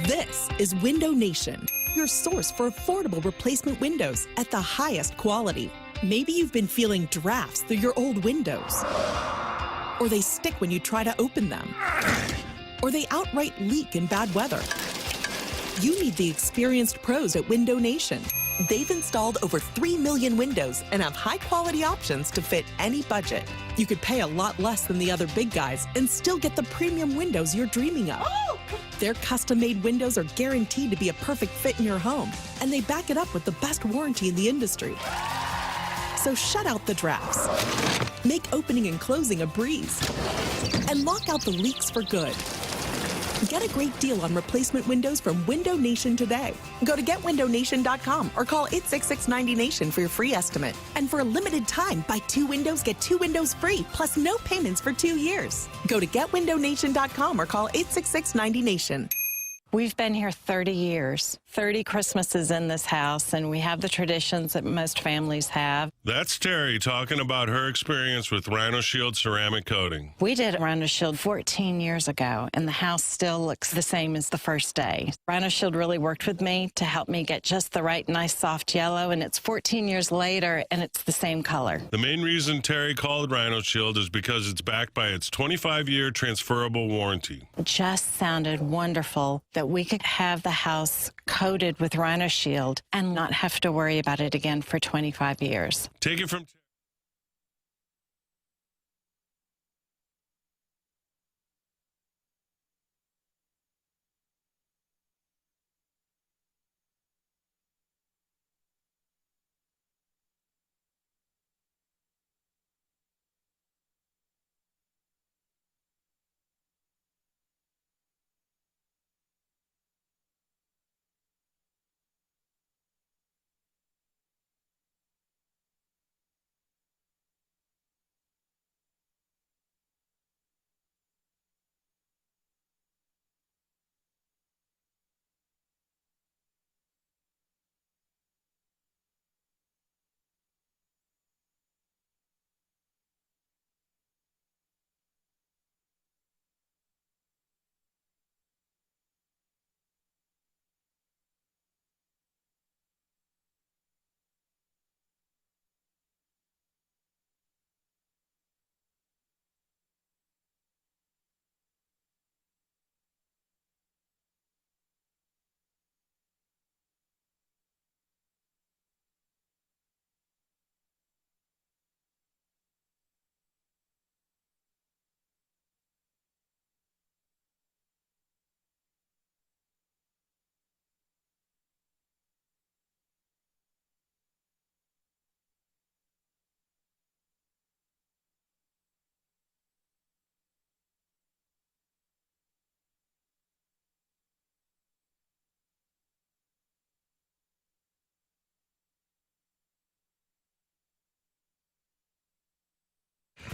This is Window Nation, your source for affordable replacement windows at the highest quality. Maybe you've been feeling drafts through your old windows, or they stick when you try to open them, or they outright leak in bad weather. You need the experienced pros at Window Nation. They've installed over 3 million windows and have high-quality options to fit any budget. You could pay a lot less than the other big guys and still get the premium windows you're dreaming of. Their custom-made windows are guaranteed to be a perfect fit in your home, and they back it up with the best warranty in the industry. So shut out the drafts, make opening and closing a breeze, and lock out the leaks for good. Get a great deal on replacement windows from Window Nation today. Go to getwindownation.com or call 866-90NATION for your free estimate. And for a limited time, buy 2 windows, get 2 windows free, plus no payments for 2 years. Go to getwindownation.com or call 866-90NATION. We've been here 30 years, 30 Christmases in this house, and we have the traditions that most families have. That's Terry talking about her experience with Rhino Shield ceramic coating. We did Rhino Shield 14 years ago, and the house still looks the same as the first day. Rhino Shield really worked with me to help me get just the right nice soft yellow, and it's 14 years later, and it's the same color. The main reason Terry called Rhino Shield is because it's backed by its 25-year transferable warranty. It just sounded wonderful that we could have the house coated with Rhino Shield and not have to worry about it again for 25 years. Take it from...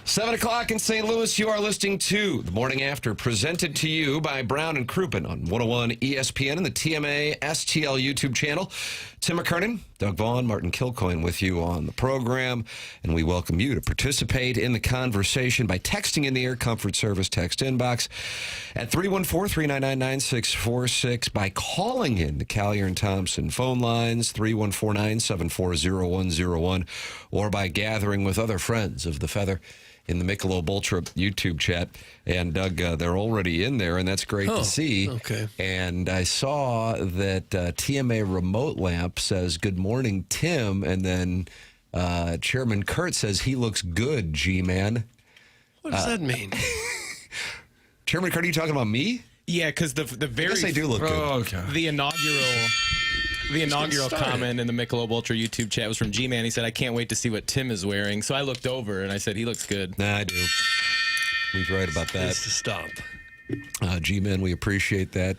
7 o'clock in St. Louis, you are listening to The Morning After, presented to you by Brown and Crouppen on 101 ESPN and the TMA STL YouTube channel. Tim McKernan, Doug Vaughn, Martin Kilcoyne with you on the program, and we welcome you to participate in the conversation by texting in the Air Comfort Service text inbox at 314-399-9646, by calling in the Collier and Thompson phone lines, 314-974-0101, or by gathering with other friends of the Feather in the Michelob Ultra YouTube chat. And Doug, they're already in there, and that's great to see. Okay. And I saw that TMA Remote Lamp says, "Good morning, Tim." And then Chairman Kurt says, "He looks good, G-Man." What does that mean? Chairman Kurt, are you talking about me? Yeah, because the very... I guess I do look good. Oh, okay. The inaugural comment in the Michelob Ultra YouTube chat was from G-Man. He said, "I can't wait to see what Tim is wearing." So I looked over and I said, "He looks good." Nah, I do. He's right about that. Needs to stop. G-Man, we appreciate that.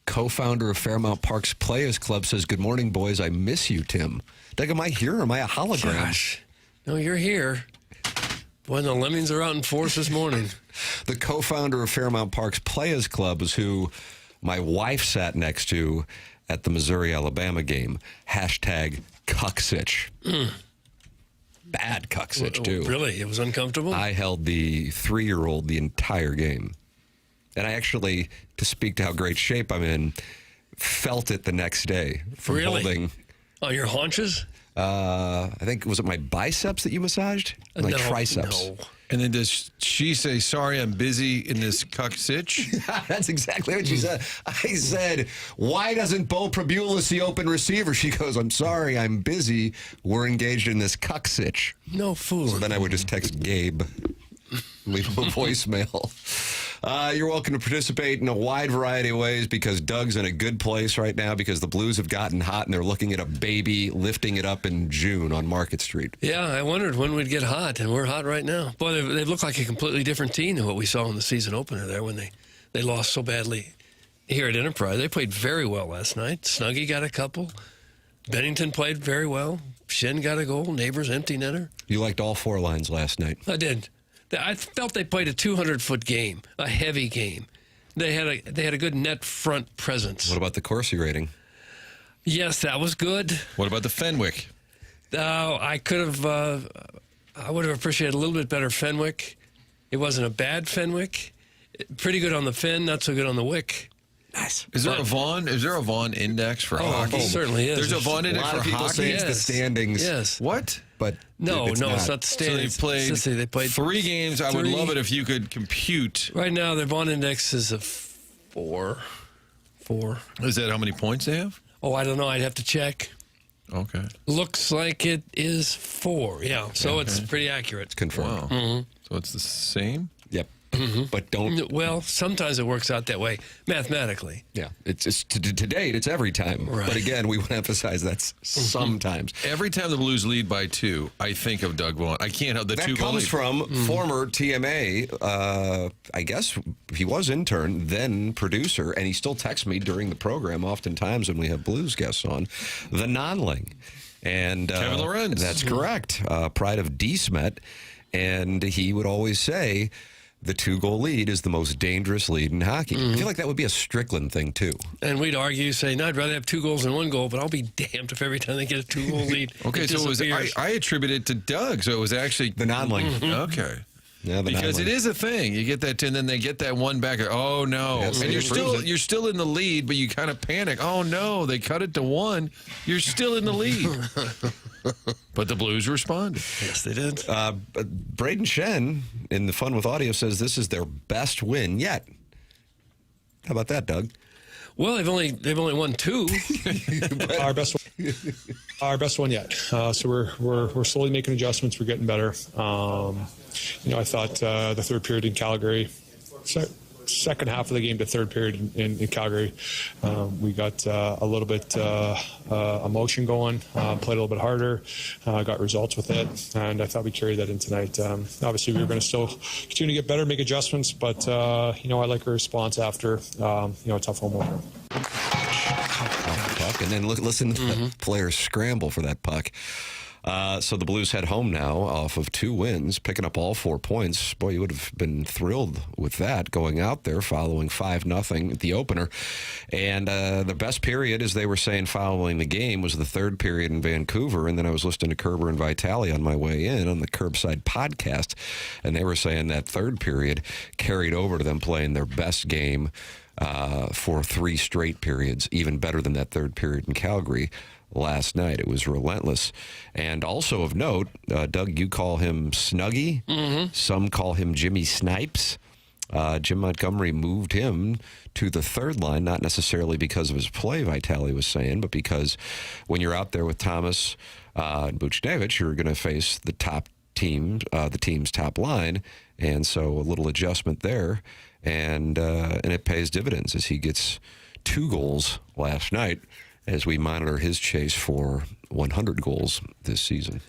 Co-founder of Fairmount Parks Players Club says, "Good morning, boys. I miss you, Tim." Doug, am I here or am I a hologram? Gosh. No, you're here. Boy, the Lemmings are out in force this morning. The co-founder of Fairmount Parks Players Club is who my wife sat next to at the Missouri-Alabama game. Hashtag cucksitch. Bad cucksitch, too. Really? It was uncomfortable? I held the 3-year-old the entire game. And I actually, to speak to how great shape I'm in, felt it the next day from holding. Oh, your haunches? I think, was it my biceps that you massaged? My triceps. No. And then does she say, sorry, I'm busy in this cuck sitch? That's exactly what she said. I said, why doesn't Bo Prabula see open receiver? She goes, I'm sorry, I'm busy. We're engaged in this cuck sitch. No fool. So then I would just text Gabe, leave him a voicemail. You're welcome to participate in a wide variety of ways because Doug's in a good place right now because the Blues have gotten hot and they're looking at a baby lifting it up in June on Market Street. Yeah, I wondered when we'd get hot, and we're hot right now. Boy, they've looked like a completely different team than what we saw in the season opener there when they lost so badly here at Enterprise. They played very well last night. Snuggie got a couple. Bennington played very well. Shin got a goal. Neighbors empty netter. You liked all four lines last night. I did. I felt they played a 200-foot game, a heavy game. They had a good net front presence. What about the Corsi rating? Yes, that was good. What about the Fenwick? I would have appreciated a little bit better Fenwick. It wasn't a bad Fenwick. Pretty good on the Fen, not so good on the Wick. Nice. Is there a Vaughn index for hockey? Certainly is. There's a Vaughn index for people hockey? say it's the standings. Yes. What? But No, it's it's not the standings. So they played 3 games. I would three. love it if you could compute. Right now, their Vaughn index is a 4. Is that how many points they have? Oh, I don't know. I'd have to check. Okay. Looks like it is 4. Yeah, so it's pretty accurate. It's confirmed. Wow. So it's the same? Yep. But don't. Well, sometimes it works out that way mathematically. Yeah. It's to date, it's every time. Right. But again, we want to emphasize that's sometimes. Every time the Blues lead by 2, I think of Doug Vaughn. I can't help the That 2 goal comes lead. from former TMA, I guess he was intern, then producer, and he still texts me during the program oftentimes when we have Blues guests on, the Nonling. And Kevin Lorenz. That's correct. Pride of DSMET. And he would always say the 2-goal lead is the most dangerous lead in hockey. I feel like that would be a Strickland thing, too. And we'd argue, saying, no, I'd rather have 2 goals than 1 goal, but I'll be damned if every time they get a 2-goal lead. Okay, so disappears. I attribute it to Doug, so it was actually The Nonling. Okay. Yeah, the Because Nonling. it is a thing. You get that, and then they get that one back. Oh no! Yes, and he proves it. you're still in the lead, but you kind of panic. Oh no! They cut it to 1. You're still in the lead. But the Blues responded. Yes, they did. Braden Shen in the Fun with Audio says this is their best win yet. How about that, Doug? Well, they've only won 2. Our best one yet. So we're slowly making adjustments. We're getting better. I thought the third period in Calgary, second half of the game to third period in Calgary, we got a little bit emotion going, played a little bit harder, got results with it, and I thought we carried that in tonight. Obviously, we were going to still continue to get better, make adjustments, but I like our response after a tough home opener. Puck, and then listen to the players scramble for that puck. So the Blues head home now off of 2 wins, picking up all 4 points. Boy, you would have been thrilled with that going out there following 5-0 at the opener. And the best period, as they were saying following the game, was the third period in Vancouver. And then I was listening to Kerber and Vitale on my way in on the Curbside podcast, and they were saying that third period carried over to them playing their best game for 3 straight periods, even better than that third period in Calgary last night. It was relentless. And also of note, Doug, you call him Snuggie. Some call him Jimmy Snipes. Jim Montgomery moved him to the third line, not necessarily because of his play, Vitale was saying, but because when you're out there with Thomas and Buchnevich, you're going to face the top team, the team's top line. And so a little adjustment there. And it pays dividends as he gets 2 goals last night as we monitor his chase for 100 goals this season.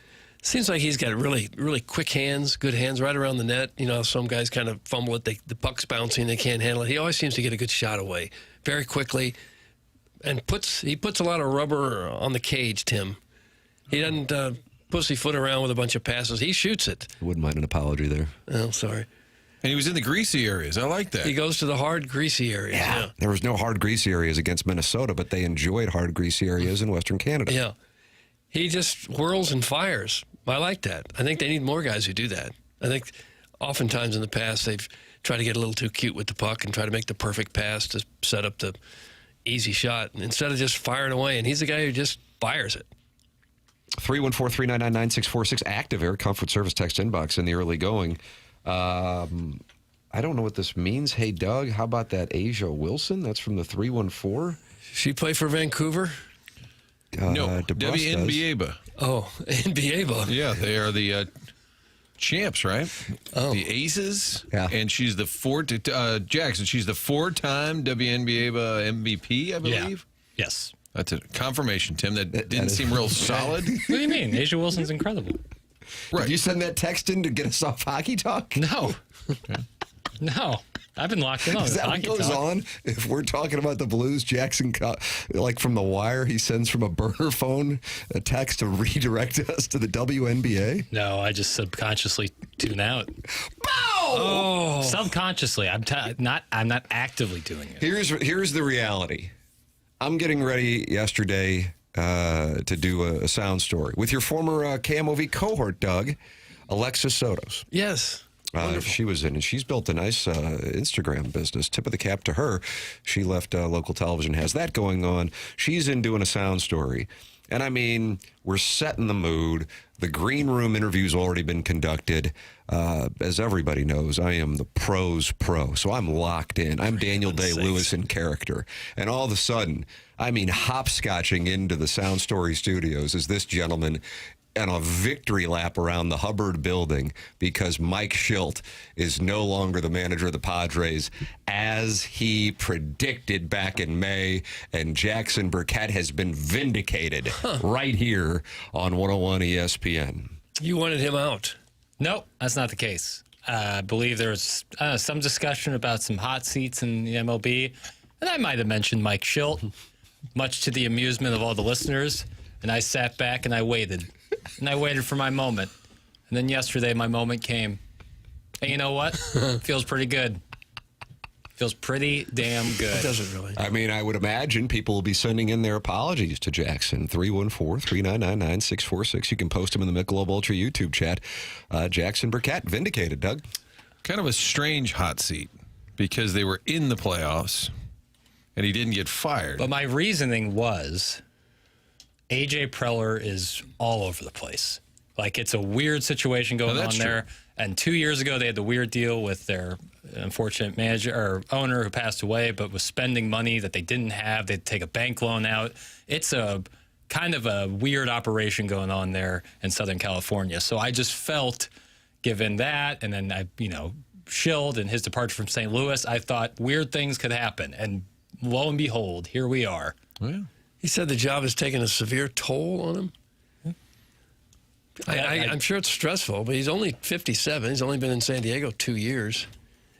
Seems like he's got really, really quick hands, good hands right around the net. Some guys kind of fumble it. The puck's bouncing. They can't handle it. He always seems to get a good shot away very quickly and he puts a lot of rubber on the cage, Tim. He doesn't pussyfoot around with a bunch of passes. He shoots it. I wouldn't mind an apology there. Oh, sorry. And he was in the greasy areas. I like that. He goes to the hard, greasy areas. Yeah. There was no hard, greasy areas against Minnesota, but they enjoyed hard, greasy areas in Western Canada. Yeah. He just whirls and fires. I like that. I think they need more guys who do that. I think oftentimes in the past they've try to get a little too cute with the puck and try to make the perfect pass to set up the easy shot instead of just firing away. And he's the guy who just fires it. 314-399-9646, active Air Comfort Service text inbox in the early going. I don't know what this means. Hey, Doug, how about that Asia Wilson? That's from the 314. She play for Vancouver? No, WNBA. Oh, NBA. Yeah, they are the champs, right? Oh. The Aces. Yeah. And she's the Jackson, she's the 4-time WNBA MVP, I believe. Yeah. Yes. That's a confirmation, Tim. That didn't seem real solid. What do you mean? Asia Wilson's incredible. Right. Did you send that text in to get us off hockey talk? No. No. I've been locked in on Is this that what hockey goes talk. on? If we're talking about the Blues, Jackson, like from the wire, he sends from a burner phone a text to redirect us to the WNBA? No, I just subconsciously tune out. Bow! Subconsciously. I'm not actively doing it. Here's the reality. I'm getting ready yesterday to do a sound story with your former KMOV cohort, Doug, Alexis Sotos. Yes. She was in, and she's built a nice Instagram business. Tip of the cap to her. She left local television, has that going on. She's in doing a sound story. And I mean, we're setting the mood. The green room interview's already been conducted. As everybody knows, I am the pro's pro, so I'm locked in. I'm Daniel Day-Lewis in character. And all of a sudden, I mean, hopscotching into the Sound Story studios is this gentleman on a victory lap around the Hubbard building because Mike Schilt is no longer the manager of the Padres as he predicted back in May, and Jackson Burkett has been vindicated right here on 101 ESPN. You wanted him out. No, that's not the case. I believe there was some discussion about some hot seats in the MLB, and I might have mentioned Mike Schilt, much to the amusement of all the listeners, and I sat back and I waited. And I waited for my moment. And then yesterday, my moment came. And you know what? Feels pretty good. Feels pretty damn good. It doesn't really. I mean, I would imagine people will be sending in their apologies to Jackson. 314-399-9646. You can post them in the Michelob Ultra YouTube chat. Jackson Burkett, vindicated, Doug. Kind of a strange hot seat because they were in the playoffs and he didn't get fired. But my reasoning was AJ Preller is all over the place. Like, it's a weird situation going on there. True. And 2 years ago, they had the weird deal with their unfortunate manager or owner who passed away, but was spending money that they didn't have. They'd take a bank loan out. It's a kind of a weird operation going on there in Southern California. So I just felt, given that, and then Schilt and his departure from St. Louis, I thought weird things could happen. And lo and behold, here we are. Yeah. He said the job has taken a severe toll on him. I'm sure it's stressful, but he's only 57. He's only been in San Diego 2 years.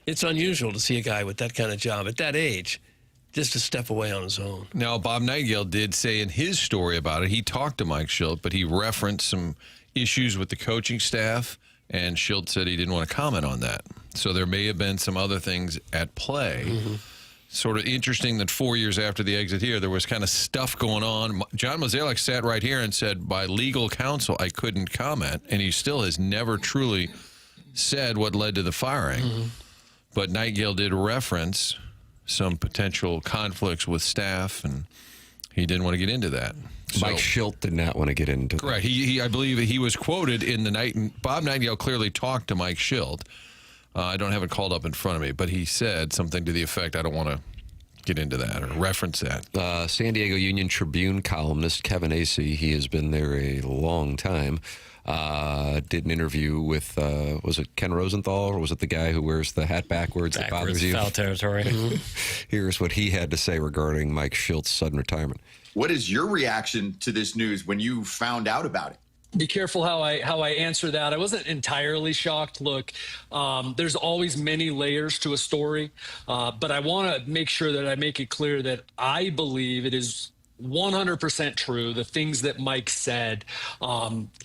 It's unusual to see a guy with that kind of job at that age just to step away on his own. Now, Bob Nightingale did say in his story about it, he talked to Mike Schilt, but he referenced some issues with the coaching staff, and Schilt said he didn't want to comment on that. So there may have been some other things at play. Mm-hmm. Sort of interesting that 4 years after the exit here, there was kind of stuff going on. John Mozeliak sat right here and said, by legal counsel, I couldn't comment. And he still has never truly said what led to the firing. Mm-hmm. But Nightingale did reference some potential conflicts with staff, and he didn't want to get into that. Mike Schilt did not want to get into that. Correct. I believe he was quoted in the night. Bob Nightingale clearly talked to Mike Schilt. I don't have it called up in front of me, but he said something to the effect, I don't want to get into that or reference that. San Diego Union Tribune columnist Kevin Acey, he has been there a long time, did an interview with, was it Ken Rosenthal, or was it the guy who wears the hat backwards that bothers you? Foul territory. Here's what he had to say regarding Mike Schilt's sudden retirement. What is your reaction to this news when you found out about it? Be careful how I answer that. I wasn't entirely shocked. Look, there's always many layers to a story, but I want to make sure that I make it clear that I believe it is 100% true. The things that Mike said,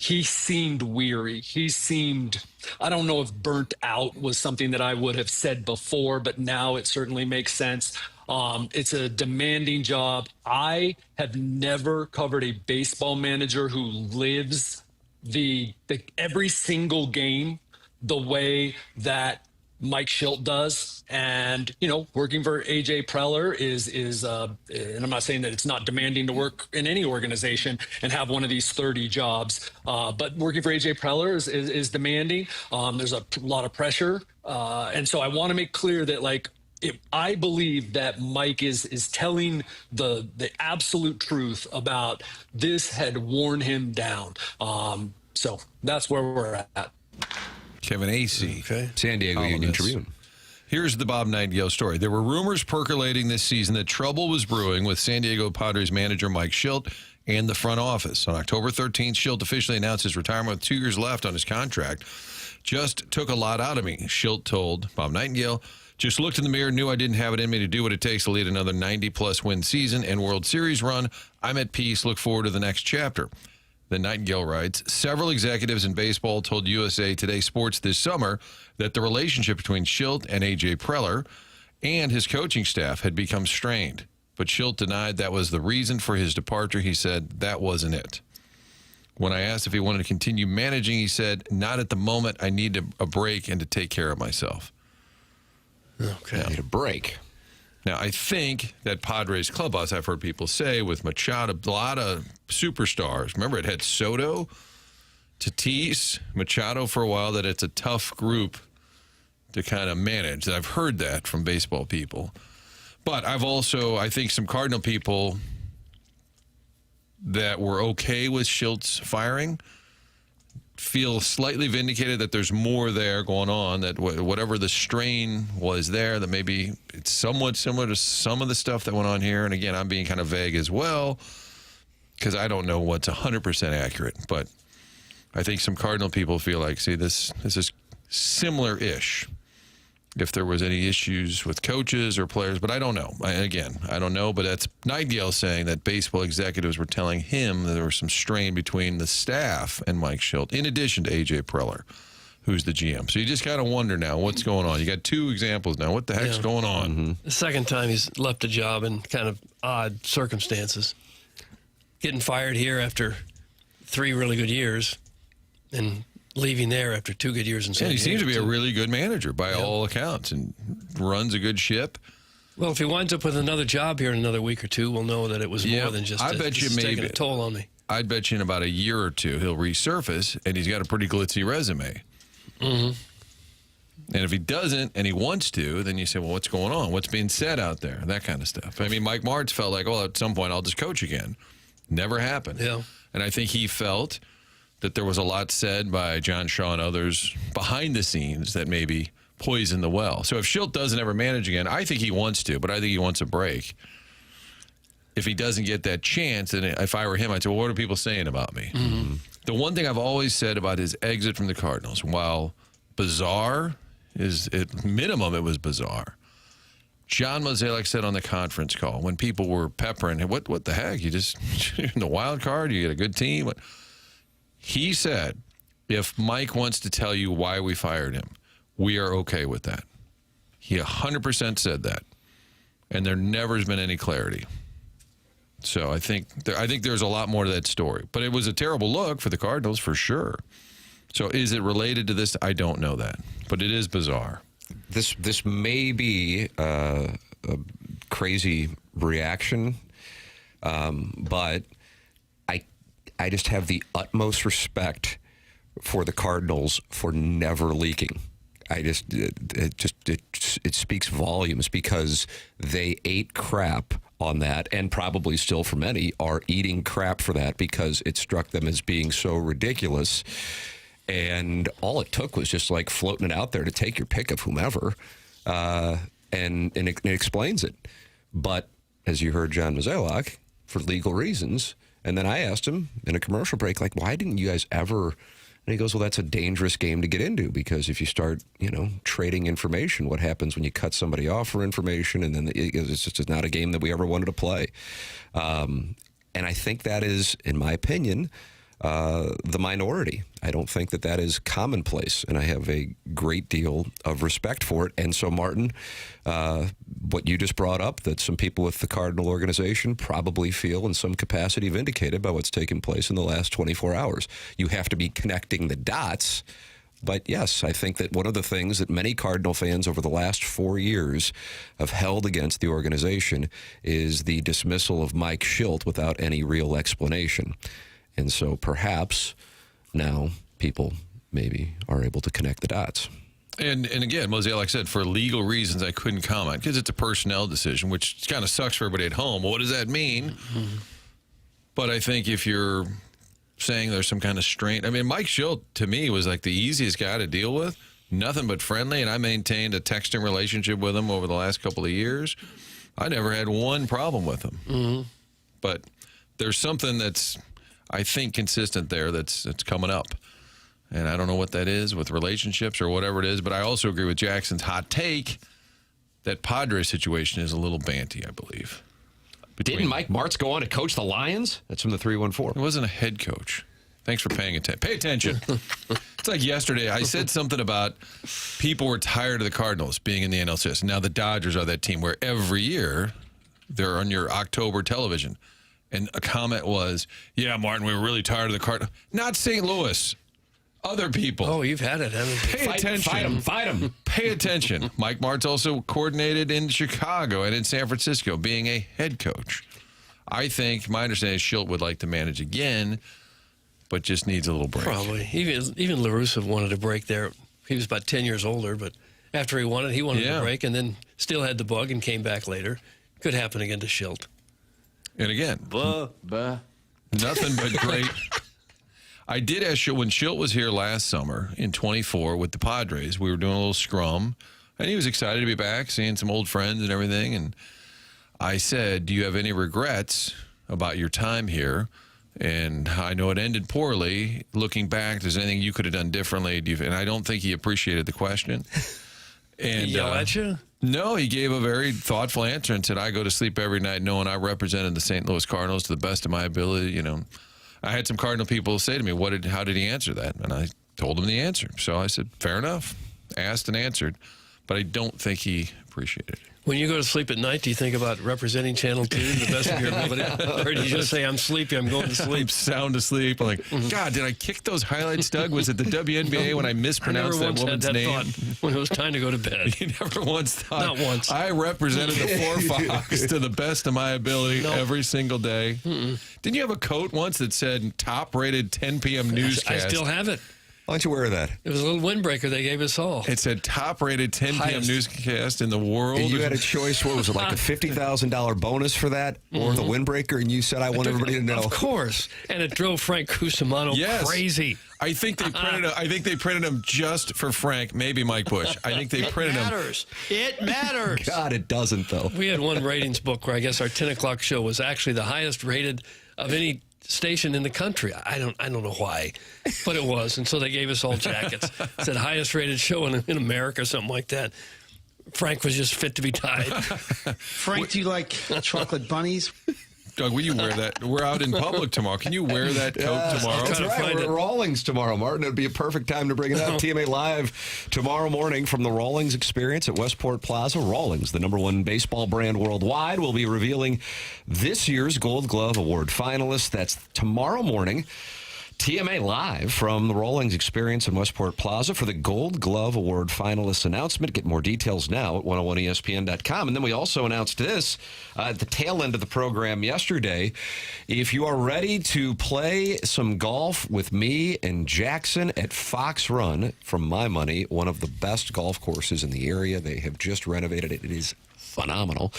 he seemed weary. He seemed, I don't know if burnt out was something that I would have said before, but now it certainly makes sense. It's a demanding job. I have never covered a baseball manager who lives the every single game the way that Mike Schilt does. And, working for AJ Preller is and I'm not saying that it's not demanding to work in any organization and have one of these 30 jobs, but working for AJ Preller is demanding. There's a lot of pressure. And so I want to make clear that, if I believe that Mike is telling the absolute truth about this had worn him down. So that's where we're at. Kevin AC. Okay. San Diego Union Tribune. Here's the Bob Nightingale story. There were rumors percolating this season that trouble was brewing with San Diego Padres manager Mike Schilt and the front office. On October 13th, Schilt officially announced his retirement with 2 years left on his contract. Just took a lot out of me, Schilt told Bob Nightingale. Just looked in the mirror, knew I didn't have it in me to do what it takes to lead another 90-plus win season and World Series run. I'm at peace. Look forward to the next chapter. Then Nightingale writes, several executives in baseball told USA Today Sports this summer that the relationship between Schilt and A.J. Preller and his coaching staff had become strained. But Schilt denied that was the reason for his departure. He said that wasn't it. When I asked if he wanted to continue managing, he said, not at the moment. I need a break and to take care of myself. Okay. Need a break. Now, I think that Padres clubhouse, I've heard people say, with Machado, a lot of superstars. Remember, it had Soto, Tatis, Machado for a while, that it's a tough group to kind of manage. I've heard that from baseball people. But I think some Cardinal people that were okay with Schilt's firing feel slightly vindicated that there's more there going on, that whatever the strain was there, that maybe it's somewhat similar to some of the stuff that went on here. And again, I'm being kind of vague as well because I don't know what's 100% accurate. But I think some Cardinal people feel like, see, this is similar-ish if there was any issues with coaches or players. But I don't know. I don't know. But that's Nightingale saying that baseball executives were telling him that there was some strain between the staff and Mike Schilt, in addition to A.J. Preller, who's the GM. So you just kind of wonder now what's going on. You got two examples now. What the heck's going on? Mm-hmm. The second time he's left a job in kind of odd circumstances. Getting fired here after 3 really good years and leaving there after 2 good years in San Diego. He seems to be a really good manager by all accounts and runs a good ship. Well, if he winds up with another job here in another week or two, we'll know that it was more than just taking a toll on me. I'd bet you in about a year or two he'll resurface, and he's got a pretty glitzy resume. Mm-hmm. And if he doesn't and he wants to, then you say, well, what's going on? What's being said out there? That kind of stuff. I mean, Mike Martz felt like, well, at some point I'll just coach again. Never happened. Yeah. And I think he felt that there was a lot said by John Shaw and others behind the scenes that maybe poisoned the well. So if Schilt doesn't ever manage again, I think he wants to, but I think he wants a break. If he doesn't get that chance, then if I were him, I'd say, well, what are people saying about me? Mm-hmm. The one thing I've always said about his exit from the Cardinals, while bizarre, is at minimum it was bizarre. John Mozeliak said on the conference call when people were peppering, what the heck? You just in the wild card, you get a good team. He said, if Mike wants to tell you why we fired him, we are okay with that. He 100% said that. And there never has been any clarity. So I think there's a lot more to that story. But it was a terrible look for the Cardinals for sure. So is it related to this? I don't know that. But it is bizarre. This may be a crazy reaction, but I just have the utmost respect for the Cardinals for never leaking. It speaks volumes because they ate crap on that, and probably still for many are eating crap for that because it struck them as being so ridiculous. And all it took was just like floating it out there to take your pick of whomever, and it explains it. But as you heard John Mozeliak, for legal reasons. And then I asked him in a commercial break, like, why didn't you guys ever? And he goes, well, that's a dangerous game to get into because if you start, trading information, what happens when you cut somebody off for information? And then it's just not a game that we ever wanted to play. And I think that is, in my opinion, the minority. I don't think that is commonplace, and I have a great deal of respect for it. And so, Martin, what you just brought up, that some people with the Cardinal organization probably feel in some capacity vindicated by what's taken place in the last 24 hours. You have to be connecting the dots But yes, I think that one of the things that many Cardinal fans over the last 4 years have held against the organization is the dismissal of Mike Schilt without any real explanation. And so perhaps now people maybe are able to connect the dots. And again, Mosey, like I said, for legal reasons, I couldn't comment because it's a personnel decision, which kind of sucks for everybody at home. Well, what does that mean? Mm-hmm. But I think if you're saying there's some kind of strain, I mean, Mike Schilt, to me, was like the easiest guy to deal with. Nothing but friendly, and I maintained a texting relationship with him over the last couple of years. I never had one problem with him. Mm-hmm. But there's something that's, I think, consistent there that's coming up. And I don't know what that is with relationships or whatever it is, but I also agree with Jackson's hot take that Padres situation is a little banty, I believe. Didn't Mike Martz go on to coach the Lions? That's from the 314. He wasn't a head coach. Thanks for paying attention. Pay attention. It's like yesterday. I said something about people were tired of the Cardinals being in the NLCS. Now the Dodgers are that team where every year they're on your October television. And a comment was, yeah, Martin, we were really tired of the Cardinals. Not St. Louis. Other people. Oh, you've had it, haven't you? Pay attention. Fight them. Pay attention. Mike Martz also coordinated in Chicago and in San Francisco, being a head coach. I think, my understanding is Schilt would like to manage again, but just needs a little break. Probably. Even LaRusse wanted a break there. He was about 10 years older, but after he wanted a break and then still had the bug and came back later. Could happen again to Schilt. And again, nothing but great. I did ask Schilt, when Schilt was here last summer in 24 with the Padres, we were doing a little scrum, and he was excited to be back, seeing some old friends and everything. And I said, do you have any regrets about your time here? And I know it ended poorly. Looking back, is there anything you could have done differently? And I don't think he appreciated the question. And he yell at you? No, he gave a very thoughtful answer and said, I go to sleep every night knowing I represented the St. Louis Cardinals to the best of my ability, you know. I had some Cardinal people say to me, how did he answer that? And I told him the answer. So I said, fair enough. Asked and answered. But I don't think he appreciated it. When you go to sleep at night, do you think about representing Channel 2 to the best of your ability? Or do you just say, I'm sleepy, I'm going to sleep? I'm sound asleep. I'm like, God, did I kick those highlights, Doug? Was it the WNBA when I mispronounced that woman's name? When it was time to go to bed. You never once thought. Not once. I represented the Four Fox to the best of my ability every single day. Didn't you have a coat once that said top-rated 10 p.m. newscast? I still have it. Why don't you wear that? It was a little windbreaker they gave us all. It said top-rated 10 p.m. newscast in the world. And you had a choice. What was it, like a $50,000 bonus for that, or the windbreaker? And you said, I want everybody to know. Of course. And it drove Frank Cusimano crazy. I think they printed them just for Frank, maybe Mike Bush. I think they printed them. It matters. God, it doesn't, though. We had one ratings book where I guess our 10 o'clock show was actually the highest rated of any station in the country. I don't know why, but it was. And so they gave us all jackets. It said highest rated show in America or something like that. Frank was just fit to be tied. Frank, do you like chocolate bunnies? Doug, will you wear that? We're out in public tomorrow. Can you wear that coat tomorrow? That's right. We're at Rawlings tomorrow, Martin. It would be a perfect time to bring it up. TMA Live tomorrow morning from the Rawlings Experience at Westport Plaza. Rawlings, the #1 baseball brand worldwide, will be revealing this year's Gold Glove Award finalists. That's tomorrow morning. TMA Live from the Rawlings Experience in Westport Plaza for the Gold Glove Award finalists announcement. Get more details now at 101ESPN.com. And then we also announced this at the tail end of the program yesterday. If you are ready to play some golf with me and Jackson at Fox Run, from my money, one of the best golf courses in the area. They have just renovated it. It is phenomenal.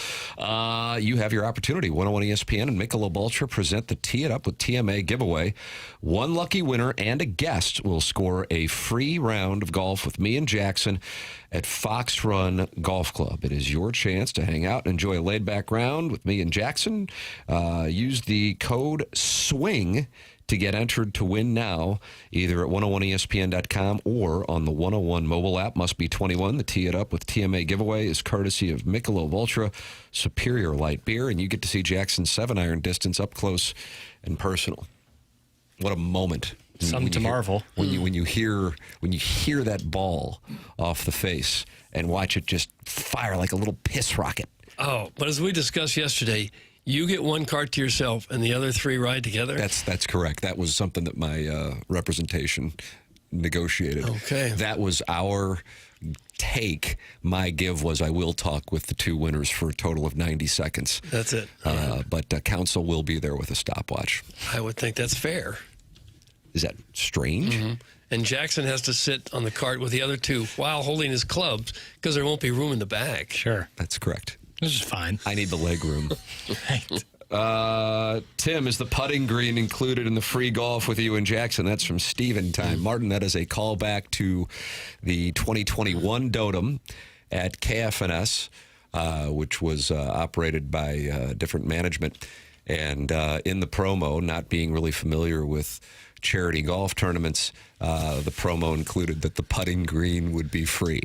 You have your opportunity. 101 ESPN and Michelob Ultra present the Tee It Up with TMA giveaway. One lucky winner and a guest will score a free round of golf with me and Jackson at Fox Run Golf Club. It is your chance to hang out and enjoy a laid-back round with me and Jackson. Use the code SWING to get entered to win now, either at 101ESPN.com or on the 101 mobile app. Must be 21. The Tee It Up with TMA giveaway is courtesy of Michelob Ultra, superior light beer, and you get to see Jackson's 7-iron distance up close and personal. What a moment. Something to marvel. When you hear that ball off the face and watch it just fire like a little piss rocket. Oh, but as we discussed yesterday, you get one cart to yourself and the other three ride together? That's correct. That was something that my representation negotiated. Okay. That was our take. My give was I will talk with the two winners for a total of 90 seconds. That's it. But counsel will be there with a stopwatch. I would think that's fair. Is that strange? Mm-hmm. And Jackson has to sit on the cart with the other two while holding his clubs because there won't be room in the back. Sure. That's correct. This is fine. I need the leg room. Tim, is the putting green included in the free golf with you and Jackson? That's from Steven time. Martin, that is a callback to the 2021 Dotem at KFNS, which was operated by different management. And in the promo, not being really familiar with charity golf tournaments, the promo included that the putting green would be free.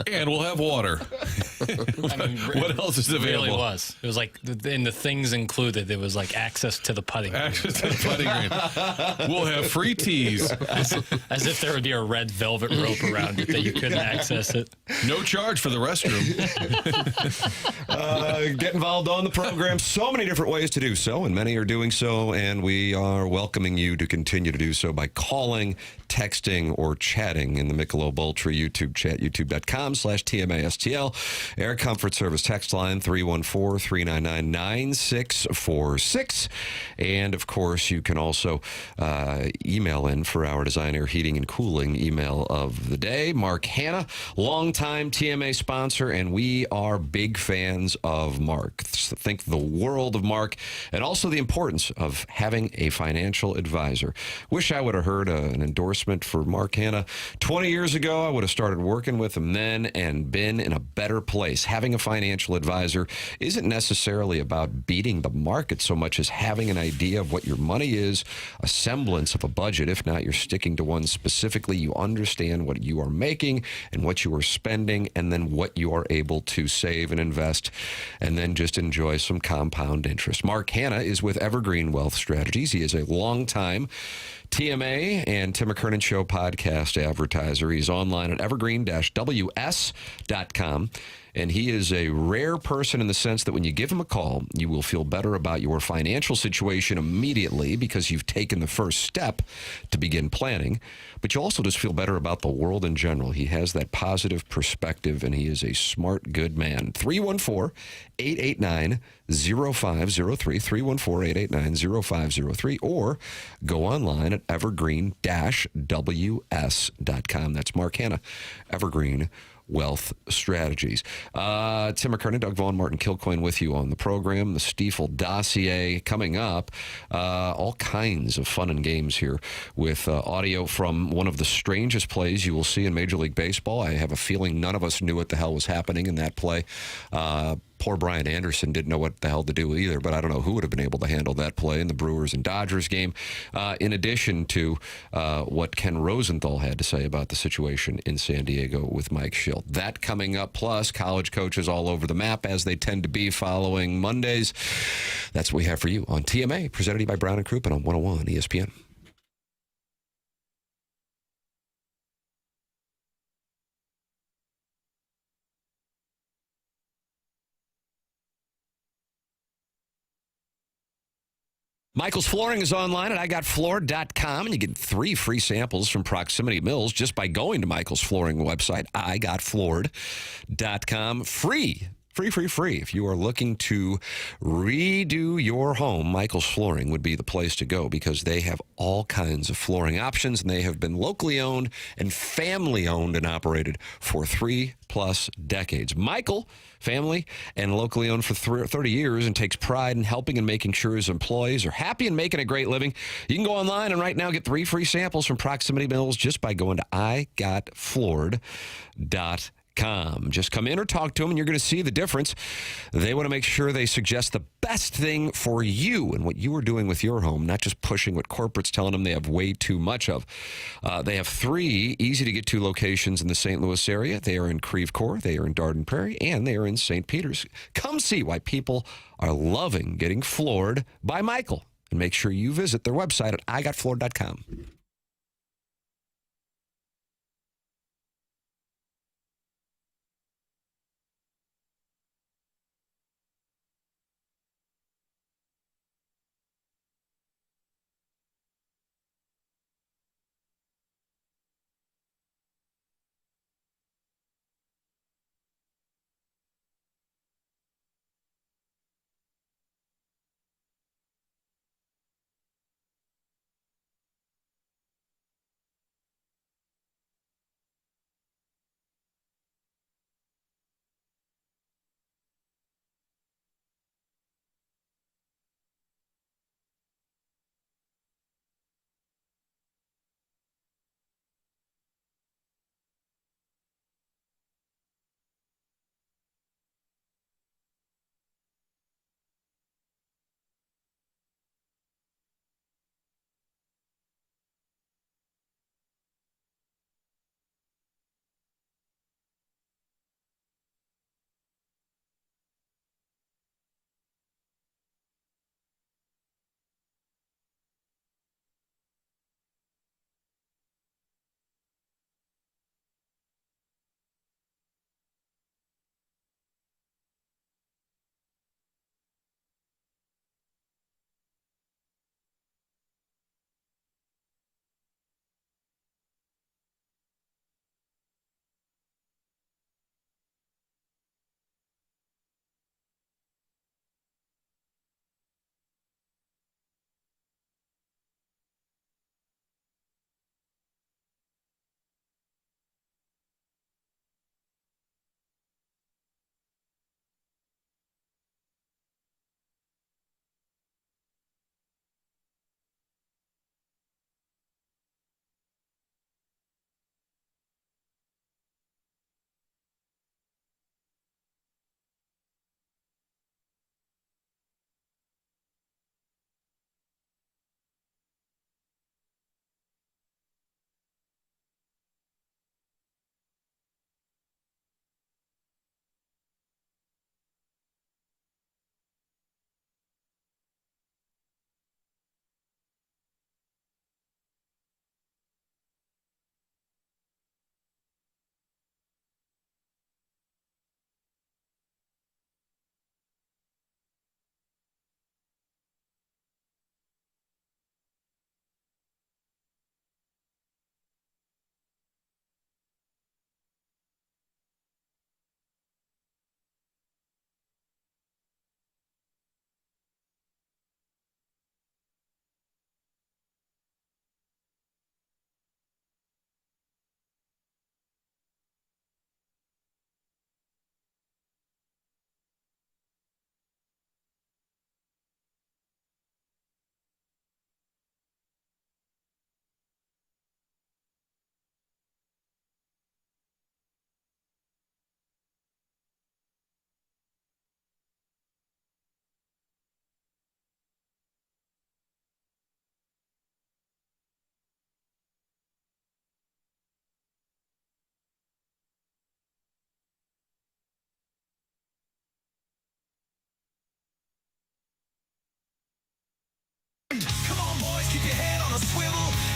And we'll have water. What else is available? It really was. It was like in the things included, there was like access to the putting green. Access to the putting green. We'll have free tees. As if there would be a red velvet rope around it that you couldn't access it. No charge for the restroom. Get involved on the program. So many different ways to do so, and many are doing so, and we are welcoming you to continue to do so by calling, texting, or chatting in the Michelob Ultra YouTube chat, youtube.com/TMASTL. Air Comfort Service text line 314-399-9646. And, of course, you can also email in for our Design Air Heating and Cooling email of the day. Mark Hanna, longtime TMA sponsor, and we are big fans of Mark. Think the world of Mark, and also the importance of having a financial advisor. Wish I would have heard an endorsement for Mark Hanna 20 years ago. I would have started working with him then and been in a better place. Having a financial advisor isn't necessarily about beating the market so much as having an idea of what your money is, a semblance of a budget. If not, you're sticking to one specifically. You understand what you are making and what you are spending, and then what you are able to save and invest, and then just enjoy some compound interest. Mark Hanna is with Evergreen Wealth Strategies. He is a longtime TMA and Tim McKernan Show podcast advertiser. He's online at evergreen-ws.com. And he is a rare person in the sense that when you give him a call, you will feel better about your financial situation immediately because you've taken the first step to begin planning. But you also just feel better about the world in general. He has that positive perspective, and he is a smart, good man. 314-889-0503, 314-889-0503, or go online at evergreen-ws.com. That's Mark Hanna, Evergreen Wealth Strategies. Tim McKernan, Doug Vaughn, Martin Kilcoyne with you on the program. The Stiefel dossier coming up. All kinds of fun and games here with audio from one of the strangest plays you will see in Major League Baseball. I have a feeling none of us knew what the hell was happening in that play. Poor Brian Anderson didn't know what the hell to do either, but I don't know who would have been able to handle that play in the Brewers and Dodgers game, in addition to what Ken Rosenthal had to say about the situation in San Diego with Mike Schilt. That coming up, plus college coaches all over the map, as they tend to be following Mondays. That's what we have for you on TMA, presented to you by Brown and Crouppen on 101 ESPN. Michael's Flooring is online at igotfloored.com, and you get 3 free samples from Proximity Mills just by going to Michael's Flooring website, igotfloored.com. Free. If you are looking to redo your home, Michael's Flooring would be the place to go because they have all kinds of flooring options, and they have been locally owned and family owned and operated for 3+ decades. Michael, family and locally owned for 30 years, and takes pride in helping and making sure his employees are happy and making a great living. You can go online and right now get 3 free samples from Proximity Mills just by going to igotfloored.com. Just come in or talk to them, and you're going to see the difference. They want to make sure they suggest the best thing for you and what you are doing with your home, not just pushing what corporate's telling them they have way too much of. They have 3 easy-to-get-to locations in the St. Louis area. They are in Creve Coeur, they are in Dardenne Prairie, and they are in St. Peters. Come see why people are loving getting floored by Michael, and make sure you visit their website at igotfloored.com.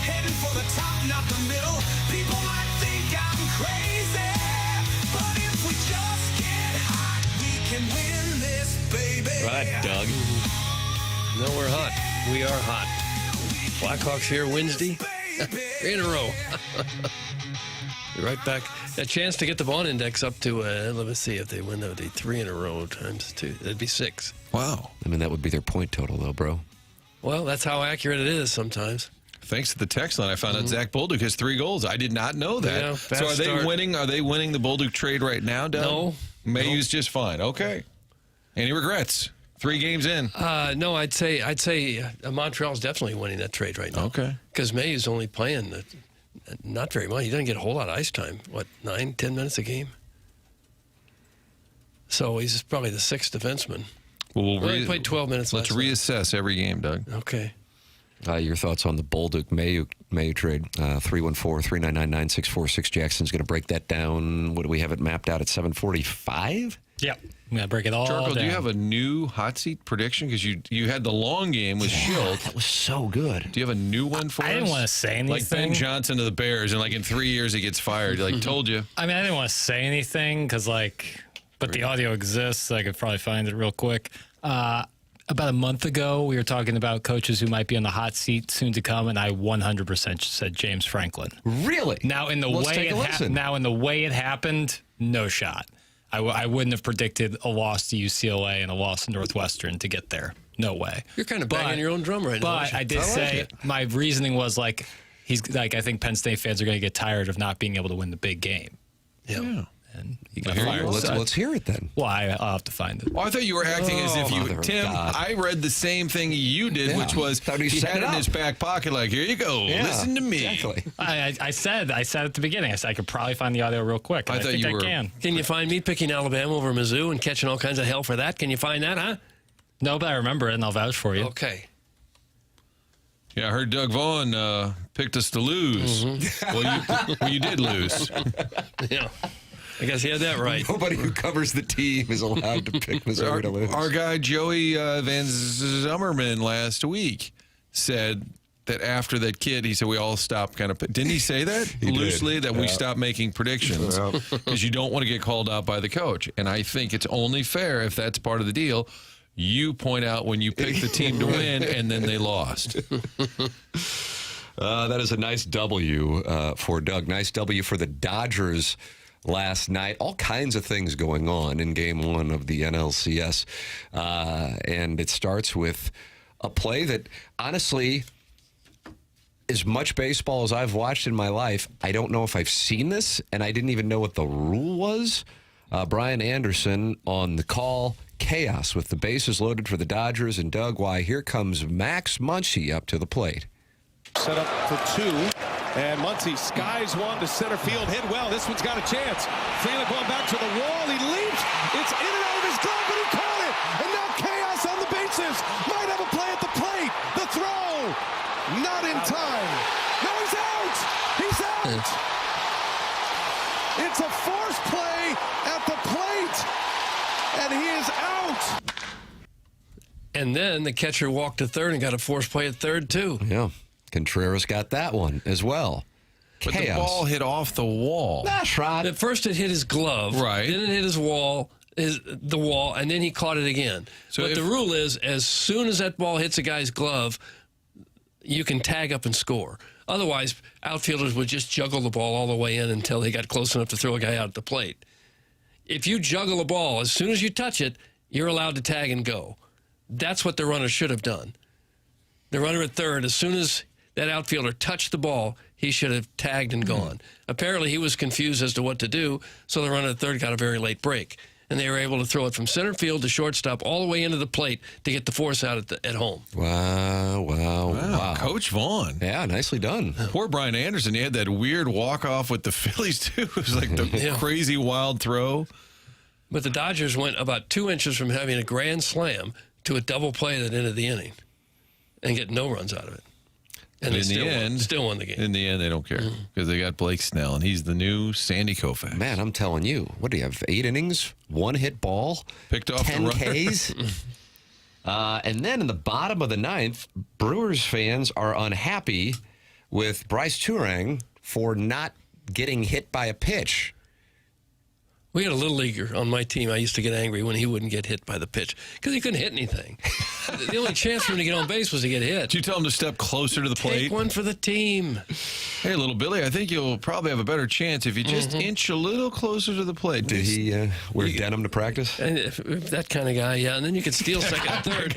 heading for the top, not the middle. People might think I'm crazy, but if we just get hot, we can win this, baby. Right, Doug. No, we're hot. We are hot. Blackhawks here Wednesday. 3 in a row. Right back. A chance to get the Vaughn index up to, let me see if they win, that would be 3 in a row times 2. That'd be 6. Wow. I mean, that would be their point total, though, bro. Well, that's how accurate it is sometimes. Thanks to the text line, I found out Zach Bolduc has 3 goals. I did not know that. Yeah, so are they winning? Are they winning the Bolduc trade right now, Doug? No. Mayu's just fine. Okay. Any regrets? 3 games in. No, I'd say Montreal's definitely winning that trade right now. Okay. Because Mayu's only playing not very much. He doesn't get a whole lot of ice time. What, 9, 10 minutes a game? So he's probably the 6th defenseman. Well, he played 12 minutes Let's last night. reassess every game, Doug. Okay. Your thoughts on the Bolduc-Mayu trade? 314-399-9646. Jackson's going to break that down. What do we have it mapped out at 7:45? Yeah, I'm going to break it all Jarko, down. do you have a new hot seat prediction? Because you had the long game with Schilt. That was so good. Do you have a new one for us? I didn't want to say anything. Like Ben Johnson to the Bears, and like in 3 years he gets fired. Like, told you. I mean, I didn't want to say anything because, but the audio exists. So I could probably find it real quick. About a month ago, we were talking about coaches who might be on the hot seat soon to come, and I 100% said James Franklin. Really? Now, in the way it happened, no shot. I wouldn't have predicted a loss to UCLA and a loss to Northwestern to get there. No way. You're kind of banging your own drum right now. But I did say my reasoning was I think Penn State fans are going to get tired of not being able to win the big game. Yeah. And he got fired. Let's hear it then. Well, I'll have to find it. Well, I thought you were acting as if you, Tim. God. I read the same thing you did, which was he had it in his back pocket. Like, here you go, listen to me. Exactly. I said at the beginning. I said I could probably find the audio real quick. I think I can. Can you find me picking Alabama over Mizzou and catching all kinds of hell for that? Can you find that, huh? No, but I remember it, and I'll vouch for you. Okay. Yeah, I heard Doug Vaughn picked us to lose. Well, you did lose. Yeah. I guess he had that right. Nobody who covers the team is allowed to pick Missouri to lose. Our guy Joey Van Zummerman last week said that after that kid, he said we all stopped didn't he say that? Loosely, that we stopped making predictions because you don't want to get called out by the coach. And I think it's only fair if that's part of the deal. You point out when you pick the team to win and then they lost. That is a nice W for Doug. Nice W for the Dodgers last night. All kinds of things going on in Game 1 of the NLCS. And it starts with a play that, honestly, as much baseball as I've watched in my life, I don't know if I've seen this, and I didn't even know what the rule was. Brian Anderson on the call. Chaos with the bases loaded for the Dodgers. And, Doug, why, here comes Max Muncy up to the plate. Set up for 2. And Muncy skies one to center field. Hit well. This one's got a chance. Freeland going back to the wall. He leaps. It's in and out of his glove, but he caught it. And now chaos on the bases. Might have a play at the plate. The throw. Not in time. No, he's out. He's out. It's a force play at the plate. And he is out. And then the catcher walked to third and got a force play at third, too. Yeah. Contreras got that one as well. But the ball hit off the wall. That's right. At first it hit his glove. Right. Then it hit the wall, and then he caught it again. So but the rule is, as soon as that ball hits a guy's glove, you can tag up and score. Otherwise, outfielders would just juggle the ball all the way in until they got close enough to throw a guy out at the plate. If you juggle a ball, as soon as you touch it, you're allowed to tag and go. That's what the runner should have done. The runner at third, as soon as that outfielder touched the ball, he should have tagged and gone. Apparently, he was confused as to what to do, so the runner at third got a very late break. And they were able to throw it from center field to shortstop all the way into the plate to get the force out at home. Wow. Coach Vaughn. Yeah, nicely done. Poor Brian Anderson. He had that weird walk-off with the Phillies, too. It was like the crazy wild throw. But the Dodgers went about 2 inches from having a grand slam to a double play that ended the inning and get no runs out of it. And they still won the game. In the end, they don't care because they got Blake Snell, and he's the new Sandy Koufax. Man, I'm telling you, what do you have? 8 innings, 1 hit ball, picked off 10 Ks. And then in the bottom of the 9th, Brewers fans are unhappy with Bryce Turang for not getting hit by a pitch. We had a little leaguer on my team. I used to get angry when he wouldn't get hit by the pitch because he couldn't hit anything. The only chance for him to get on base was to get hit. Did you tell him to step closer to the plate? Take one for the team. Hey, little Billy, I think you'll probably have a better chance if you just inch a little closer to the plate. Did he wear denim to practice? And if that kind of guy, yeah. And then you could steal second and third.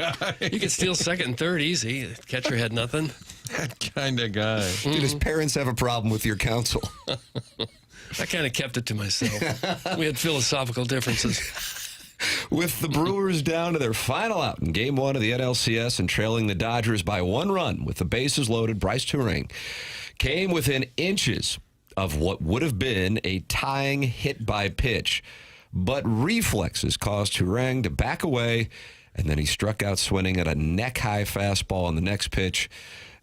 You could steal second and third easy. The catcher had nothing. That kind of guy. Did his parents have a problem with your counsel? I kind of kept it to myself. We had philosophical differences. With the Brewers down to their final out in Game 1 of the NLCS and trailing the Dodgers by 1 run with the bases loaded, Bryce Turang came within inches of what would have been a tying hit by pitch. But reflexes caused Turang to back away, and then he struck out swinging at a neck-high fastball on the next pitch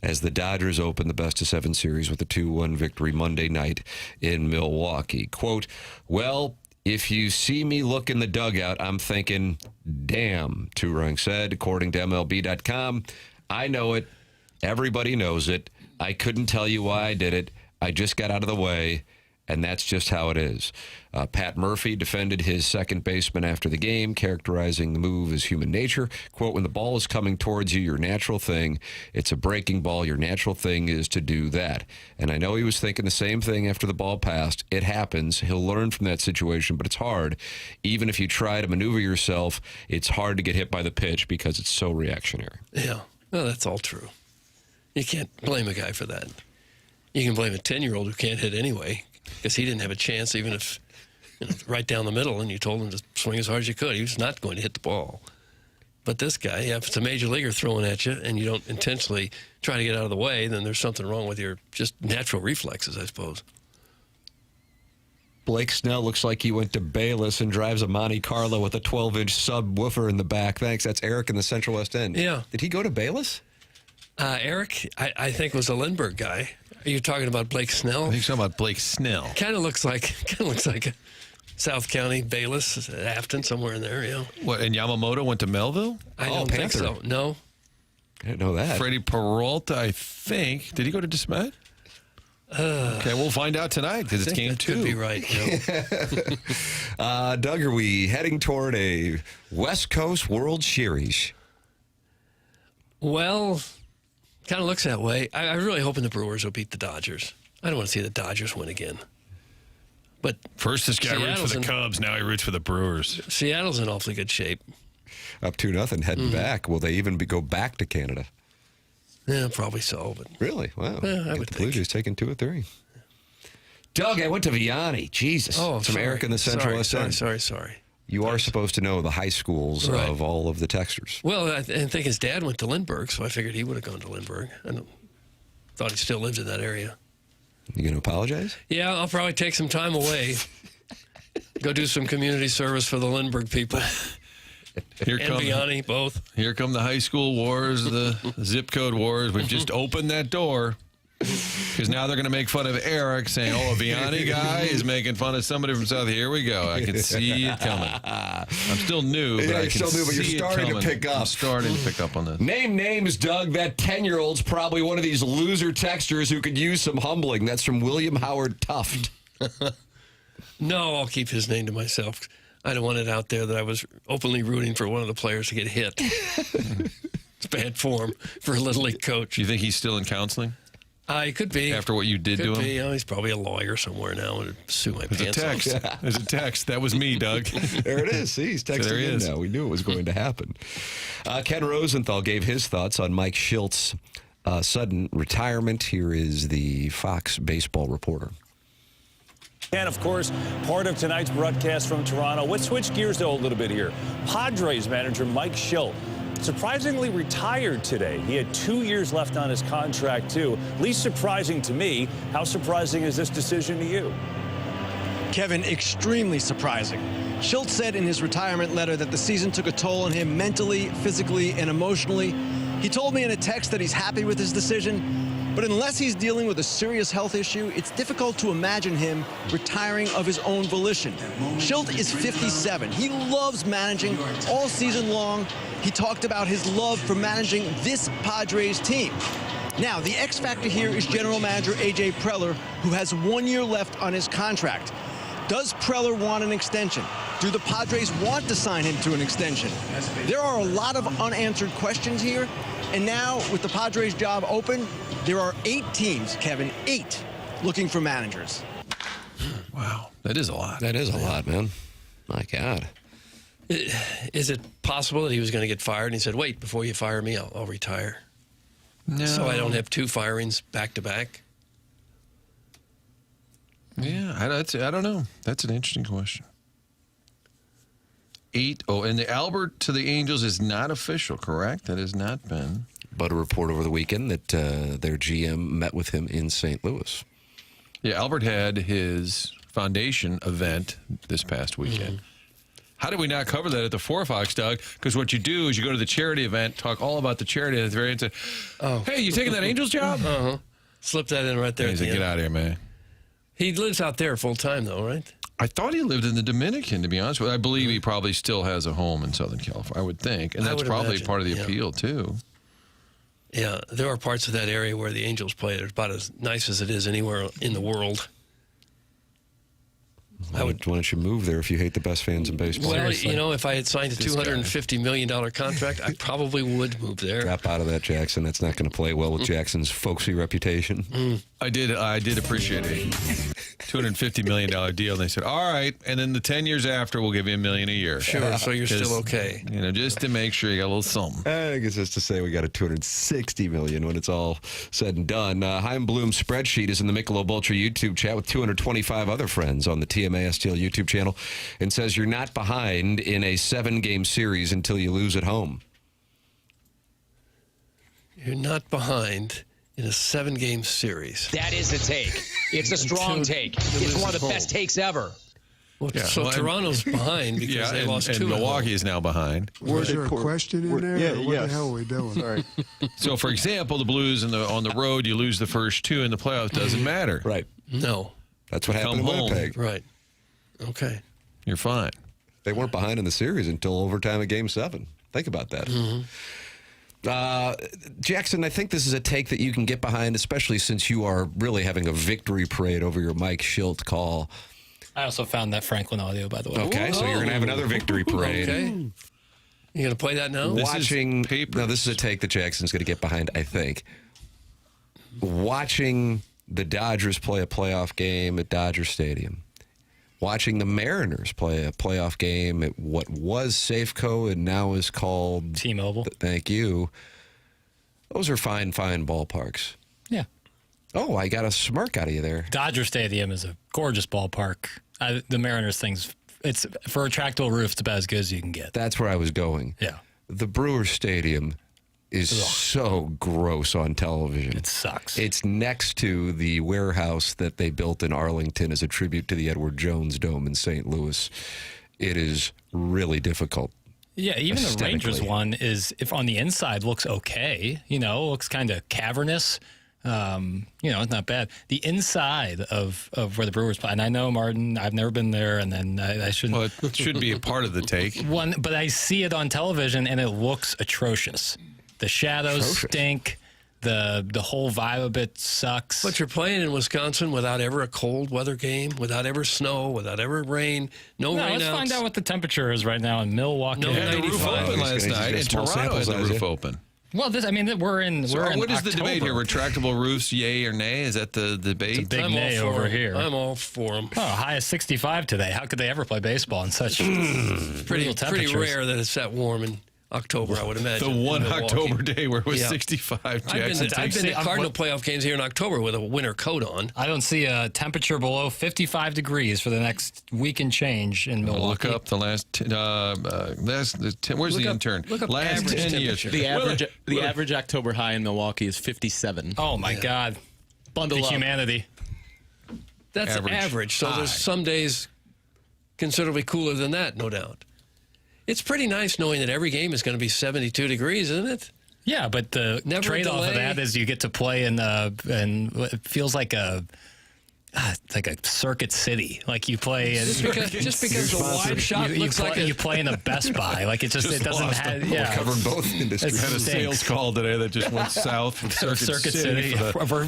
as the Dodgers opened the best-of-7 series with a 2-1 victory Monday night in Milwaukee. Quote, well, if you see me look in the dugout, I'm thinking, damn, Turang said, according to MLB.com. I know it. Everybody knows it. I couldn't tell you why I did it. I just got out of the way, and that's just how it is. Pat Murphy defended his second baseman after the game, characterizing the move as human nature. Quote, when the ball is coming towards you, your natural thing, it's a breaking ball. Your natural thing is to do that. And I know he was thinking the same thing after the ball passed. It happens. He'll learn from that situation, but it's hard. Even if you try to maneuver yourself, it's hard to get hit by the pitch because it's so reactionary. Yeah, well, that's all true. You can't blame a guy for that. You can blame a 10-year-old who can't hit anyway because he didn't have a chance even if, right down the middle, and you told him to swing as hard as you could. He was not going to hit the ball. But this guy, if it's a major leaguer throwing at you and you don't intentionally try to get out of the way, then there's something wrong with your just natural reflexes, I suppose. Blake Snell looks like he went to Bayless and drives a Monte Carlo with a 12-inch subwoofer in the back. Thanks. That's Eric in the Central West End. Yeah. Did he go to Bayless? Eric, I think, was a Lindbergh guy. Are you talking about Blake Snell? I think you're talking about Blake Snell. Kind of looks like a South County, Bayless, Afton, somewhere in there, yeah. What, and Yamamoto went to Melville? I don't think so. No. I didn't know that. Freddie Peralta, I think. Did he go to DeSmet? Okay, we'll find out tonight because it's game 2. Could be right. Yeah. Doug, are we heading toward a West Coast World Series? Well, kind of looks that way. I'm really hoping the Brewers will beat the Dodgers. I don't want to see the Dodgers win again. But first, this guy roots for the Cubs. Now he roots for the Brewers. Seattle's in awfully good shape. Up 2-0, heading back. Will they even go back to Canada? Yeah, probably so. But really? Wow. Yeah, I would the think. Blue Jays taking 2 or 3. Doug, I went to Vianney. Jesus. Oh, From Eric in the Central West End. Sorry. You are supposed to know the high schools of all of the texters. Well, I think his dad went to Lindbergh, so I figured he would have gone to Lindbergh. I thought he still lived in that area. You going to apologize? Yeah, I'll probably take some time away. Go do some community service for the Lindbergh people. And Vianney, both. Here come the high school wars, the zip code wars. We've just opened that door. Because now they're going to make fun of Eric, saying, oh, a Vianney guy is making fun of somebody from South. Here we go. I can see it coming. I'm still new, but I can see you're starting to pick up. I'm starting to pick up on this. Name names, Doug. That 10-year-old's probably one of these loser texters who could use some humbling. That's from William Howard Tuft. No, I'll keep his name to myself. I don't want it out there that I was openly rooting for one of the players to get hit. It's bad form for a Little League coach. You think he's still in counseling? He could be. After what you did to him? Oh, he's probably a lawyer somewhere now and sue my pants off. There's a text. That was me, Doug. There it is. See, he's texting in now. We knew it was going to happen. Ken Rosenthal gave his thoughts on Mike Shilt's sudden retirement. Here is the Fox baseball reporter. And, of course, part of tonight's broadcast from Toronto. Let's switch gears, though, a little bit here. Padres manager Mike Shildt surprisingly retired today. He had 2 years left on his contract, too. Least surprising to me. How surprising is this decision to you? Kevin, extremely surprising. Shildt said in his retirement letter that the season took a toll on him mentally, physically, and emotionally. He told me in a text that he's happy with his decision. But unless he's dealing with a serious health issue, it's difficult to imagine him retiring of his own volition. Shildt is 57. He loves managing all season long. He talked about his love for managing this Padres team. Now, the X factor here is general manager A.J. Preller, who has 1 year left on his contract. Does Preller want an extension? Do the Padres want to sign him to an extension? There are a lot of unanswered questions here. And now, with the Padres job open, there are 8 teams, Kevin, 8, looking for managers. Wow. That is a lot. That is a lot, man. My God. Is it possible that he was going to get fired and he said, wait, before you fire me, I'll retire? No. So I don't have 2 firings back to back? Yeah, I don't know. That's an interesting question. 8. Oh, and the Albert to the Angels is not official, correct? That has not been. But a report over the weekend that their GM met with him in St. Louis. Yeah, Albert had his foundation event this past weekend. How did we not cover that at the Four Fox, Doug? Because what you do is you go to the charity event, talk all about the charity, and at the very end say, hey, you taking that Angels job? Slip that in right there. He said, get out of here, man. He lives out there full time, though, right? I thought he lived in the Dominican, to be honest with you. I believe he probably still has a home in Southern California, I would think. And that's probably imagine, part of the appeal, too. Yeah, there are parts of that area where the Angels play. They're about as nice as it is anywhere in the world. Why don't you move there if you hate the best fans in baseball? Well, you know, if I had signed a $250 million contract, I probably would move there. Drop out of that, Jackson. That's not going to play well with Jackson's folksy reputation. I did appreciate a $250 million deal. And they said, all right, and then the 10 years after, we'll give you $1 million a year. Sure, so you're still okay. You know, just to make sure you got a little something. I think it's just to say we got a $260 million when it's all said and done. Chaim Bloom's spreadsheet is in the Michelob Ultra YouTube chat with 225 other friends on the TMA STL YouTube channel and says you're not behind in a 7-game series until you lose at home. You're not behind in a 7-game series. That is a take. It's a strong take. It's one of the best takes ever. Well, so Toronto's behind because they lost 2. And Milwaukee is now behind. Was there a question in there? Yeah, what the hell are we doing? Sorry. So, for example, the Blues on the road, you lose the first 2 in the playoffs. Doesn't matter. Right. No. That's what happened in Winnipeg. Right. Okay. You're fine. They weren't behind in the series until overtime of Game 7. Think about that. Jackson, I think this is a take that you can get behind, especially since you are really having a victory parade over your Mike Schilt call. I also found that Franklin audio, by the way. Okay, so you're going to have another victory parade. Okay. You going to play that now? Now, this is a take that Jackson's going to get behind, I think. Watching the Dodgers play a playoff game at Dodger Stadium. Watching the Mariners play a playoff game at what was Safeco and now is called T-Mobile. Thank you. Those are fine ballparks. Yeah. Oh, I got a smirk out of you there. Dodger Stadium is a gorgeous ballpark. The Mariners thing's, it's for a retractable roof, it's about as good as you can get. That's where I was going. Yeah. The Brewers Stadium is so gross on television. It sucks. It's next to the warehouse that they built in Arlington as a tribute to the Edward Jones Dome in St. Louis. It is really difficult. Yeah, even the Rangers one is, if on the inside looks okay, looks kind of cavernous. It's not bad. The inside of where the Brewers play, and I know, Martin, I've never been there, and then I shouldn't. Well, it should be a part of the take. But I see it on television, and it looks atrocious. The shadows stink. The whole vibe of it sucks. But you're playing in Wisconsin without ever a cold weather game, without ever snow, without ever rain, no rainouts. Let's find out what the temperature is right now in Milwaukee. No, had the roof open last night, and Toronto had the roof open. Well, we're in. What is the debate here? Retractable roofs, yay or nay? Is that the debate? It's a big nay over here. I'm all for them. Oh, high of 65 today. How could they ever play baseball in such pretty rare that it's that warm in October, I would imagine. The one October day where it was 65. Jackson. I've been to Cardinal playoff games here in October with a winter coat on. I don't see a temperature below 55 degrees for the next week and change in Milwaukee. Look up the last. Where's the intern? Look up last average 10 years. The average October high in Milwaukee is 57. Oh my God! Bundle up. Humanity. That's average. So there's some days considerably cooler than that, no doubt. It's pretty nice knowing that every game is going to be 72 degrees, isn't it? Yeah, but the trade-off of that is you get to play and it feels like a like a circuit city. Like you play Just because the wide shot looks like you play in a Best Buy. Like it doesn't have. Yeah, covered both industries. I had a sales call today that just went south from Circuit City. We're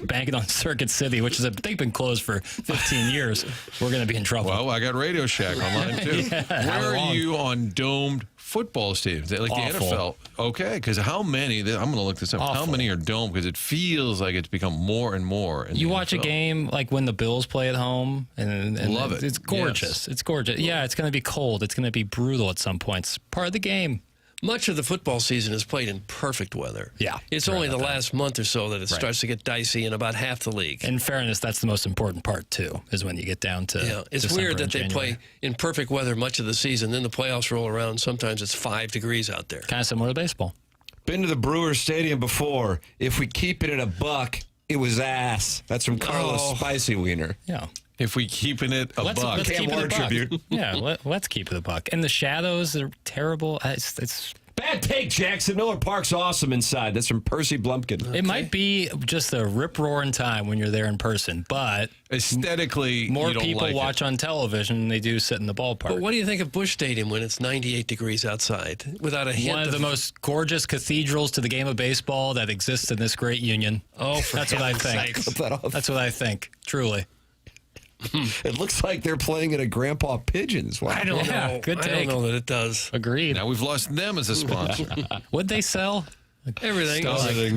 banking on Circuit City, which is they've been closed for 15 years. We're going to be in trouble. Well, I got Radio Shack online too. Where are you on domed football stadiums? Like Awful. the NFL? Okay, because how many? I'm going to look this up. Awful. How many are domed? Because it feels like it's become more and more. You watch a game like when the Bills play at home, and Love it. It's gorgeous. Yes. It's gorgeous. Yeah, it's going to be cold. It's going to be brutal at some points. Part of the game. Much of the football season is played in perfect weather. Yeah. It's only the last month or so that it starts to get dicey in about half the league. In fairness, that's the most important part, too, is when you get down to It's December weird that and they January. play in perfect weather much of the season. Then the playoffs roll around. Sometimes it's 5 degrees out there. Kind of similar to baseball. Been to the Brewers Stadium before. If we keep it at a buck, it was ass. That's from Carlos Spicy Wiener. Yeah. If we keeping it a buck. Let's keep it a buck. Tribute. Yeah, let's keep it a buck. And the shadows are terrible. It's Bad take, Jackson. Miller Park's awesome inside. That's from Percy Blumpkin. It might be just a rip-roaring time when you're there in person, but aesthetically, more you don't people like watch on television than they do sit in the ballpark. But what do you think of Busch Stadium when it's 98 degrees outside without a hint One of the most gorgeous cathedrals to the game of baseball that exists in this great union. Oh, for that's what I think. That's what I think, truly. It looks like they're playing at a Grandpa Pigeons. Wow. I don't know. Good I take. don't know that it does. Agreed. Now we've lost them as a sponsor. What'd they sell? Everything.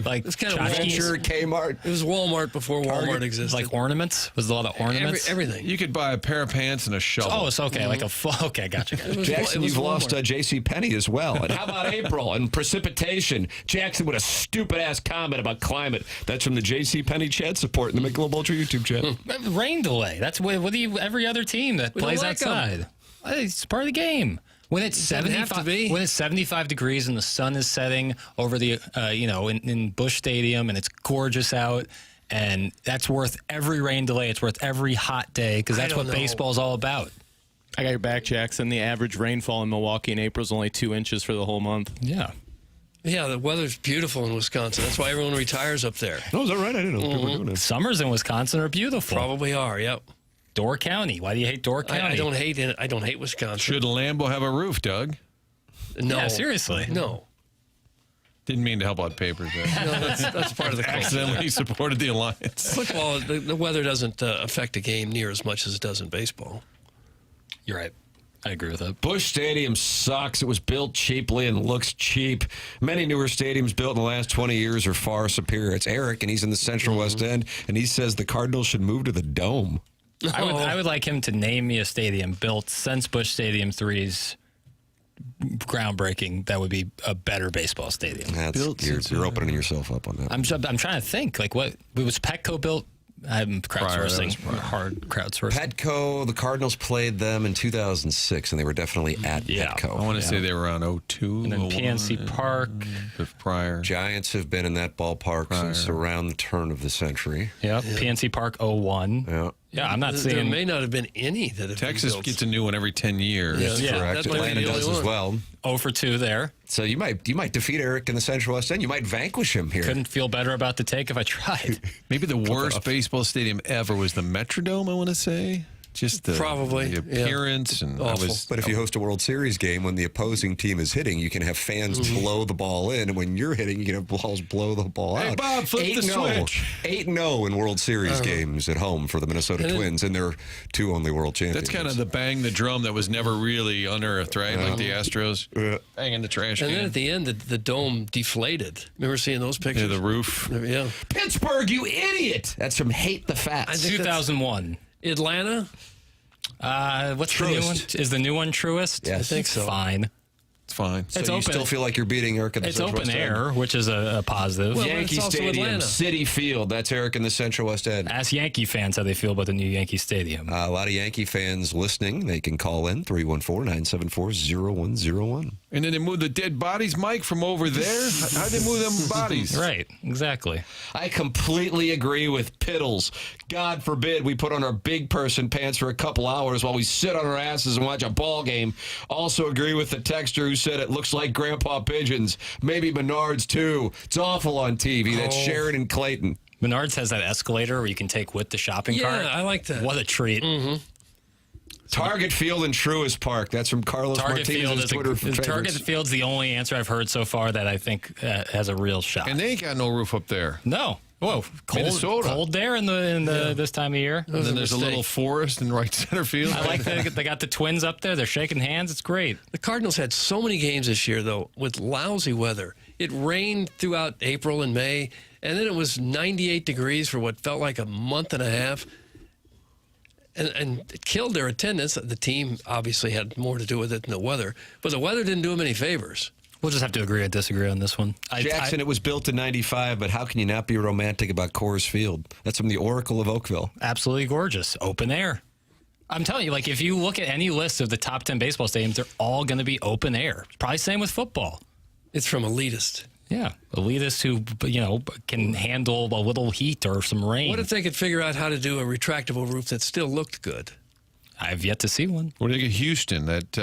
Like it's kind of Venture, Kmart. It was Walmart before Walmart existed. Like ornaments? Was there a lot of ornaments? Everything. You could buy a pair of pants and a shovel. Oh, it's okay. Like okay, gotcha. Jackson, you've lost J.C. Penney as well. And how about April and precipitation? Jackson with a stupid-ass comment about climate. That's from the J.C. Penney chat support in the Michelob Ultra YouTube channel. Rain delay. That's what do you? Every other team that We don't plays like 'em. outside. It's part of the game. When it's Doesn't have to 75, be. when it's 75 degrees and the sun is setting over the, in Busch Stadium and it's gorgeous out, and that's worth every rain delay. It's worth every hot day because that's what baseball's all about. I got your back, Jackson. The average rainfall in Milwaukee in April is only 2 inches for the whole month. Yeah. Yeah, the weather's beautiful in Wisconsin. That's why everyone retires up there. Oh, is that right? I didn't know people were doing that. Summers in Wisconsin are beautiful. Probably are. Yep. Door County. Why do you hate Door County? I don't hate it. I don't hate Wisconsin. Should Lambeau have a roof, Doug? No. Yeah, seriously. No. Didn't mean to help out papers there. No, that's part of the culture. Accidentally supported the alliance. Football, the weather doesn't affect a game near as much as it does in baseball. You're right. I agree with that. Busch Stadium sucks. It was built cheaply and looks cheap. Many newer stadiums built in the last 20 years are far superior. It's Eric, and he's in the Central West End, and he says the Cardinals should move to the Dome. I would like him to name me a stadium built since Busch Stadium 3's groundbreaking that would be a better baseball stadium. You're opening yourself up on that. I'm trying to think. Like, what was Petco built? I'm crowdsourcing. Hard crowdsourcing. Petco, the Cardinals played them in 2006, and they were definitely at Petco. I want to say they were on 02. And then PNC Park. Prior. Giants have been in that ballpark since around the turn of the century. Yep. PNC Park 01. Yeah. Yeah, I'm not There seeing. may not have been any that have Texas been built. gets a new one every 10 years. Yeah, Correct. that might be Atlanta the does only as one. well. 0 for 2 there. So you might defeat Eric in the Central West End. You might vanquish him here. Couldn't feel better about the take if I tried. Maybe the worst baseball stadium ever was the Metrodome, I want to say. Just the, Probably, the appearance. And I was, But if you host a World Series game, when the opposing team is hitting, you can have fans blow the ball in, and when you're hitting, you can have balls blow the ball Hey, out. Bob, flip the switch. 8-0 in World Series games at home for the Minnesota Twins, and they're two only world champions. that's kind of the bang the drum that was never really unearthed, right? Like the Astros banging the trash And can. then at the end, the dome deflated. Remember seeing those pictures? Yeah, the roof. Yeah. Pittsburgh, you idiot! That's from Hate the Fats. 2001. Atlanta? What's the new one? Is the new one Truist? Yes. I think so. Fine. It's fine. So It's you open. still feel like you're beating Eric at the It's Central open West air, End? which is a positive. Well, but Yankee it's also Stadium, Atlanta. City Field. That's Eric in the Central West End. Ask Yankee fans how they feel about the new Yankee Stadium. A lot of Yankee fans listening. They can call in 314-974-0101. And then they moved the dead bodies, Mike, from over there. How'd they move them bodies? Right, exactly. I completely agree with Piddles. God forbid we put on our big person pants for a couple hours while we sit on our asses and watch a ball game. Also agree with the texter who said it looks like Grandpa Pigeons. Maybe Menards, too. It's awful on TV. That's Sharon and Clayton. Menards has that escalator where you can take with the shopping cart. Yeah, I like that. What a treat. Mm-hmm. Target Field in Truist Park. That's from Carlos Martinez's Twitter. Target Field's the only answer I've heard so far that I think has a real shot. And they ain't got no roof up there. No. Whoa, cold there in the this time of year. And then there's a little forest in right center field. I like that they got the Twins up there. They're shaking hands. It's great. The Cardinals had so many games this year, though, with lousy weather. It rained throughout April and May, and then it was 98 degrees for what felt like a month and a half. And it killed their attendance. The team obviously had more to do with it than the weather, but the weather didn't do them any favors. We'll just have to agree or disagree on this one. Jackson, it was built in 95, but how can you not be romantic about Coors Field? That's from the Oracle of Oakville. Absolutely gorgeous. Open air. I'm telling you, like, if you look at any list of the top 10 baseball stadiums, they're all going to be open air. Probably same with football. It's from elitists. Yeah, elitists who, can handle a little heat or some rain. What if they could figure out how to do a retractable roof that still looked good? I've yet to see one. What do you think of Houston, that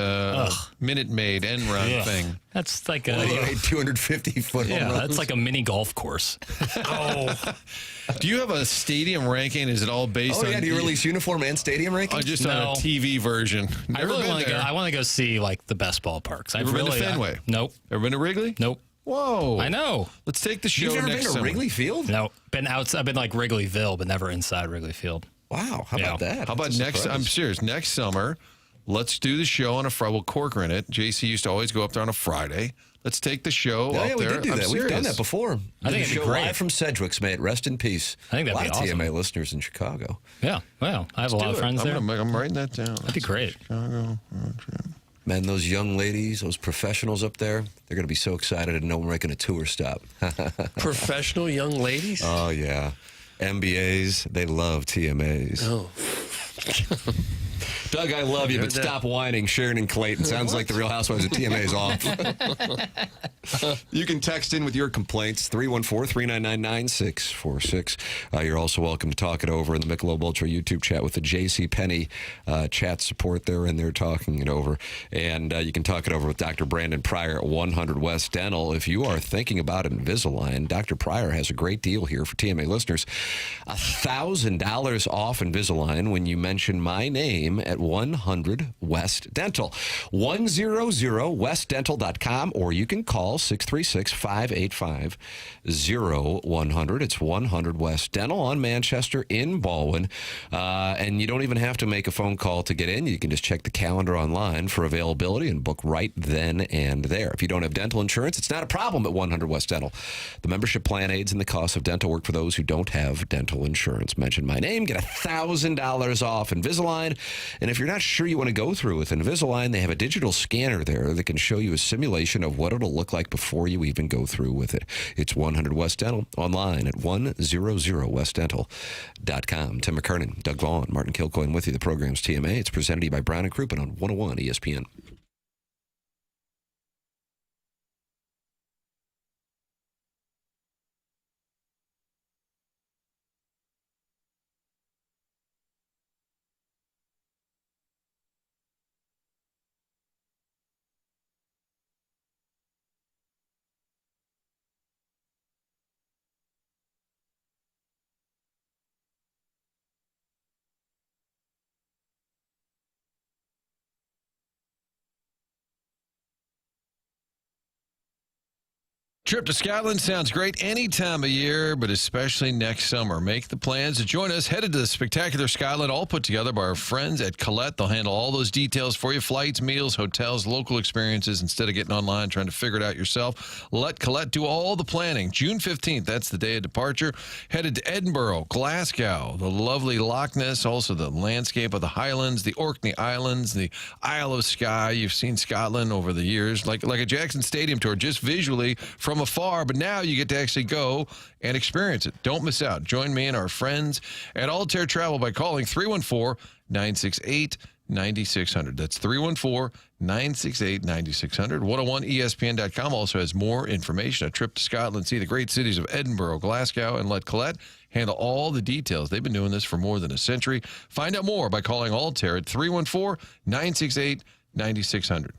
Minute Maid end run thing? That's like a 250-foot home runs. That's like a mini golf course. Do you have a stadium ranking? Is it all based on? Oh, yeah. Do you release uniform and stadium rankings? Just on a TV version. I really want to go. I want to go see like the best ballparks. Ever been to Fenway? Nope. Ever been to Wrigley? Nope. Whoa. I know. Let's take the show You've never next been to summer. Wrigley Field? No. I've been like Wrigleyville, but never inside Wrigley Field. Wow. How about that? How about next? I'm serious. Next summer, let's do the show on a Friday. We'll Corcoran it. JC used to always go up there on a Friday. Let's take the show up there. We did do that. We've done that before. I think it'd be show great. Live from Sedgwick's, mate. Rest in peace. I think that'd be awesome. A lot of TMA listeners in Chicago. Yeah. Well, I have a lot of friends there. I'm writing that down. That'd be great. Chicago. Man, those young ladies, those professionals up there, they're going to be so excited to know we're making a tour stop. Professional young ladies? Oh, yeah. MBAs, they love TMAs. Oh. Doug, I love you, but stop whining. Sharon and Clayton. Sounds like the Real Housewives of TMA's off. You can text in with your complaints, 314-399-9646. You're also welcome to talk it over in the Michelob Ultra YouTube chat with the J.C. Penney chat support there, and they're talking it over. And you can talk it over with Dr. Brandon Pryor at 100 West Dental. If you are thinking about Invisalign, Dr. Pryor has a great deal here for TMA listeners. $1,000 off Invisalign when you mention my name at 100 West Dental. 100westdental.com, or you can call 636-585-0100. It's 100 West Dental on Manchester in Baldwin. And you don't even have to make a phone call to get in. You can just check the calendar online for availability and book right then and there. If you don't have dental insurance, it's not a problem at 100 West Dental. The membership plan aids in the cost of dental work for those who don't have dental insurance. Mention my name, get $1,000 off Invisalign. And if you're not sure you want to go through with Invisalign, they have a digital scanner there that can show you a simulation of what it'll look like before you even go through with it. It's 100 West Dental online at 100westdental.com. Tim McKernan, Doug Vaughn, Martin Kilcoyne with you. The program's TMA. It's presented to you by Brown and Crouppen on 101 ESPN. Trip to Scotland sounds great any time of year, but especially next summer. Make the plans to join us. Headed to the spectacular Scotland, all put together by our friends at Colette. They'll handle all those details for you. Flights, meals, hotels, local experiences. Instead of getting online trying to figure it out yourself, let Colette do all the planning. June 15th, that's the day of departure. Headed to Edinburgh, Glasgow, the lovely Loch Ness, also the landscape of the Highlands, the Orkney Islands, the Isle of Skye. You've seen Scotland over the years, like a Jackson Stadium tour, just visually from afar, but now you get to actually go and experience it. Don't miss out. Join me and our friends at Altair Travel by calling 314-968-9600. That's 314-968-9600. 101ESPN.com also has more information. A trip to Scotland, see the great cities of Edinburgh, Glasgow, and let Colette handle all the details. They've been doing this for more than a century. Find out more by calling Altair at 314-968-9600.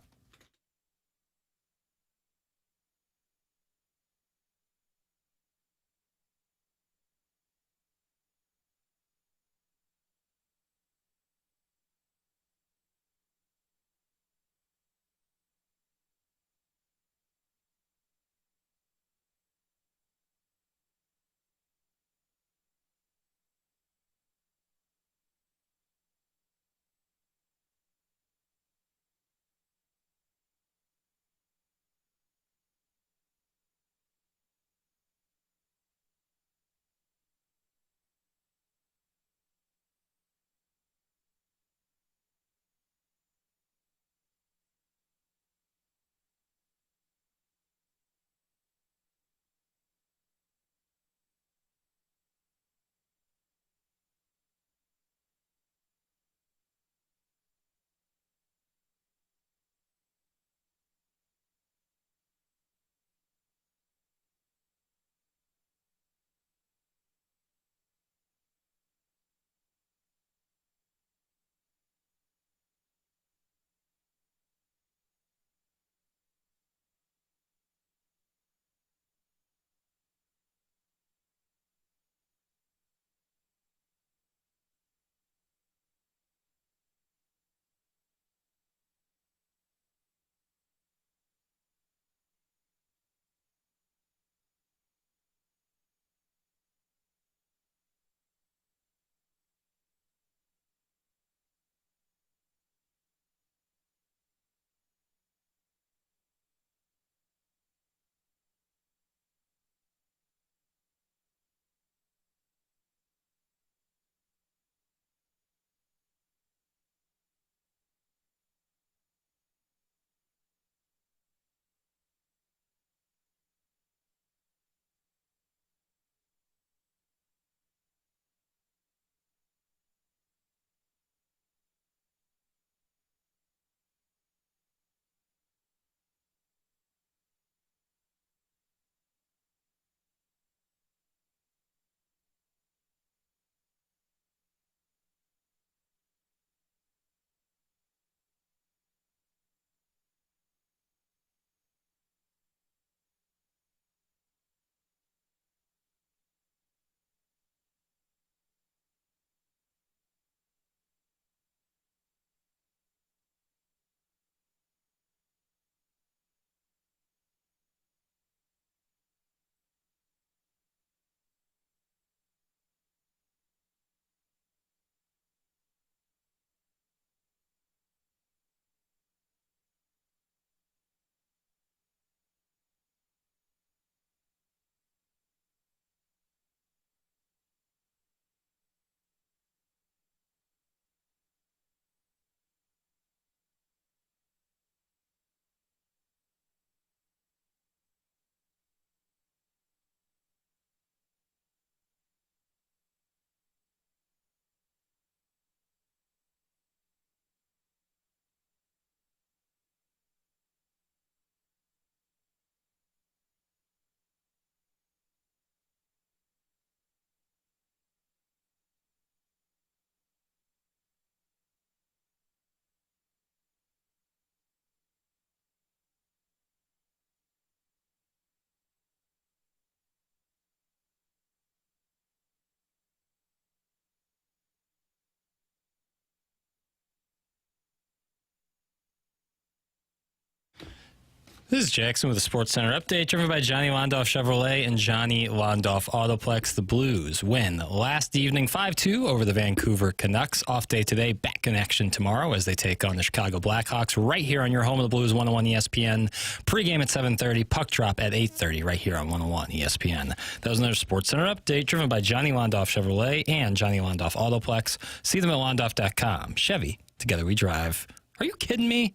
This is Jackson with a Sports Center update, driven by Johnny Londoff Chevrolet and Johnny Londoff Autoplex. The Blues win last evening 5-2 over the Vancouver Canucks. Off day today, back in action tomorrow as they take on the Chicago Blackhawks right here on your home of the Blues, 101 ESPN. Pre-game at 7:30, puck drop at 8:30 right here on 101 ESPN. That was another Sports Center update, driven by Johnny Londoff Chevrolet and Johnny Londoff Autoplex. See them at londoff.com. Chevy, together we drive. Are you kidding me?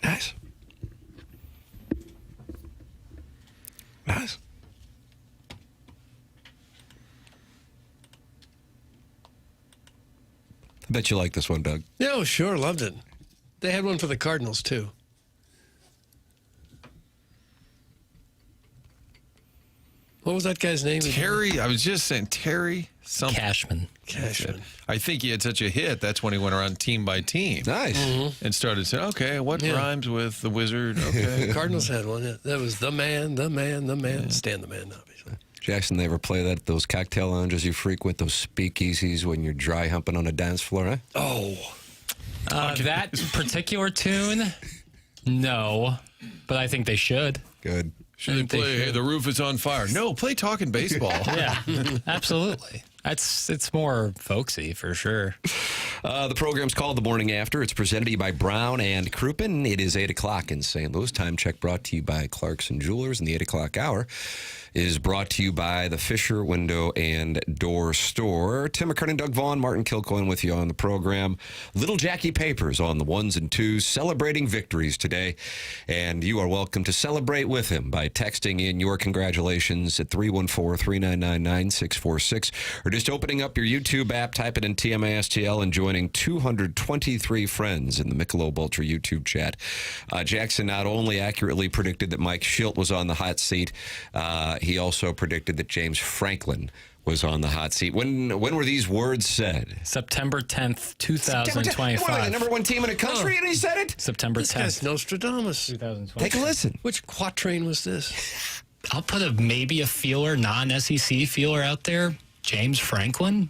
Nice. Nice. I bet you like this one, Doug. Yeah, sure. Loved it. They had one for the Cardinals, too. What was that guy's name? Terry. I was just saying Terry something. Cashman. I think he had such a hit. That's when he went around team by team. Nice. And started saying, okay, what rhymes with the Wizard? Okay. The Cardinals had one. Yeah. That was the man. Stan the man, obviously. Jackson, they ever play that at those cocktail lounges you frequent, those speakeasies when you're dry humping on a dance floor, eh? Oh. That particular tune, no. But I think they should. Good. Should they play, hey, the roof is on fire? No, play talking baseball. Yeah, absolutely. It's more folksy for sure. The program's called The Morning After. It's presented to you by Brown and Crouppen. It is 8 o'clock in St. Louis. Time check brought to you by Clarkson Jewelers. And the 8 o'clock hour is brought to you by the Fisher Window and Door Store. Tim McKernan, Doug Vaughn, Martin Kilcoyne with you on the program. Little Jackie Papers on the ones and twos, celebrating victories today. And you are welcome to celebrate with him by texting in your congratulations at 314-399-9646 or just opening up your YouTube app, type it in TMASTL, and joining 223 friends in the Michelob Ultra YouTube chat. Jackson not only accurately predicted that Mike Schilt was on the hot seat, he also predicted that James Franklin was on the hot seat. When were these words said? September 10th, 2025. What, the number one team in the country, and he said it? September 10th. This guy's Nostradamus. 2025. Take a listen. Which quatrain was this? I'll put maybe a feeler, non-SEC feeler out there. James Franklin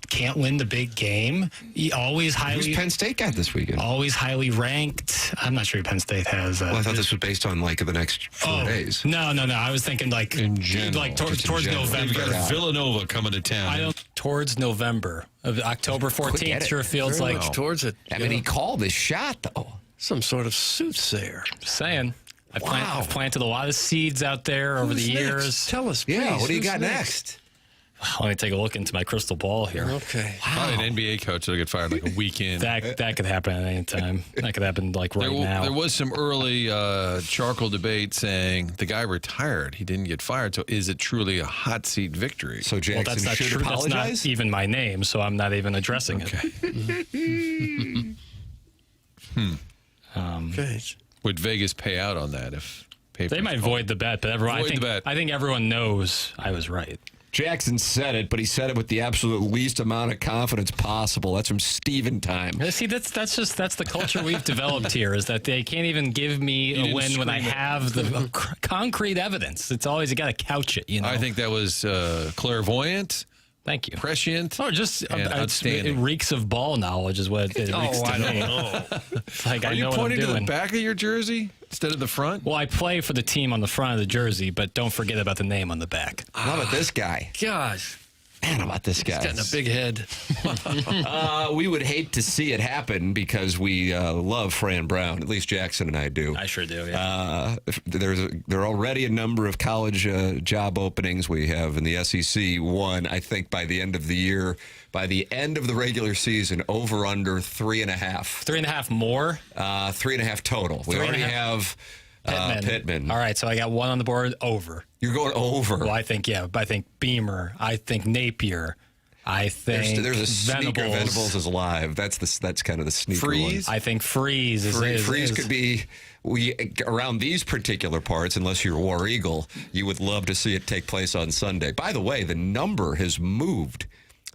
can't win the big game. He always highly. Who's Penn State got this weekend? Always highly ranked. I'm not sure Penn State has. Well, I thought this was based on like the next 4 days. No. I was thinking like in general, like towards November. We've got Villanova coming to town. Towards November of October 14th. Sure feels Very like much towards it. I mean, he called his shot though. Some sort of soothsayer. Just saying. I've planted a lot of seeds out there over the years. Next? Tell us, please. Yeah, what do you Who's got next? Let me take a look into my crystal ball here. Okay. Probably an NBA coach that'll get fired like a week in. That could happen at any time. That could happen like right now. There was some early charcoal debate saying the guy retired. He didn't get fired. So is it truly a hot seat victory? So Jackson that's not should true. apologize? That's not even my name, so I'm not even addressing it. Okay. Would Vegas pay out on that if papers They might void the bet, but everyone, Void the bet. I think everyone knows I was right. Jackson said it, but he said it with the absolute least amount of confidence possible. That's from Steven time. See, that's the culture we've developed here, is that they can't even give me a win when I have the concrete evidence. It's always, you got to couch it, you know. I think that was clairvoyant. Thank you. Prescient. Oh, just outstanding. It reeks of ball knowledge is what it reeks to me. Like, Are I you know what I'm pointing to doing. the back of your jersey instead of the front? Well, I play for the team on the front of the jersey, but don't forget about the name on the back. How about this guy? Gosh. Man, how about this guy? He's getting a big head. We would hate to see it happen because we love Fran Brown. At least Jackson and I do. I sure do, yeah. There are already a number of college job openings we have in the SEC. One, I think by the end of the year, by the end of the regular season, over under 3.5. 3.5 more? 3.5 total. We already have Pittman. All right, so I got one on the board, over. You're going over. Well, I think Beamer. I think Napier. I think there's a sneaker. Venables is live. That's kind of the sneaker Freeze. one. I think Freeze is. Freeze could be around these particular parts. Unless you're War Eagle, you would love to see it take place on Sunday. By the way, the number has moved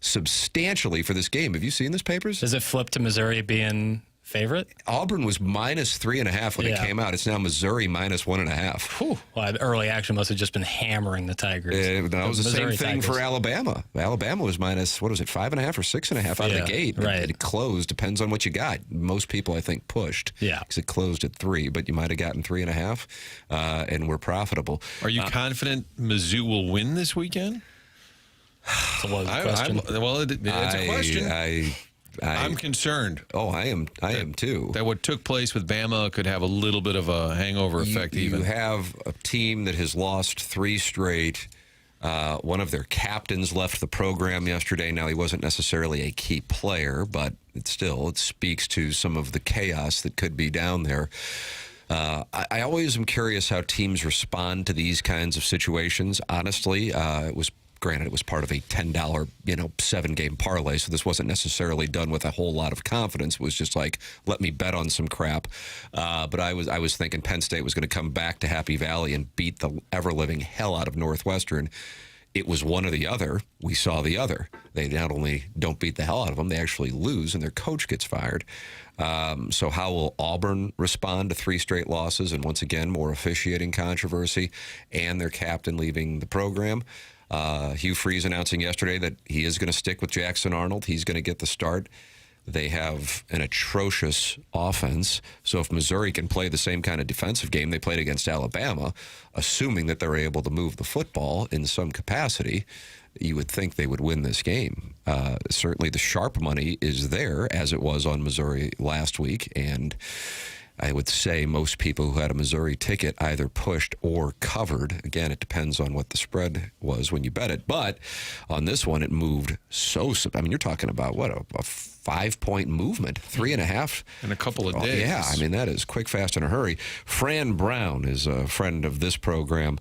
substantially for this game. Have you seen this, Papers? Does it flip to Missouri being favorite? Auburn was minus 3.5 when it came out. It's now Missouri minus 1.5. Well, early action must have just been hammering the Tigers. That was the same Missouri thing Tigers. for Alabama. Alabama was minus, 5.5 or 6.5 out of the gate. Right. It closed. Depends on what you got. Most people, I think, pushed. Yeah. Because it closed at 3, but you might have gotten 3.5, and were profitable. Are you confident Mizzou will win this weekend? It's a question. It's a question. I'm concerned. Oh, I am too. That what took place with Bama could have a little bit of a hangover effect. You have a team that has lost 3 straight. One of their captains left the program yesterday. Now, he wasn't necessarily a key player, but it speaks to some of the chaos that could be down there. I always am curious how teams respond to these kinds of situations. Honestly, it was part of a $10, 7-game parlay, so this wasn't necessarily done with a whole lot of confidence. It was just like, let me bet on some crap. But I was thinking Penn State was going to come back to Happy Valley and beat the ever-living hell out of Northwestern. It was one or the other. We saw the other. They not only don't beat the hell out of them, they actually lose, and their coach gets fired. So how will Auburn respond to 3 straight losses and, once again, more officiating controversy and their captain leaving the program? Hugh Freeze announcing yesterday that he is going to stick with Jackson Arnold. He's going to get the start. They have an atrocious offense. So if Missouri can play the same kind of defensive game they played against Alabama, assuming that they're able to move the football in some capacity, you would think they would win this game. Certainly the sharp money is there, as it was on Missouri last week, and I would say most people who had a Missouri ticket either pushed or covered. Again, it depends on what the spread was when you bet it. But on this one, it moved you're talking about, what, a 5-point movement, 3.5 in a couple of days. Yeah, that is quick, fast, in a hurry. Fran Brown is a friend of this program.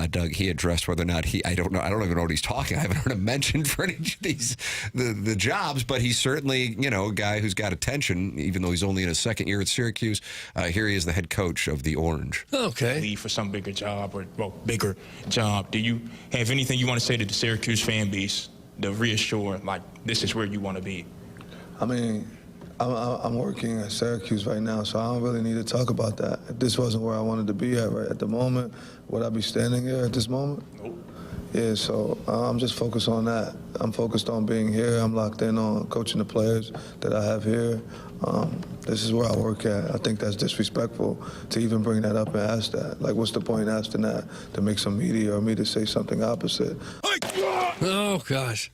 Doug, he addressed whether or not I don't even know what he's talking. I haven't heard him mentioned for any of these the jobs, but he's certainly a guy who's got attention, even though he's only in his second year at Syracuse. Here he is, the head coach of the Orange. Okay. Leave for some bigger job bigger job. Do you have anything you want to say to the Syracuse fan base to reassure, this is where you want to be? I'm working at Syracuse right now, so I don't really need to talk about that. If this wasn't where I wanted to be at the moment, would I be standing here at this moment? Nope. Yeah, so I'm just focused on that. I'm focused on being here. I'm locked in on coaching the players that I have here. This is where I work at. I think that's disrespectful to even bring that up and ask that. What's the point asking that? To make some media or me to say something opposite? Oh, gosh.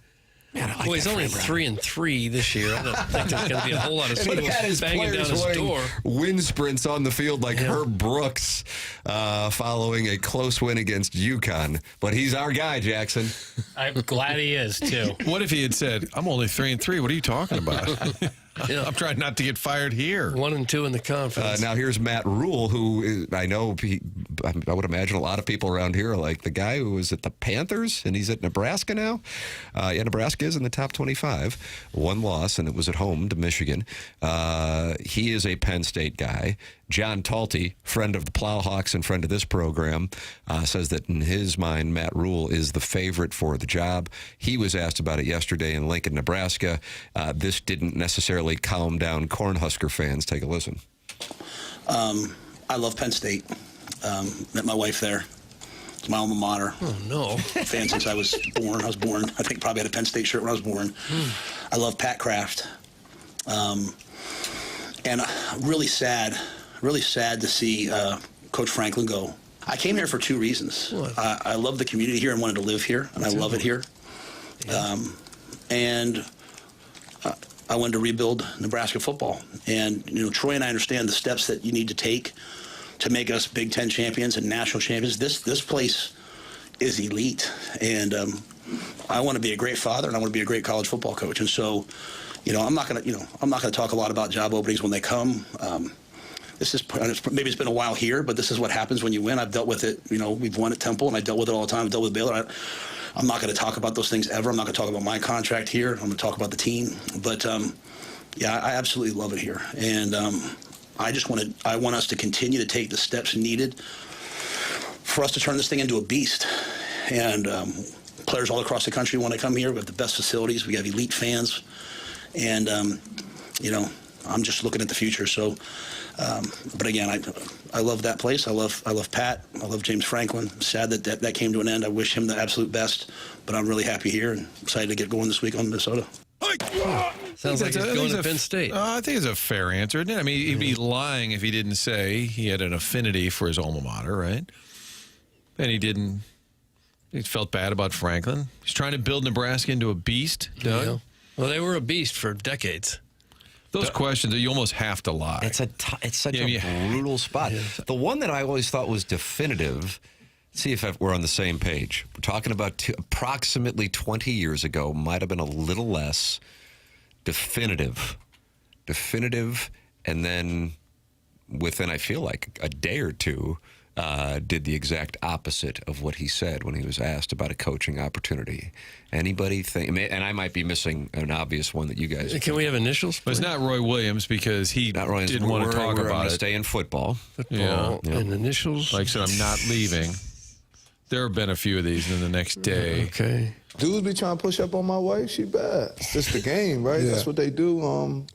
Man, I like he's only 3-3 this year. I don't think there's going to be a whole lot of schools banging down his door. Wind sprints on the field like Herb Brooks following a close win against UConn. But he's our guy, Jackson. I'm glad he is, too. What if he had said, I'm only 3-3? What are you talking about? I'm trying not to get fired here. 1-2 in the conference. Now here's Matt Rule, who I know I would imagine a lot of people around here are like the guy who was at the Panthers and he's at Nebraska now. Nebraska is in the top 25. 1 loss, and it was at home to Michigan. He is a Penn State guy. John Talty, friend of the Plowhawks and friend of this program, says that in his mind, Matt Rule is the favorite for the job. He was asked about it yesterday in Lincoln, Nebraska. This didn't necessarily calm down Cornhusker fans. Take a listen. I love Penn State. Met my wife there. It's my alma mater. Oh, no. Fan since I was born. I think probably had a Penn State shirt when I was born. I love Pat Kraft. And really sad to see Coach Franklin go. I came here for 2 reasons. I love the community here and wanted to live here, and I love it here. Yeah. And I wanted to rebuild Nebraska football. And, Troy and I understand the steps that you need to take to make us Big Ten champions and national champions. This place is elite. And I want to be a great father, and I want to be a great college football coach. And so, I'm not going to talk a lot about job openings when they come. Maybe it's been a while here, but this is what happens when you win. I've dealt with it. We've won at Temple, and I dealt with it all the time. I've dealt with Baylor. I'm not going to talk about those things ever. I'm not going to talk about my contract here. I'm going to talk about the team. But I absolutely love it here, and I want us to continue to take the steps needed for us to turn this thing into a beast. And players all across the country want to come here. We have the best facilities. We have elite fans, and I'm just looking at the future. So, but again, I love that place. I love Pat. I love James Franklin. I'm sad that came to an end. I wish him the absolute best, but I'm really happy here and excited to get going this week on Minnesota. Sounds like he's going to Penn State. I think it's a fair answer, isn't it? I mean, he'd be lying if he didn't say he had an affinity for his alma mater, right? And he didn't. He felt bad about Franklin. He's trying to build Nebraska into a beast, Doug. Yeah. Well, they were a beast for decades. Those questions, you almost have to lie. It's such a brutal spot. Yeah. The one that I always thought was definitive, see if we're on the same page. We're talking about approximately 20 years ago, might have been a little less definitive, and then within, I feel like, a day or two, did the exact opposite of what he said when he was asked about a coaching opportunity. Anybody think, and I might be missing an obvious one that you guys... Can we have initials? But it's not Roy Williams because he didn't want to talk about it. Stay in football. Yeah. And initials? Like I said, I'm not leaving. There have been a few of these in the next day. Okay. Dudes be trying to push up on my wife. She bad. It's the game, right? Yeah. That's what they do.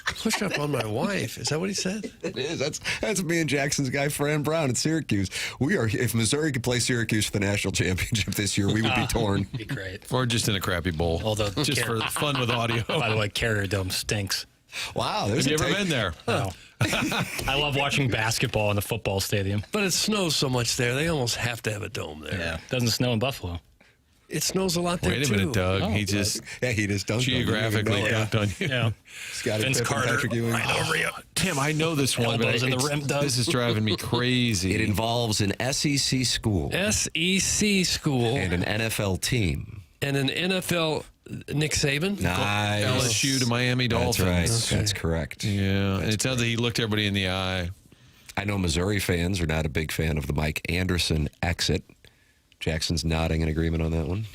Push up on my wife. Is that what he said? It is. That's me and Jackson's guy, Fran Brown at Syracuse. We are. If Missouri could play Syracuse for the national championship this year, we would be torn. Be great. Or just in a crappy bowl. Although just for fun with audio. By the way, Carrier Dome stinks. Wow. Have you ever been there? No. I love watching basketball in the football stadium. But it snows so much there, they almost have to have a dome there. Yeah. Doesn't snow in Buffalo. It snows a lot there, Wait a minute, Doug. He just dunked geographically dunked on you. Yeah. Vince Carter, right over you. Tim, I know this one, but Elbows in the rim, Doug. This is driving me crazy. It involves an SEC school. SEC school. And an NFL team. And an NFL Nick Saban? Nice. LSU to Miami Dolphins. That's right. That's correct. Yeah. And it sounds like he looked everybody in the eye. I know Missouri fans are not a big fan of the Mike Anderson exit. Jackson's nodding in agreement on that one.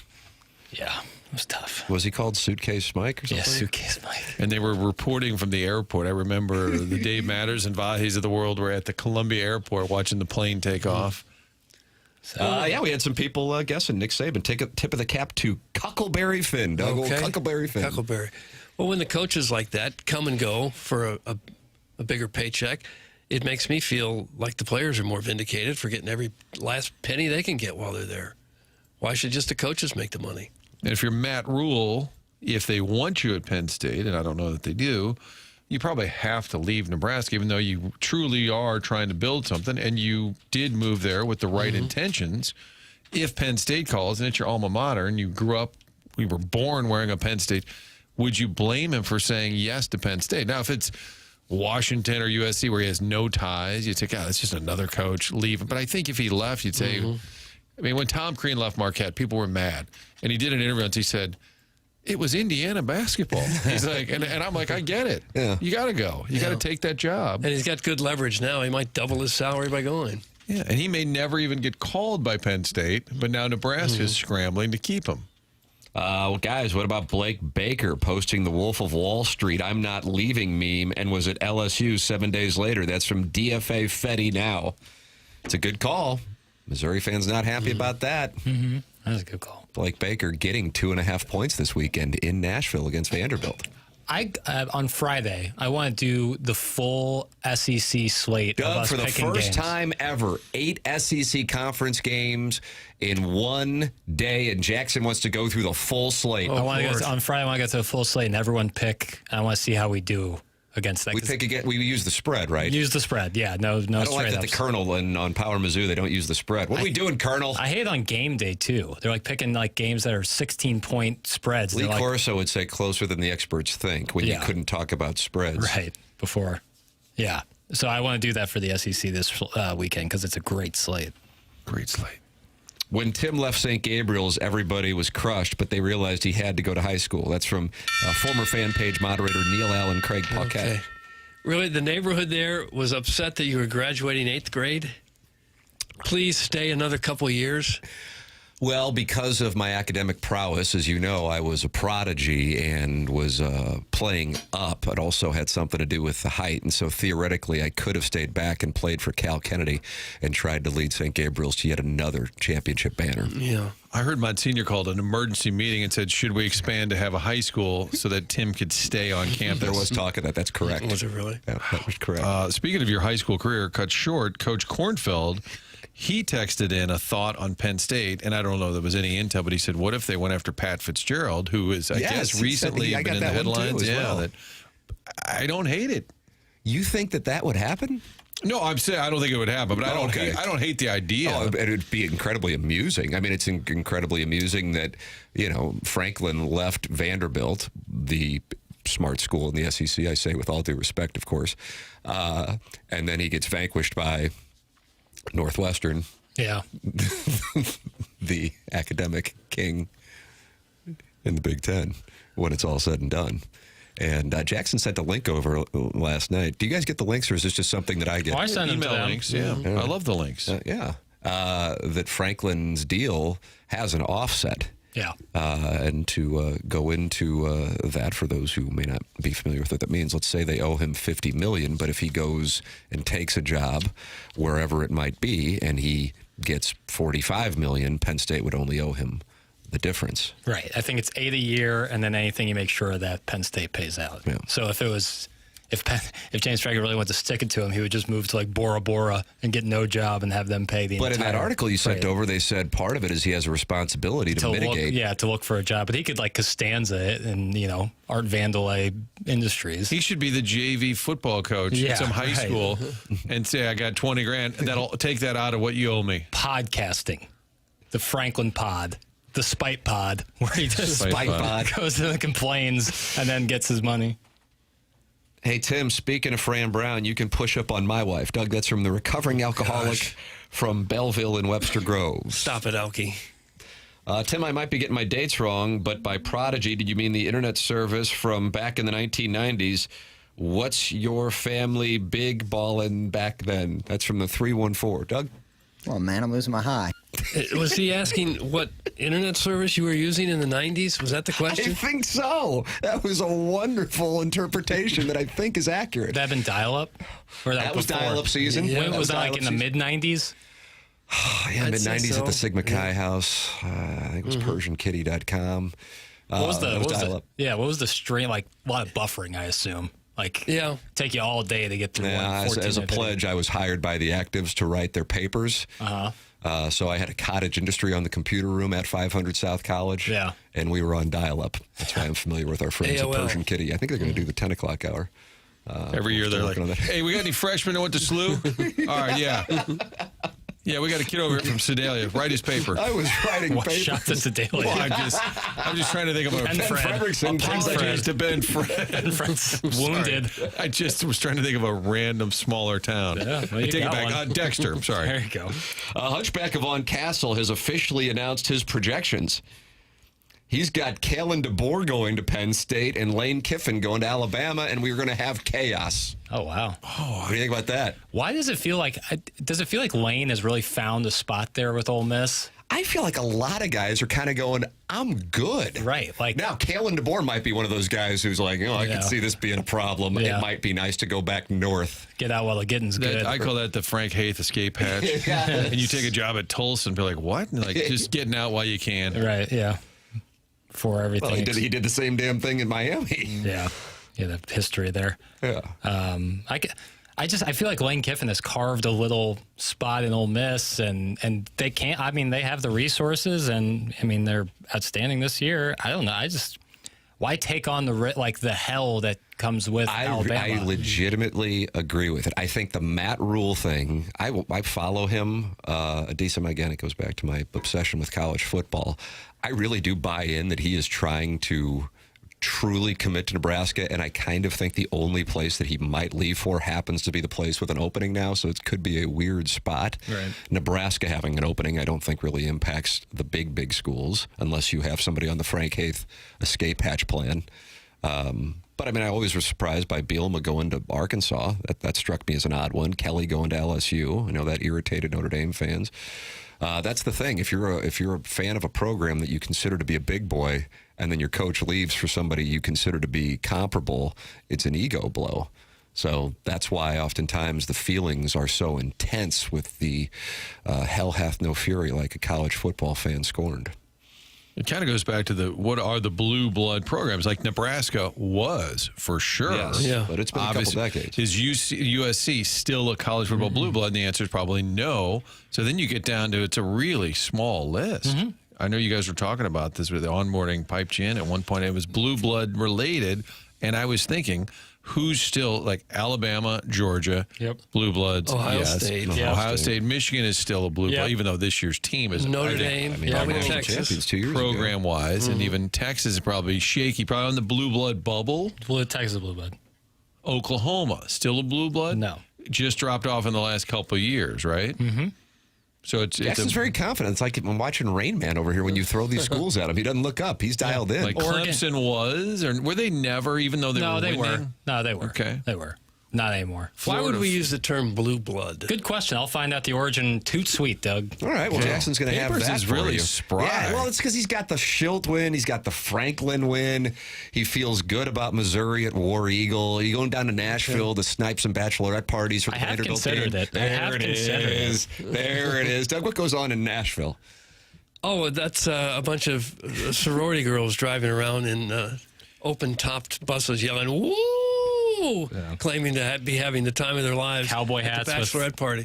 Yeah, it was tough. Was he called Suitcase Mike or something? Yeah, Suitcase Mike. And they were reporting from the airport. I remember the Dave Matters and Vahis of the world were at the Columbia airport watching the plane take off. Yeah, we had some people guessing Nick Saban. Take a tip of the cap to Cuckleberry Finn, Doug. Okay. Cuckleberry Finn. Cuckleberry. Well, when the coaches like that come and go for a bigger paycheck, it makes me feel like the players are more vindicated for getting every last penny they can get while they're there. Why should just the coaches make the money? And if you're Matt Rule, if they want you at Penn State, and I don't know that they do, you probably have to leave Nebraska, even though you truly are trying to build something, and you did move there with the right intentions. If Penn State calls and it's your alma mater, and you grew up, we were born wearing a Penn State, would you blame him for saying yes to Penn State? Now, if it's Washington or USC where he has no ties, you take, it's just another coach, leave him. But I think if he left, you'd say, I mean, when Tom Crean left Marquette, people were mad. And he did an interview and he said, it was Indiana basketball. He's like, and I'm like, I get it. Yeah. You got to go. You got to take that job. And he's got good leverage now. He might double his salary by going. Yeah, and he may never even get called by Penn State, but now Nebraska is scrambling to keep him. Well, guys, what about Blake Baker posting the Wolf of Wall Street "I'm not leaving" meme and was at LSU 7 days later? That's from DFA Fetty now. It's a good call. Missouri fans not happy about that. That was a good call. Blake Baker getting 2.5 points this weekend in Nashville against Vanderbilt. On Friday, I want to do the full SEC slate of us for the picking first games. time ever, 8 SEC conference games in one day, and Jackson wants to go through the full slate. On Friday, I want to go to the full slate and everyone pick. I want to see how we do against that. We pick again. We use the spread, right? Use the spread, yeah. No. I don't like that the Colonel and on Power Mizzou they don't use the spread. What are we doing, Colonel? I hate it on game day too. They're like picking like games that are 16-point spreads. Lee Corso would say closer than the experts think when you couldn't talk about spreads. Right before, yeah. So I want to do that for the SEC this weekend because it's a great slate. Great slate. When Tim left St. Gabriel's, everybody was crushed, but they realized he had to go to high school. That's from former fan page moderator Neil Allen Craig Paquette. Okay. Really, the neighborhood there was upset that you were graduating 8th grade? Please stay another couple years. Well, because of my academic prowess, as you know, I was a prodigy and was playing up. It also had something to do with the height, and so theoretically I could have stayed back and played for Cal Kennedy and tried to lead St. Gabriel's to yet another championship banner. Yeah. I heard Monsignor called an emergency meeting and said, should we expand to have a high school so that Tim could stay on campus? There was talk of that. That's correct. Was it really? Yeah, that was correct. Speaking of your high school career cut short, Coach Kornfeld, he texted in a thought on Penn State, and I don't know if there was any intel, but he said, what if they went after Pat Fitzgerald, who is, I guess, recently been in the headlines? Well. I don't hate it. You think that would happen? No, I'm saying I don't think it would happen, but I don't hate the idea. Oh, it would be incredibly amusing. I mean, it's incredibly amusing that, Franklin left Vanderbilt, the smart school in the SEC, I say with all due respect, of course, and then he gets vanquished by Northwestern. Yeah. The academic king in the Big Ten when it's all said and done. And Jackson sent a link over last night. Do you guys get the links, or is this just something that I get? Oh, I send them to them. Links, yeah. I love the links. That Franklin's deal has an offset. Yeah. And to go into that, for those who may not be familiar with what that means, let's say they owe him $50 million, but if he goes and takes a job wherever it might be and he gets $45 million, Penn State would only owe him the difference. Right. I think it's $8 a year, and then anything you make sure that Penn State pays out. Yeah. So if James Franklin really wanted to stick it to him, he would just move to like Bora Bora and get no job and have them pay the But entire in that article you sent over, they said part of it is he has a responsibility to mitigate. To look for a job. But he could like Costanza it and, Art Vandelay Industries. He should be the JV football coach at some high school and say, I got 20 grand. That'll take that out of what you owe me. Podcasting. The Franklin Pod. The Spite Pod. Where he just goes in and complains and then gets his money. Hey, Tim, speaking of Fran Brown, you can push up on my wife. Doug, that's from the recovering alcoholic from Belleville in Webster Groves. Stop it, Elkie. Tim, I might be getting my dates wrong, but by prodigy, did you mean the internet service from back in the 1990s? What's your family big ballin' back then? That's from the 314. Doug? Well, man, I'm losing my high. Was he asking what internet service you were using in the 90s? Was that the question? I think so. That was a wonderful interpretation that I think is accurate. That been dial-up? Or that was dial-up season. When was that, like in the mid-90s? Yeah, mid-90s at the Sigma Chi house. I think it was PersianKitty.com. What was the stream? Like a lot of buffering, I assume. Take you all day to get through one 14 as a pledge, I was hired by the actives to write their papers. So I had a cottage industry on the computer room at 500 South College. Yeah. And we were on dial-up. That's why I'm familiar with our friends at Persian Kitty. I think they're going to do the 10 o'clock hour. Every year they're like, hey, we got any freshmen that went to SLU? All right, yeah. Yeah, we got a kid over here from Sedalia. Write his paper. I was writing paper. Shots at Sedalia. Well, I'm just trying to think of Ben Fredrickson. Apologies to Ben Fred. Ben Fred's wounded. I just was trying to think of a random smaller town. Yeah, well, I take it back. Dexter, I'm sorry. There you go. Hunchback of Vaughn Castle has officially announced his projections. He's got Kalen DeBoer going to Penn State and Lane Kiffin going to Alabama, and we're going to have chaos. Oh, wow. What do you think about that? Why does it feel like Lane has really found a spot there with Ole Miss? I feel like a lot of guys are kind of going, I'm good. Right. Now, Kalen DeBoer might be one of those guys who's like, I can see this being a problem. Yeah. It might be nice to go back north. Get out while the getting's good. I call that the Frank Haith escape hatch. And you take a job at Tulsa and be like, what? And just getting out while you can. Right, yeah. For everything. Well, he did the same damn thing in Miami. Yeah. Yeah, the history there. Yeah. I feel like Lane Kiffin has carved a little spot in Ole Miss, and they can't. I mean, they have the resources, and I mean they're outstanding this year. I don't know. Why take on the hell that comes with Alabama? I legitimately agree with it. I think the Matt Rule thing. I follow him a decent amount. Again, it goes back to my obsession with college football. I really do buy in that he is trying to truly commit to Nebraska, and I kind of think the only place that he might leave for happens to be the place with an opening now, so it could be a weird spot. Right. Nebraska having an opening I don't think really impacts the big schools unless you have somebody on the Frank Haith escape hatch plan. But I mean, I always was surprised by Bielema going to Arkansas. That struck me as an odd one. Kelly going to LSU. I know that irritated Notre Dame fans. That's the thing. If you're a fan of a program that you consider to be a big boy, and then your coach leaves for somebody you consider to be comparable, it's an ego blow. So that's why oftentimes the feelings are so intense with the hell hath no fury, like a college football fan scorned. It kind of goes back to what are the blue blood programs? Like Nebraska was, for sure. Yes, yeah. But it's been obviously, a couple decades. Is USC still a college football blue blood? And the answer is probably no. So then you get down to it's a really small list. I know you guys were talking about this with the onboarding piped you in. At one point, it was blue blood related. And I was thinking, who's still like Alabama, Georgia, blue bloods? Ohio yes. State. Ohio State. Michigan is still a blue blood, even though this year's team is Notre Dame. Texas 2 years program wise, and even Texas is probably shaky, probably on the blue blood bubble. Texas blue blood. Oklahoma still a blue blood? No, just dropped off in the last couple of years, right? So Jackson's very confident. It's like I'm watching Rain Man over here when you throw these schools at him. He doesn't look up. He's dialed in. Like Clemson was, or were they never? Even though they were winning? No, they were. Okay, they were. Not anymore. Why would we use the term blue blood? Good question. I'll find out the origin. Toot sweet, Doug. All right. Well, Jackson's going to have that. Is really for you. spry. Yeah. Well, it's because he's got the Schilt win. He's got the Franklin win. He feels good about Missouri at War Eagle. You going down to Nashville to snipe some bachelorette parties for the Vanderbilt considered game? it. There I have it considered is. There it is. Doug, what goes on in Nashville? Oh, that's a bunch of sorority girls driving around in open-topped buses yelling, "Woo!" claiming to be having the time of their lives. Cowboy at hats the bachelorette with party.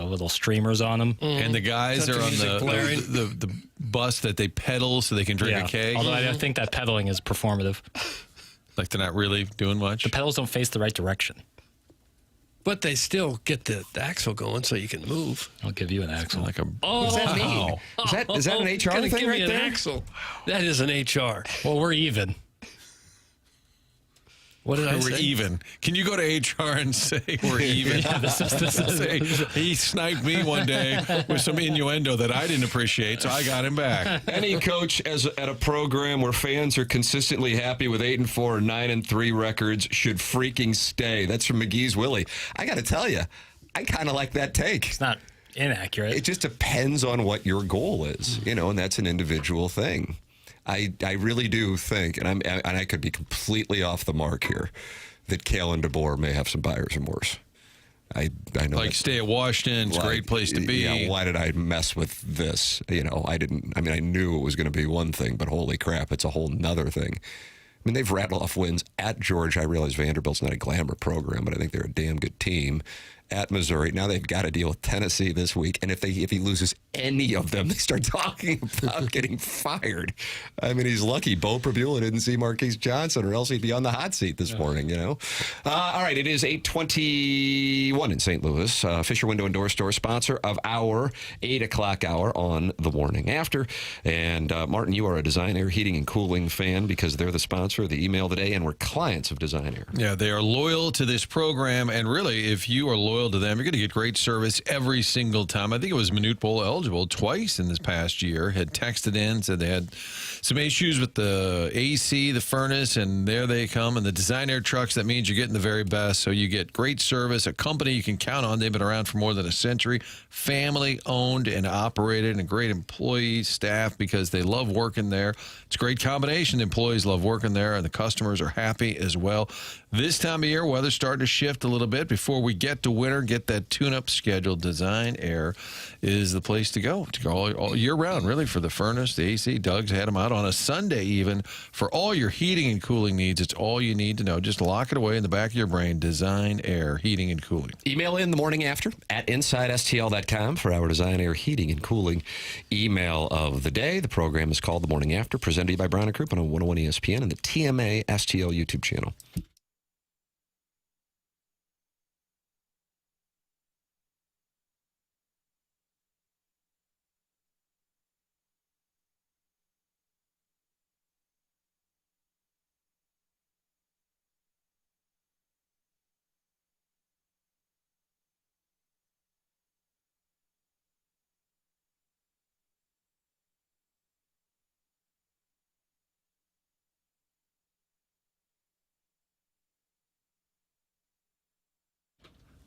Little streamers on them. And the guys are on the bus that they pedal so they can drink a keg. Although I think that pedaling is performative. Like they're not really doing much? The pedals don't face the right direction. But they still get the axle going so you can move. I'll give you an axle. Like a, what does that mean? Is that an HR Gonna thing give right me an there? axle. That is an HR. Well, we're even. What did I we're say? even. Can you go to HR and say we're even? Say, he sniped me one day with some innuendo that I didn't appreciate, so I got him back. Any coach at a program where fans are consistently happy with 8-4 or 9-3 records should freaking stay. That's from McGee's Willie. I got to tell you, I kind of like that take. It's not inaccurate. It just depends on what your goal is, and that's an individual thing. I really do think, and I could be completely off the mark here, that Kale and DeBoer may have some buyer's remorse. I know. Like stay at Washington, it's a great place to be. Yeah, why did I mess with this? I didn't. I mean, I knew it was going to be one thing, but holy crap, it's a whole nother thing. I mean, they've rattled off wins at Georgia. I realize Vanderbilt's not a glamour program, but I think they're a damn good team. At Missouri. Now they've got to deal with Tennessee this week. And if he loses any of them, they start talking about getting fired. I mean, he's lucky Bo Prabula didn't see Marquise Johnson, or else he'd be on the hot seat this morning, All right, it is 8:21 in St. Louis. Fisher Window and Door Store, sponsor of our 8 o'clock hour on the morning after. And Martin, you are a Design Air Heating and Cooling fan because they're the sponsor of the email today, and we're clients of Design Air. Yeah, they are loyal to this program, and really, if you are loyal to them, you're going to get great service every single time. I think it was Minute Bowl eligible twice in this past year. Had texted in, said they had some issues with the AC, the furnace, and there they come. And the Design Air trucks, that means you're getting the very best. So you get great service, a company you can count on. They've been around for more than a century, family owned and operated, and a great employee staff because they love working there. It's a great combination. The employees love working there, and the customers are happy as well. This time of year, weather's starting to shift a little bit. Before we get to winter, get that tune-up schedule. Design Air is the place to go all year round, really, for the furnace, the AC. Doug's had them out on a Sunday even. For all your heating and cooling needs, it's all you need to know. Just lock it away in the back of your brain. Design Air Heating and Cooling. Email in the morning after at InsideSTL.com for our Design Air Heating and Cooling email of the day. The program is called The Morning After, presented to you by Brown & Crouppen on 101 ESPN and the TMA STL YouTube channel.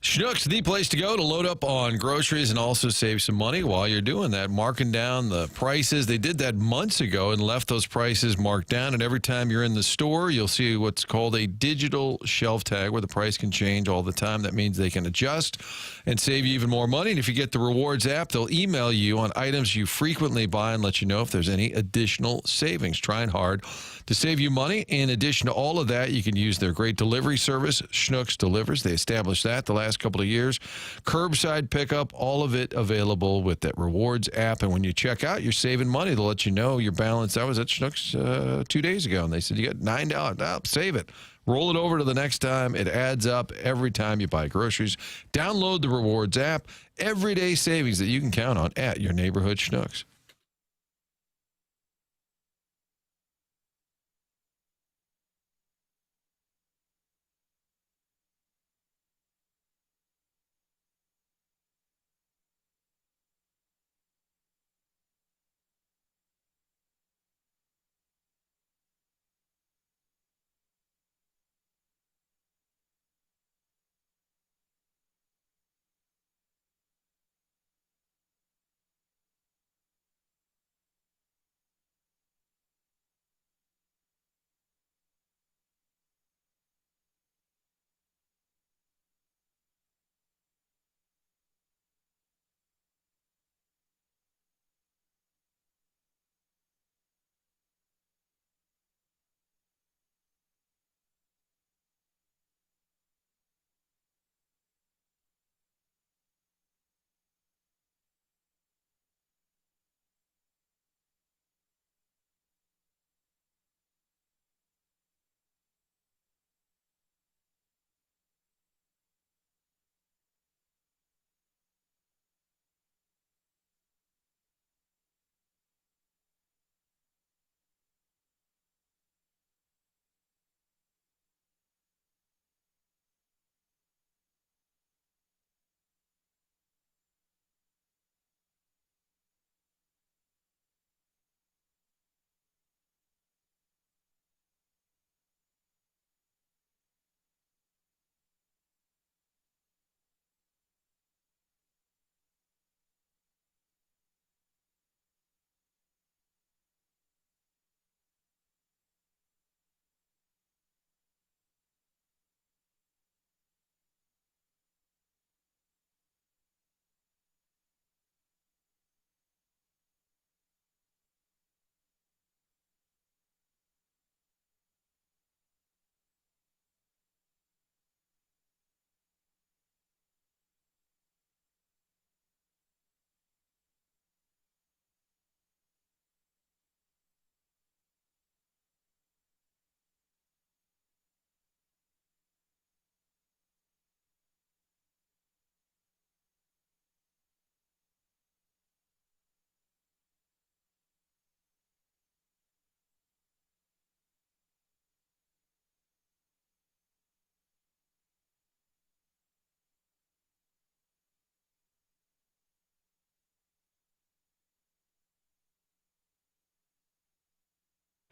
Schnucks, the place to go to load up on groceries and also save some money while you're doing that, marking down the prices. They did that months ago and left those prices marked down, and every time you're in the store, you'll see what's called a digital shelf tag where the price can change all the time. That means they can adjust and save you even more money. And if you get the Rewards app, they'll email you on items you frequently buy and let you know if there's any additional savings. Trying hard to save you money. In addition to all of that, you can use their great delivery service, Schnucks Delivers. They established that the last couple of years. Curbside pickup, all of it available with that Rewards app. And when you check out, you're saving money. They'll let you know your balance. I was at Schnucks 2 days ago, and they said you got $9. Oh, save it. Roll it over to the next time. It adds up every time you buy groceries. Download the Rewards app. Everyday savings that you can count on at your neighborhood Schnucks.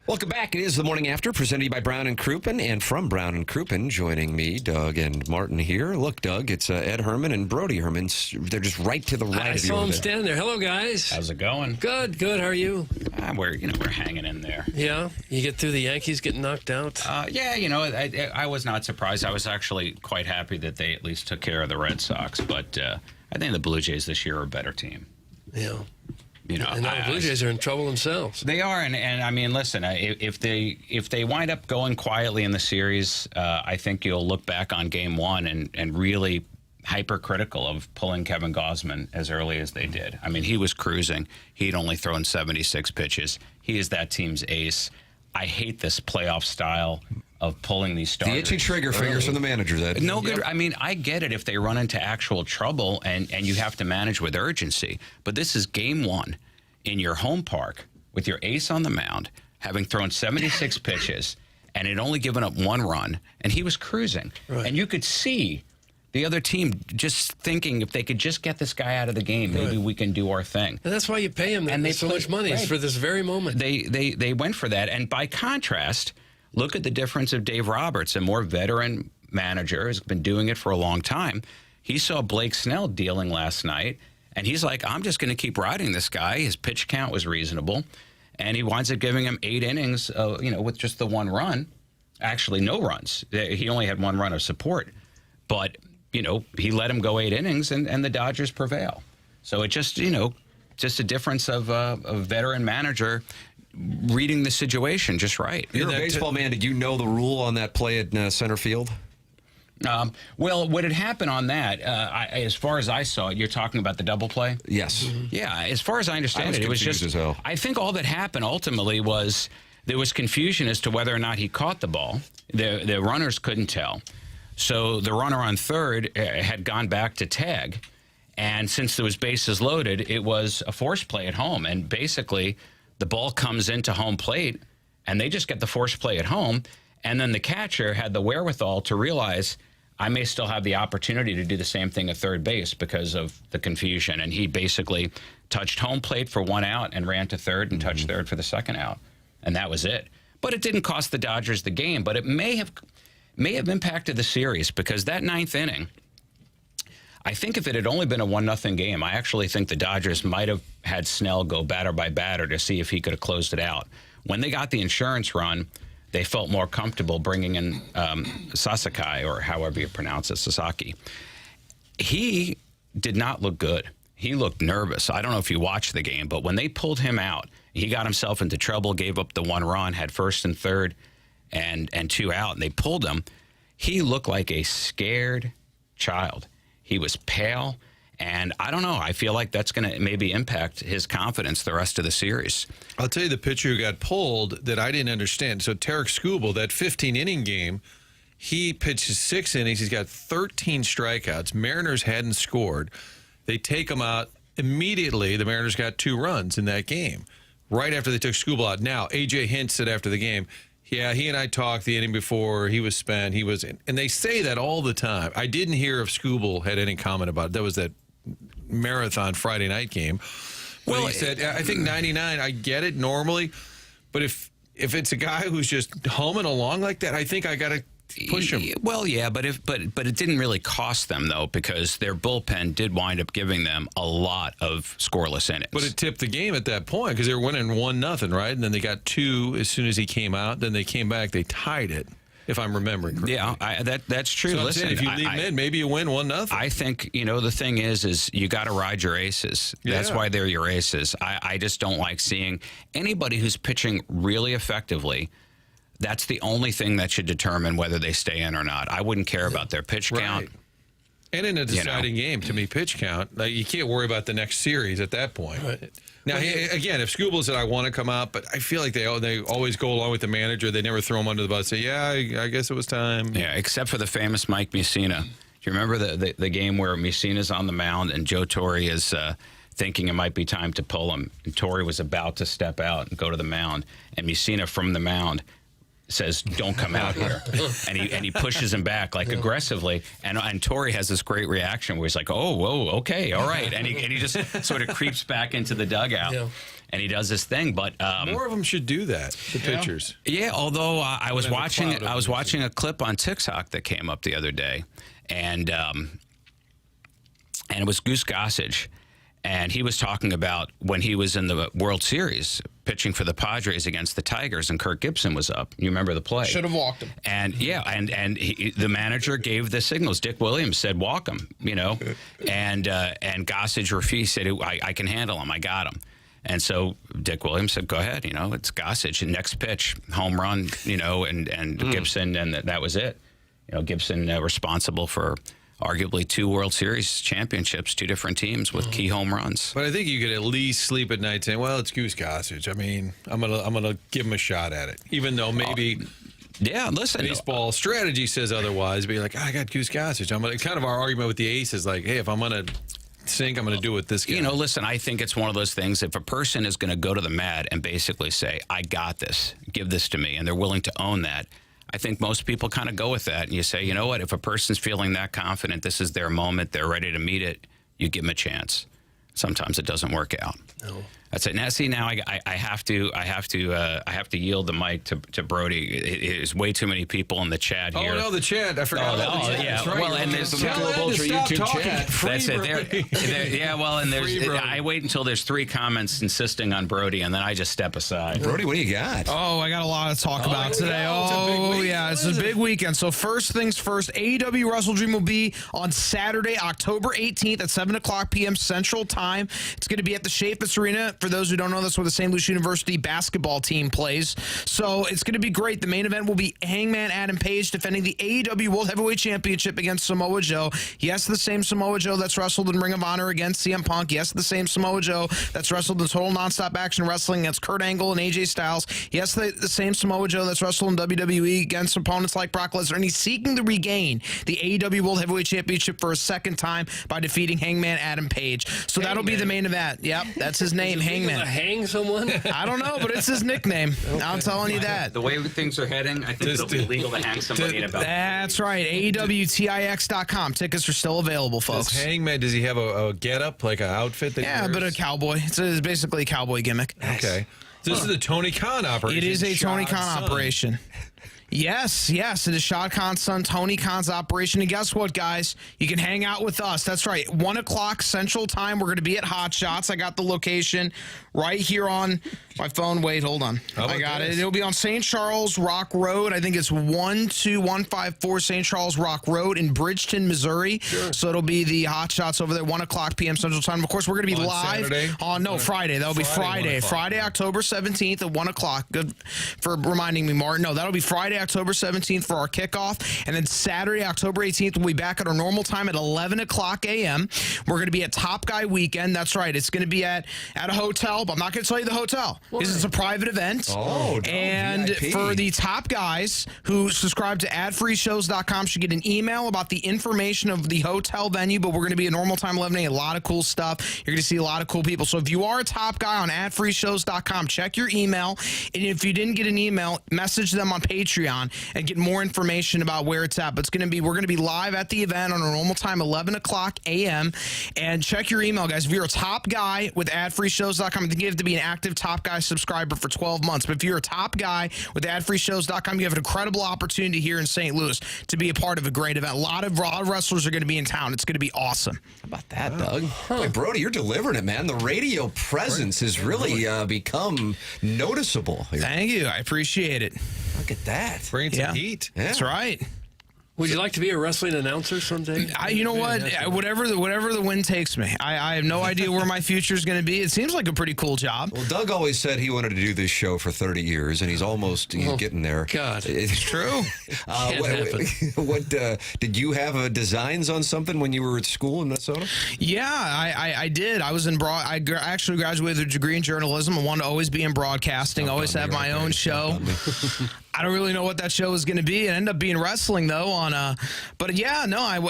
Welcome back. It is the morning after, presented to you by Brown and Crouppen. And from Brown and Crouppen, joining me, Doug and Martin here. Look, Doug, it's Ed Herman and Brody Herman. They're just right to the right I of you. saw them standing there. Hello, guys. How's it going? Good, good. How are you? We're hanging in there. Yeah? You get through the Yankees getting knocked out? Yeah, I was not surprised. I was actually quite happy that they at least took care of the Red Sox. But I think the Blue Jays this year are a better team. Yeah. And now the Blue Jays are in trouble themselves. They are, and I mean, listen, if they wind up going quietly in the series, I think you'll look back on Game 1 and really hypercritical of pulling Kevin Gausman as early as they did. I mean, he was cruising. He'd only thrown 76 pitches. He is that team's ace. I hate this playoff style of pulling these starters. The itchy trigger fingers from the manager. That no good. I mean, I get it if they run into actual trouble and you have to manage with urgency. But this is Game 1 in your home park with your ace on the mound, having thrown 76 pitches, and had only given up 1 run, and he was cruising. Right. And you could see the other team just thinking if they could just get this guy out of the game, maybe we can do our thing. And that's why you pay him. And they so much money. It's for this very moment. They went for that. And by contrast, look at the difference of Dave Roberts, a more veteran manager, has been doing it for a long time. He saw Blake Snell dealing last night, and he's like, I'm just going to keep riding this guy. His pitch count was reasonable, and he winds up giving him 8 innings, with just the 1 run. Actually, no runs. He only had 1 run of support, but he let him go 8 innings, and the Dodgers prevail. So it just just a difference of a veteran manager reading the situation just right. You're a baseball man. Did you know the rule on that play at center field? Well, what had happened on that, as far as I saw it, you're talking about the double play? Yes. Yeah, as far as I understand it was just, I think all that happened ultimately was there was confusion as to whether or not he caught the ball. The runners couldn't tell. So the runner on third had gone back to tag. And since there was bases loaded, it was a force play at home. And basically, the ball comes into home plate, and they just get the force play at home. And then the catcher had the wherewithal to realize, I may still have the opportunity to do the same thing at third base because of the confusion. And he basically touched home plate for 1 out and ran to third and touched third for the 2nd out. And that was it. But it didn't cost the Dodgers the game. But it may have impacted the series because that 9th inning, I think if it had only been a 1-0 game, I actually think the Dodgers might have had Snell go batter by batter to see if he could have closed it out. When they got the insurance run, they felt more comfortable bringing in Sasaki, or however you pronounce it, Sasaki. He did not look good. He looked nervous. I don't know if you watched the game, but when they pulled him out, he got himself into trouble, gave up the 1 run, had first and third and 2 out, and they pulled him. He looked like a scared child. He was pale, and I don't know. I feel like that's going to maybe impact his confidence the rest of the series. I'll tell you the pitcher who got pulled that I didn't understand. So Tarek Skubal, that 15-inning game, he pitches 6 innings. He's got 13 strikeouts. Mariners hadn't scored. They take him out immediately. The Mariners got 2 runs in that game right after they took Skubal out. Now, A.J. Hint said after the game, yeah, he and I talked the inning before. He was spent. He was, and they say that all the time. I didn't hear if Skubal had any comment about it. That was that marathon Friday night game. Well, he said, I think 99. I get it normally, but if it's a guy who's just humming along like that, I think I got to push him. Well, yeah, but it didn't really cost them though, because their bullpen did wind up giving them a lot of scoreless innings. But it tipped the game at that point because they were winning 1-0, right? And then they got 2 as soon as he came out. Then they came back, they tied it, if I'm remembering correctly. Yeah, that's true. So Listen, if you leave him in, maybe you win 1-0. I think the thing is you got to ride your aces. That's why they're your aces. I just don't like seeing anybody who's pitching really effectively. That's the only thing that should determine whether they stay in or not. I wouldn't care about their pitch count. And in a deciding game, to me, pitch count, you can't worry about the next series at that point. Right. Now, again, if Skubal said, I want to come out, but I feel like they always go along with the manager. They never throw him under the bus. Say, yeah, I guess it was time. Yeah, except for the famous Mike Mussina. Do you remember the game where Mussina's on the mound and Joe Torre is thinking it might be time to pull him? And Torre was about to step out and go to the mound. And Mussina from the mound says, don't come out here. and he pushes him back aggressively. And Torre has this great reaction where he's like, oh, whoa, okay, all right. And he just sort of creeps back into the dugout. Yeah. And he does this thing, but more of them should do that. The pitchers. Yeah, although I was watching a clip on TikTok that came up the other day, and it was Goose Gossage, and he was talking about when he was in the World Series pitching for the Padres against the Tigers, and Kirk Gibson was up. You remember the play? Should have walked him. And the manager gave the signals. Dick Williams said, "Walk him," and Gossage refused. Said, "I can handle him. I got him." And so Dick Williams said, "Go ahead. It's Gossage. Next pitch, home run. And Gibson, and that was it. Gibson responsible for arguably 2 World Series championships, 2 different teams with key home runs. But I think you could at least sleep at night saying, well, it's Goose Gossage. I mean, I'm gonna give him a shot at it, even though maybe listen, baseball strategy says otherwise. Be like, I got Goose Gossage. Kind of our argument with the ace is like, hey, if I'm gonna sink, I'm gonna do it this guy. Listen, I think it's one of those things. If a person is going to go to the mat and basically say, I got this, give this to me, and they're willing to own that, I think most people kind of go with that. And you say, you know what, if a person's feeling that confident, this is their moment, they're ready to meet it, you give them a chance. Sometimes it doesn't work out. That's it. Now, see, now I have to yield the mic to Brody. There's way too many people in the chat here. Oh no, the chat! I forgot. Yeah. That's right. Well, and there's the Ultra YouTube chat. That's it. Yeah. Well, and I wait until there's 3 comments insisting on Brody, and then I just step aside. Brody, what do you got? Oh, I got a lot to talk about today. It's a big weekend. So first things first, AEW Wrestle Dream will be on Saturday, October 18th at 7 o'clock p.m. Central Time. It's going to be at the Chaffetz Arena. For those who don't know, that's where the St. Louis University basketball team plays. So it's going to be great. The main event will be Hangman Adam Page defending the AEW World Heavyweight Championship against Samoa Joe. Yes, the same Samoa Joe that's wrestled in Ring of Honor against CM Punk. Yes, the same Samoa Joe that's wrestled in Total Nonstop Action Wrestling against Kurt Angle and AJ Styles. Yes, the same Samoa Joe that's wrestled in WWE against opponents like Brock Lesnar. And he's seeking to regain the AEW World Heavyweight Championship for a second time by defeating Hangman Adam Page. So that'll be the main event. Yep, that's his name, Hangman. Hang someone? I don't know, but it's his nickname. I'm telling you that. The way things are heading, I think it'll be legal to hang somebody in about. That's right. AEWTIX.com. Tickets are still available, folks. Hangman, does he have a get-up, like an outfit? Yeah, but a cowboy. It's basically a cowboy gimmick. Okay. This is a Tony Khan operation. It is a Tony Khan operation. Yes, it is Shad Khan's son, Tony Khan's operation. And guess what, guys? You can hang out with us. That's right. 1 o'clock Central Time. We're going to be at Hot Shots. I got the location right here on my phone. Wait, hold on. I got it. It'll be on St. Charles Rock Road. I think it's 12154 St. Charles Rock Road in Bridgeton, Missouri. Sure. So it'll be the Hot Shots over there, 1 o'clock p.m. Central Time. Of course, we're going to be live Saturday? Friday. That'll be Friday. Friday, October 17th at 1 o'clock. Good for reminding me, Martin. No, that'll be Friday, October 17th for our kickoff. And then Saturday, October 18th, we'll be back at our normal time at 11 o'clock a.m. We're going to be at Top Guy Weekend. That's right. It's going to be at a hotel, but I'm not going to tell you the hotel. This is a private event. And VIP. for the top guys who subscribe to adfreeshows.com should get an email about the information of the hotel venue, but we're going to be at normal time 11 a.m. A lot of cool stuff. You're going to see a lot of cool people. So if you are a top guy on adfreeshows.com, check your email. And if you didn't get an email, message them on Patreon and get more information about where it's at. But we're going to be live at the event on our normal time, 11 o'clock a.m. And check your email, guys. If you're a top guy with adfreeshows.com, I think you have to be an active top guy subscriber for 12 months. But if you're a top guy with adfreeshows.com, you have an incredible opportunity here in St. Louis to be a part of a great event. A lot of wrestlers are going to be in town. It's going to be awesome. How about that, Doug? Boy, Brody, you're delivering it, man. The radio presence has really become noticeable. Thank you. I appreciate it. Look at that. Bring some heat. Yeah. That's right. Would you like to be a wrestling announcer someday? You know what? Whatever the wind takes me. I have no idea where my future is going to be. It seems like a pretty cool job. Well, Doug always said he wanted to do this show for 30 years, and he's getting there. God. It's true. What did you have designs on something when you were at school in Minnesota? Yeah, I did. I was in I actually graduated with a degree in journalism. I wanted to always be in broadcasting, always have my own show. I don't really know what that show is going to be. It ended up being wrestling, though. I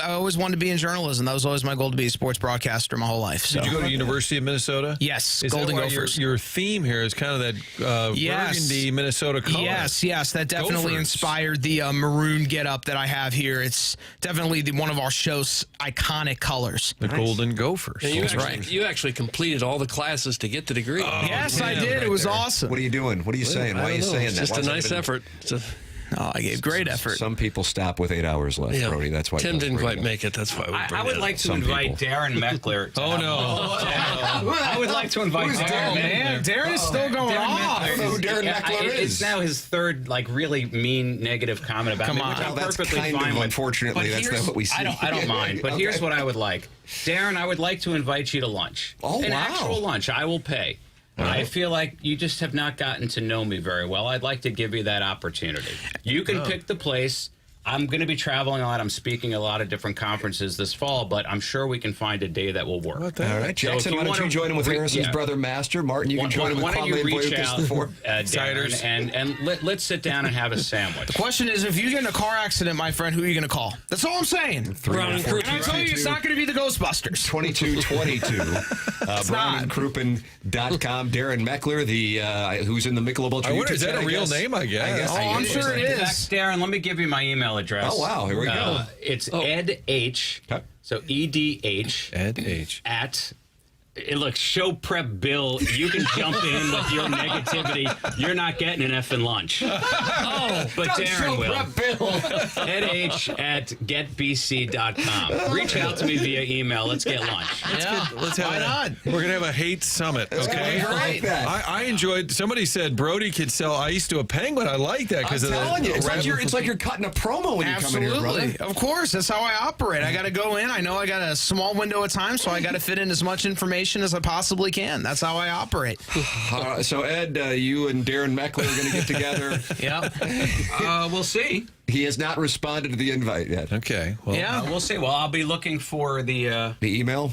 always wanted to be in journalism. That was always my goal, to be a sports broadcaster my whole life. So. Did you go to University of Minnesota? Yes, is Golden that why Gophers. Your theme here is kind of that burgundy Minnesota color. Yes, that definitely inspired the maroon getup that I have here. It's definitely one of our show's iconic colors. The Golden Gophers. And you actually completed all the classes to get the degree. Yes, I did. It was awesome. What are you doing? What are you saying? Why are you saying that? It's just a nice effort. I gave great effort. Some people stop with 8 hours left, Brody. That's why Tim didn't quite make it. That's why I would like to invite Darren Meckler. I would like to invite Darren. Man, Darren is still going off. I don't know who Darren Meckler is. It's now his third, really mean negative comment about me, which I'm perfectly fine with. Unfortunately, that's not what we see. I don't mind, but here's what I would like. Darren, I would like to invite you to lunch. An actual lunch. I will pay. I feel like you just have not gotten to know me very well. I'd like to give you that opportunity. You can pick the place. I'm going to be traveling a lot. I'm speaking at a lot of different conferences this fall, but I'm sure we can find a day that will work. All right, Jackson, why don't you join him with Harrison's brother, Master? Martin, you can join him with Kwame and reach out, Darren, and let's sit down and have a sandwich. The question is, if you get in a car accident, my friend, who are you going to call? That's all I'm saying. Brown and Crouppen. And I tell you, it's not going to be the Ghostbusters. 2222. BrownandCrouppen.com. Darren Meckler, who's in the Michelob Ultra YouTube. Is that a real name, I guess? I'm sure it is. Darren, let me give you my email address. Oh, wow. Here we go. It's Ed H. So EDH. Ed H. At Look, show prep Bill, you can jump in with your negativity. You're not getting an effing lunch. But Darren will. EdH@getbc.com. Reach out to me via email. Let's get lunch. Let's have We're going to have a hate summit, okay? Great. I enjoyed, somebody said Brody could sell ice to a penguin. I like that because I'm telling you, it's like you're cutting a promo when you come in here, brother. Of course, that's how I operate. I got to go in. I know I got a small window of time, so I got to fit in as much information as I possibly can. That's how I operate. So, Ed, you and Darren Meckler are going to get together. We'll see. He has not responded to the invite yet. Okay. Well, we'll see. Well, I'll be looking for the email.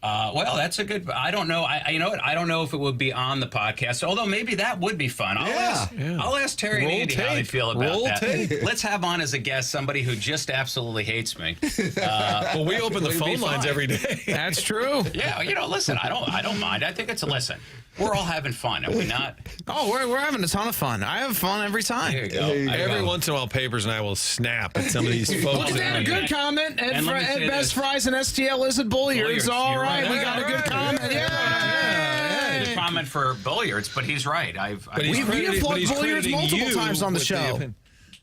Well, that's a good. I don't know. You know what? I don't know if it would be on the podcast. Although maybe that would be fun. I'll ask Terry and Andy how they feel about that. Let's have on as a guest somebody who just absolutely hates me. Well, we open the phone lines every day. That's true. Yeah. Listen. I don't mind. I think it's a listen. We're all having fun, are we not? Oh, we're having a ton of fun. I have fun every time. There you go. Every once in a while, Papers and I will snap at some of these folks. Look at that, a good comment. Ed Best Fries and STL Lizard Bulliards. All right, we got a good comment. Yeah. Good comment for Bulliards, but he's right. We have plugged Bulliards multiple times on the show.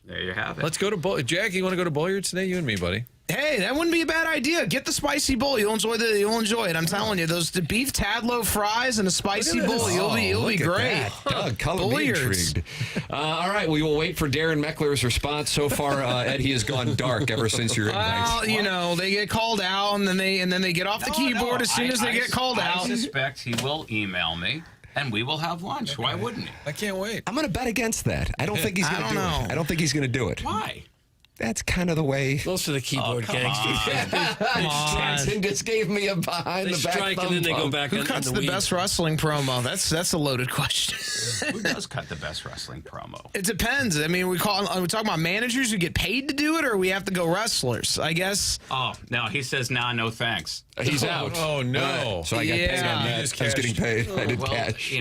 There you have it. Let's go to Jack, you want to go to Bulliards today? You and me, buddy. Hey, that wouldn't be a bad idea. Get the spicy bowl. You'll enjoy it. I'm telling you, the beef Tadlow fries and a spicy bowl. You'll be great. Doug, color me intrigued. All right, we will wait for Darren Meckler's response. So far, Ed, he has gone dark ever since your invite. Well, they get called out, and then they get off the keyboard as soon as they get called out. I suspect he will email me. And we will have lunch. Why wouldn't he? I can't wait. I'm going to bet against that. I don't think he's going to do it. I don't think he's going to do it. Why? That's kind of the way. Those are the keyboard gangsters. Jackson just gave me a behind the back strike and then they go back. Who cuts the best wrestling promo? That's a loaded question. Who does cut the best wrestling promo? It depends. I mean, are we talking about managers who get paid to do it, or we have to go wrestlers? I guess. Oh no, he says no thanks. He's out. Oh no! So I got paid on that. I was getting paid. I did cash.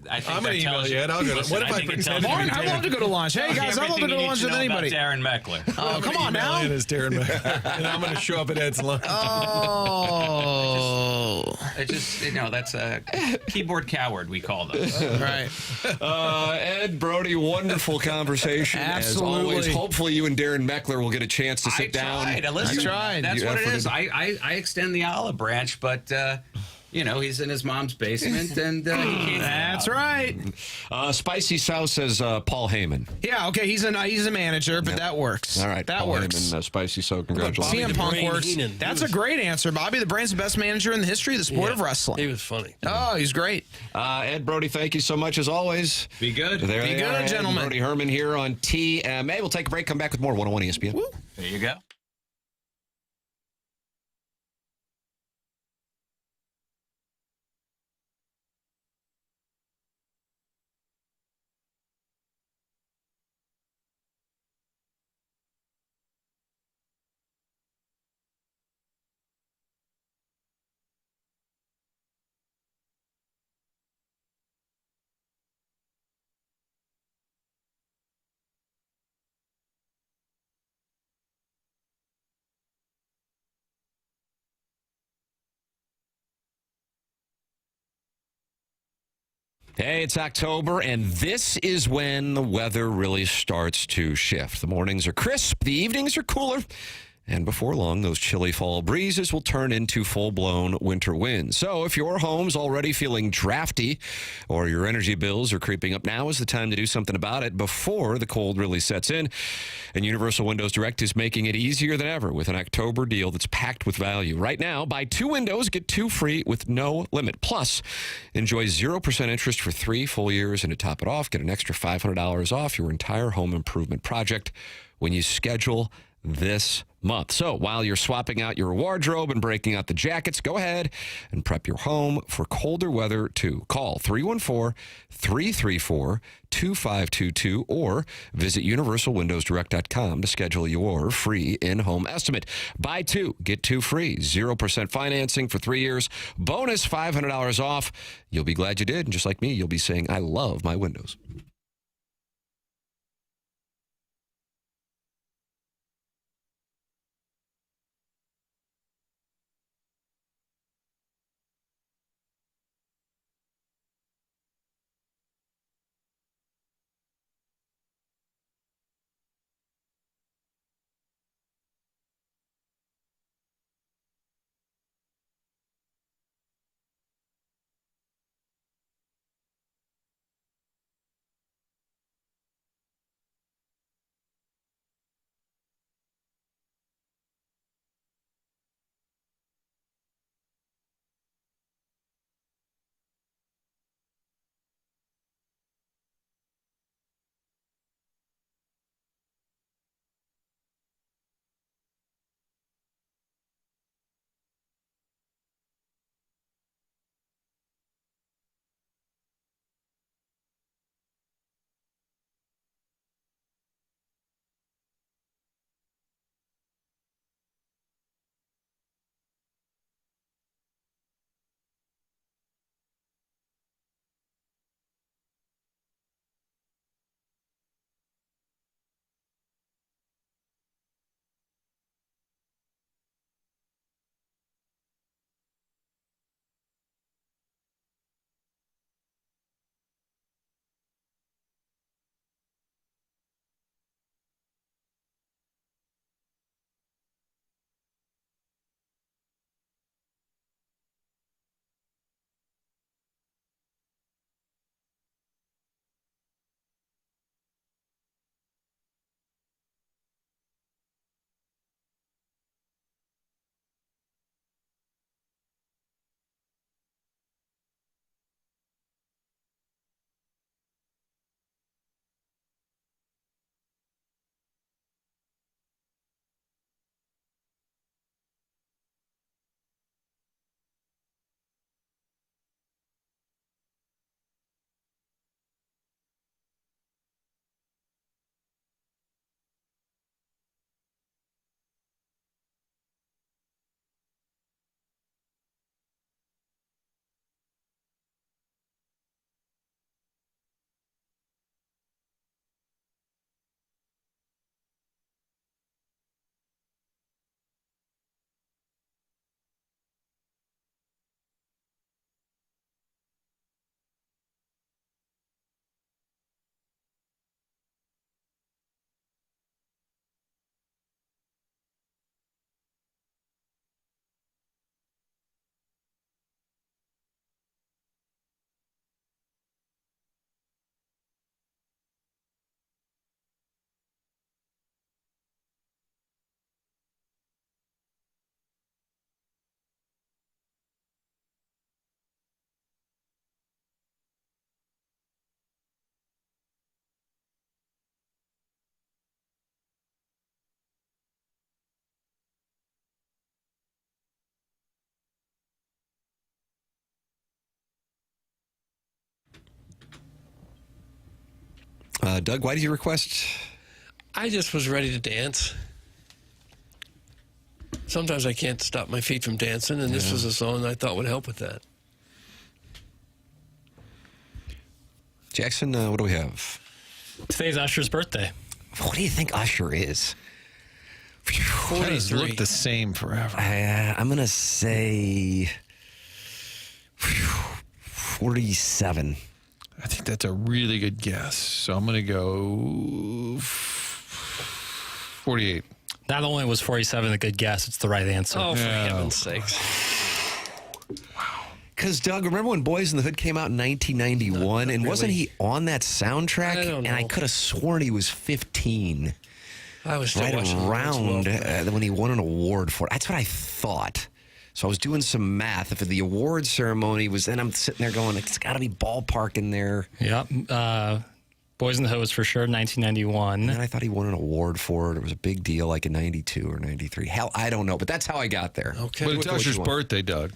I think I'm going to email you, Ed. I'll go. What if I pretend? Martin, I'd love to go to lunch. Hey guys, I'd love to go to lunch with anybody. Darren Meckler. Oh, come on now. It is Darren Meckler, and I'm going to show up at Ed's lunch. Oh, that's a keyboard coward. We call them. Right. Ed, Brody, wonderful conversation. Absolutely. As always, hopefully you and Darren Meckler will get a chance to sit down. I tried. That's what it is. I extend the olive branch, but. He's in his mom's basement, and he can't. That's right. Spicy South says Paul Heyman. Yeah, okay, he's a manager, but that works. All right, that Paul works. Heyman, Spicy South, congratulations. CM Punk works. Heenan. That's a great answer. Bobby the Brain's the best manager in the history of the sport of wrestling. He was funny. Oh, he's great. Ed, Brody, thank you so much as always. Be good. Be good, gentlemen. Brody Herman here on TMA. We'll take a break. Come back with more 101 ESPN. Woo. There you go. Hey, it's October, and this is when the weather really starts to shift. The mornings are crisp, the evenings are cooler, and before long, those chilly fall breezes will turn into full-blown winter winds. So if your home's already feeling drafty or your energy bills are creeping up, now is the time to do something about it before the cold really sets in. And Universal Windows Direct is making it easier than ever with an October deal that's packed with value. Right now, buy 2 windows, get 2 free with no limit. Plus, enjoy 0% interest for 3 full years, and to top it off, get an extra $500 off your entire home improvement project when you schedule this month. So while you're swapping out your wardrobe and breaking out the jackets, go ahead and prep your home for colder weather too. Call 314-334-2522 or visit universalwindowsdirect.com to schedule your free in-home estimate. Buy 2, get 2 free. 0% financing for 3 years. Bonus $500 off. You'll be glad you did. And just like me, you'll be saying, I love my windows. Doug, why did you request? I just was ready to dance. Sometimes I can't stop my feet from dancing, and this was a song I thought would help with that. Jackson, what do we have? Today's Usher's birthday. What do you think Usher is? He's looked the same forever. I'm going to say 47. I think that's a really good guess. So I'm going to go 48. Not only was 47 a good guess, it's the right answer. Oh, for heaven's sakes. Because, Doug, remember when Boys in the Hood came out in 1991? And wasn't he on that soundtrack? I don't know. And I could have sworn he was 15. I was still right watching around when he won an award for it. That's what I thought. So I was doing some math. If the award ceremony was, then I'm sitting there going, it's got to be ballpark in there. Yep. Boys in the Hood was for sure 1991. And I thought he won an award for it. It was a big deal, like in 92 or 93. Hell, I don't know, but that's how I got there. Okay. But it's Usher's birthday, Doug.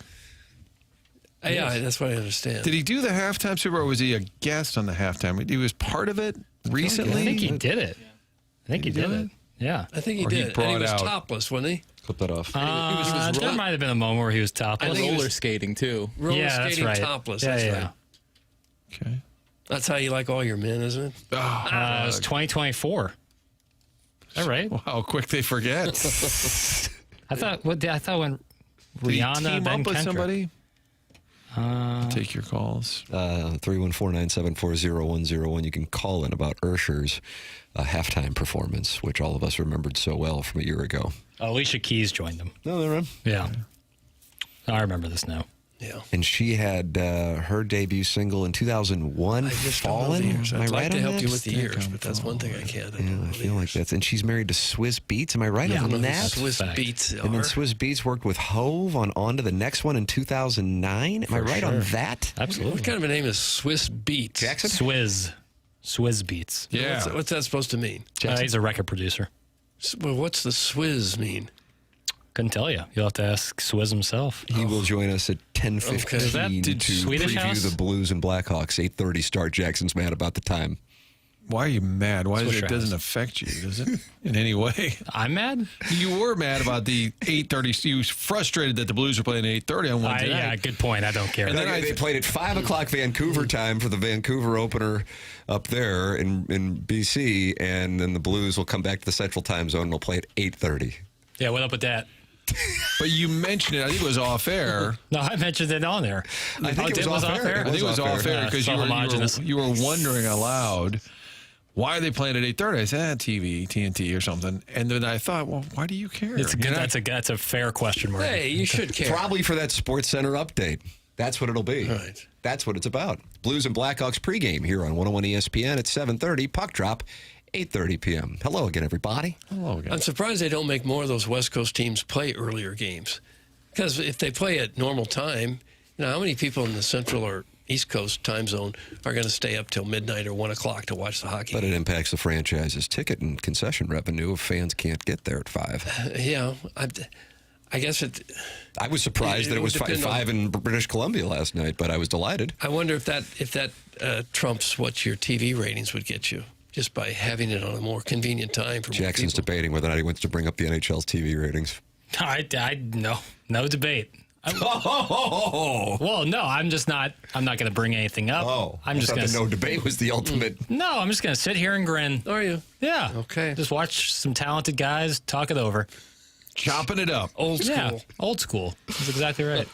Yeah, that's what I understand. Did he do the halftime Super Bowl, or was he a guest on the halftime? He was part of it recently? I think he did it. I think he did it. Yeah. I think he Or he did. And brought he was out- topless, wasn't he? Clip that off. There might have been a moment where he was topless. I think he Roller was skating, too. roller Yeah, that's skating right. topless. Yeah, That's yeah. right. Okay. That's how you like all your men, isn't it? It was 2024. Is that right? Wow, how quick they forget. I thought when Did he Rihanna, team Ben up with Kendrick. somebody? Take your calls. 314-974-0101. You can call in about Ursher's halftime performance, which all of us remembered so well from a year ago. Alicia Keys joined them. No, they're in. Yeah. I remember this now. Yeah. And she had her debut single in 2001, I just don't know Fallen. the years. Am I I'd right like to on help that? you with the years, but that's one thing I can't. Yeah, I feel like that's. And she's married to Swiss Beats. Am I right I don't know on who that? Swiss fact. Beats And then are. Swiss Beats worked with Hove on to the next one in 2009. Am I right on that? Absolutely. What kind of a name is Swiss Beats? Jackson? Swizz Beats. Yeah. What's that supposed to mean? He's a record producer. Well, what's the Swizz mean? Couldn't tell you. You'll have to ask Swizz himself. He will join us at 10:15 Okay. Is that to Swedish preview House? the Blues and Blackhawks. 8:30 start. Jackson's mad about the time. Why are you mad? Why Swisher it doesn't House. affect you, does it? In any way? I'm mad? You were mad about the 8:30. You was frustrated that the Blues were playing at 8:30 on one tonight. Yeah, good point. I don't care. And then They played at 5 o'clock Vancouver time for the Vancouver opener up there in BC, and then the Blues will come back to the Central Time Zone and will play at 8:30. Yeah, what up with that? But you mentioned it. I think it was off air. No, I mentioned it on there. I think it was off air. I think it was off air because so homogenous. you were wondering aloud, why are they playing at 8:30? I said, TV, TNT or something. And then I thought, well, why do you care? It's good. You know? That's a fair question, Mark. Hey, you should care. Probably for that Sports Center update. That's what it'll be. Right. That's what it's about. Blues and Blackhawks pregame here on 101 ESPN at 7:30. Puck drop, 8:30 p.m. Hello again, everybody. Hello again. I'm surprised they don't make more of those West Coast teams play earlier games. Because if they play at normal time, you know, how many people in the Central or East Coast time zone are going to stay up till midnight or 1 o'clock to watch the hockey? But it impacts the franchise's ticket and concession revenue if fans can't get there at 5. Yeah, I guess it. I was surprised that it was depend on- 5 in British Columbia last night, but I was delighted. I wonder if that trumps what your TV ratings would get you just by having it on a more convenient time for more Jackson's people. debating whether or not he wants to bring up the NHL's TV ratings. No debate. Well, no, I'm not going to bring anything up. Oh, I'm just I going thought the no debate was the ultimate. No, I'm just going to sit here and grin. Are you? Yeah. Okay. Just watch some talented guys talk it over. Chopping it up. Old school. Yeah, old school. That's exactly right.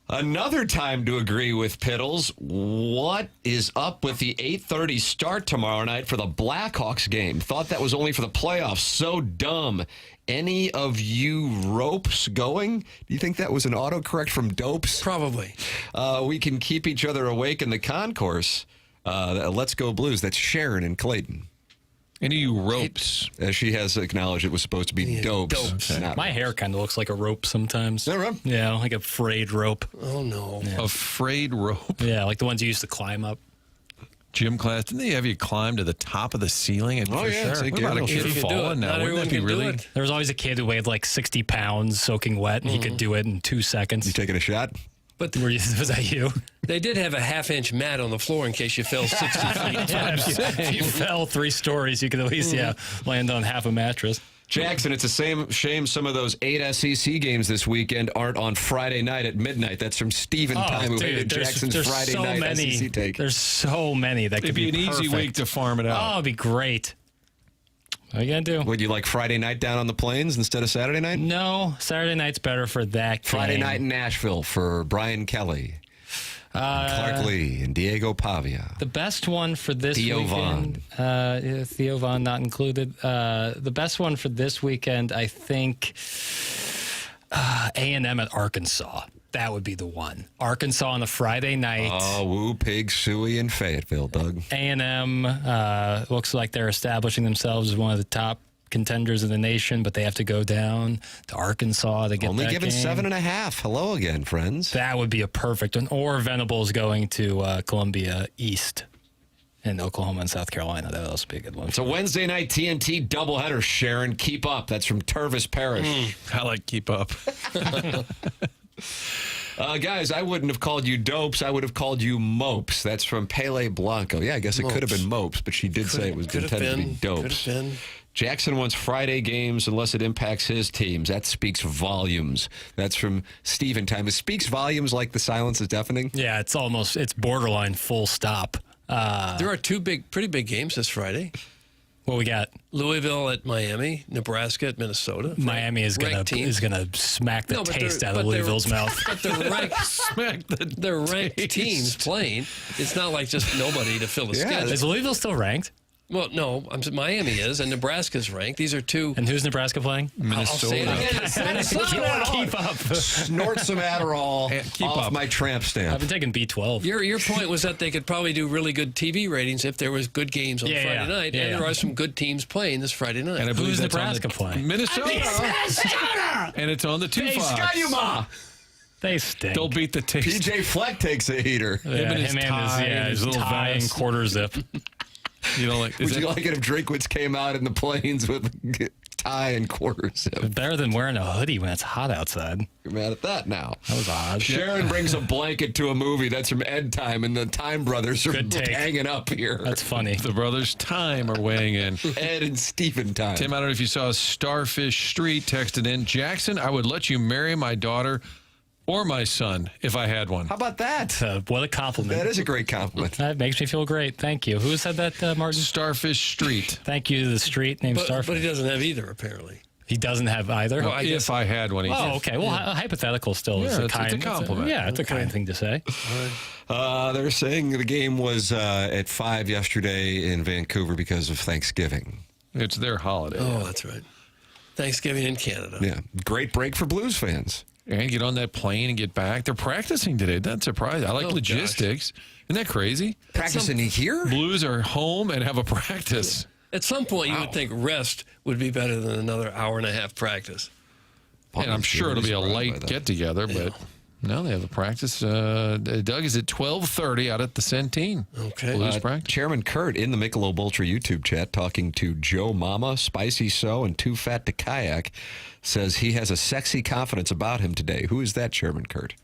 Another time to agree with Piddles. What is up with the 8:30 start tomorrow night for the Blackhawks game? Thought that was only for the playoffs. So dumb. Any of you ropes going? Do you think that was an autocorrect from Dopes? Probably. We can keep each other awake in the concourse. Let's go Blues. That's Sharon and Clayton. Any of you ropes? As she has acknowledged, it was supposed to be Dopes. Dopes. not My hair kind of looks like a rope sometimes. Yeah, right. Yeah, like a frayed rope. Oh, no. A frayed rope? Yeah, like the ones you used to climb up. Gym class, didn't they have you climb to the top of the ceiling? And Oh, yeah, it's like What about a Gabriel kid If you could do falling it, now? not Wouldn't that be everyone can do really? it. There was always a kid who weighed like 60 pounds soaking wet, and he could do it in 2 seconds. You taking a shot? But was that you? They did have a half-inch mat on the floor in case you fell 60 feet. Yeah, if you fell 3 stories, you could at least land on half a mattress. Jackson, it's a shame some of those 8 SEC games this weekend aren't on Friday night at midnight. That's from Steven Time, who hated Jackson's Friday night SEC take. There's so many that could be an easy week to farm it out. Oh, it'd be great. What are you going to do? Would you like Friday night down on the plains instead of Saturday night? No, Saturday night's better for that Friday game. night in Nashville for Brian Kelly, Clark Lee, and Diego Pavia. The best one for this weekend. Theo Vaughn not included. The best one for this weekend, I think, A&M at Arkansas. That would be the one. Arkansas on a Friday night. Oh, woo, pig, suey, and Fayetteville, Doug. A&M looks like they're establishing themselves as one of the top contenders in the nation, but they have to go down to Arkansas to get Only that given game. 7.5. Hello again, friends. That would be a perfect one. Or Venables going to Columbia East in Oklahoma and South Carolina. That would also be a good one. It's a Wednesday night TNT doubleheader, Sharon. Keep up. That's from Tervis Parish. I like keep up. Guys, I wouldn't have called you dopes. I would have called you mopes. That's from Pele Blanco. Yeah, I guess it could have been mopes, but she did say it was intended to be dopes. Jackson wants Friday games unless it impacts his teams. That speaks volumes. That's from Steven Time. It speaks volumes like the silence is deafening. Yeah, it's borderline full stop. There are two pretty big games this Friday. What we got? Louisville at Miami, Nebraska at Minnesota. Miami is gonna smack the taste out of Louisville's mouth. But they're ranked teams playing. It's not like just nobody to fill the schedule. Is Louisville still ranked? Well, no, Miami is, and Nebraska's ranked. These are two. And who's Nebraska playing? Minnesota. Keep up. Snort some Adderall off my tramp stamp. I've been taking B12. Your point was that they could probably do really good TV ratings if there was good games on Friday night, and there are some good teams playing this Friday night. And I believe Who's that's Nebraska playing? Minnesota. And it's on the 2 Fox. They stink. They'll beat the taste. PJ Fleck takes a heater. Him and his little tie and quarter zip. You know, like, Would you like it if Drinkwitz came out in the plains with tie and quarter zip? Better than wearing a hoodie when it's hot outside. You're mad at that now. That was odd. Sharon brings a blanket to a movie. That's from Ed Time, and the Time brothers are hanging up here. That's funny. The brothers Time are weighing in. Ed and Stephen Time. Tim, I don't know if you saw Starfish Street texted in, Jackson, I would let you marry my daughter or my son if I had one. How about that? What a compliment. That is a great compliment. That makes me feel great. Thank you. Who said that, Martin? Starfish Street. Thank you to the street named Starfish. But he doesn't have either, apparly. He doesn't have either? Well, if I had one. Oh, okay. Well, hypothetical still is a kind. It's a compliment. It's a kind thing to say. They're saying the game was at 5 yesterday in Vancouver because of Thanksgiving. It's their holiday. Oh, that's right. Thanksgiving in Canada. Yeah. Great break for Blues fans. And get on that plane and get back. They're practicing today. That's surprising. I like logistics. Isn't that crazy? Practicing here? Blues are home and have a practice. At some point, you would think rest would be better than another hour and a half practice. And I'm sure it'll be a light get-together, but no, they have a practice. Doug is at 12:30 out at the Centene. Okay. Blues practice. Chairman Kurt in the Michelob Ultra YouTube chat talking to Joe Mama, Spicy So, and Too Fat to Kayak says he has a sexy confidence about him today. Who is that, Chairman Kurt?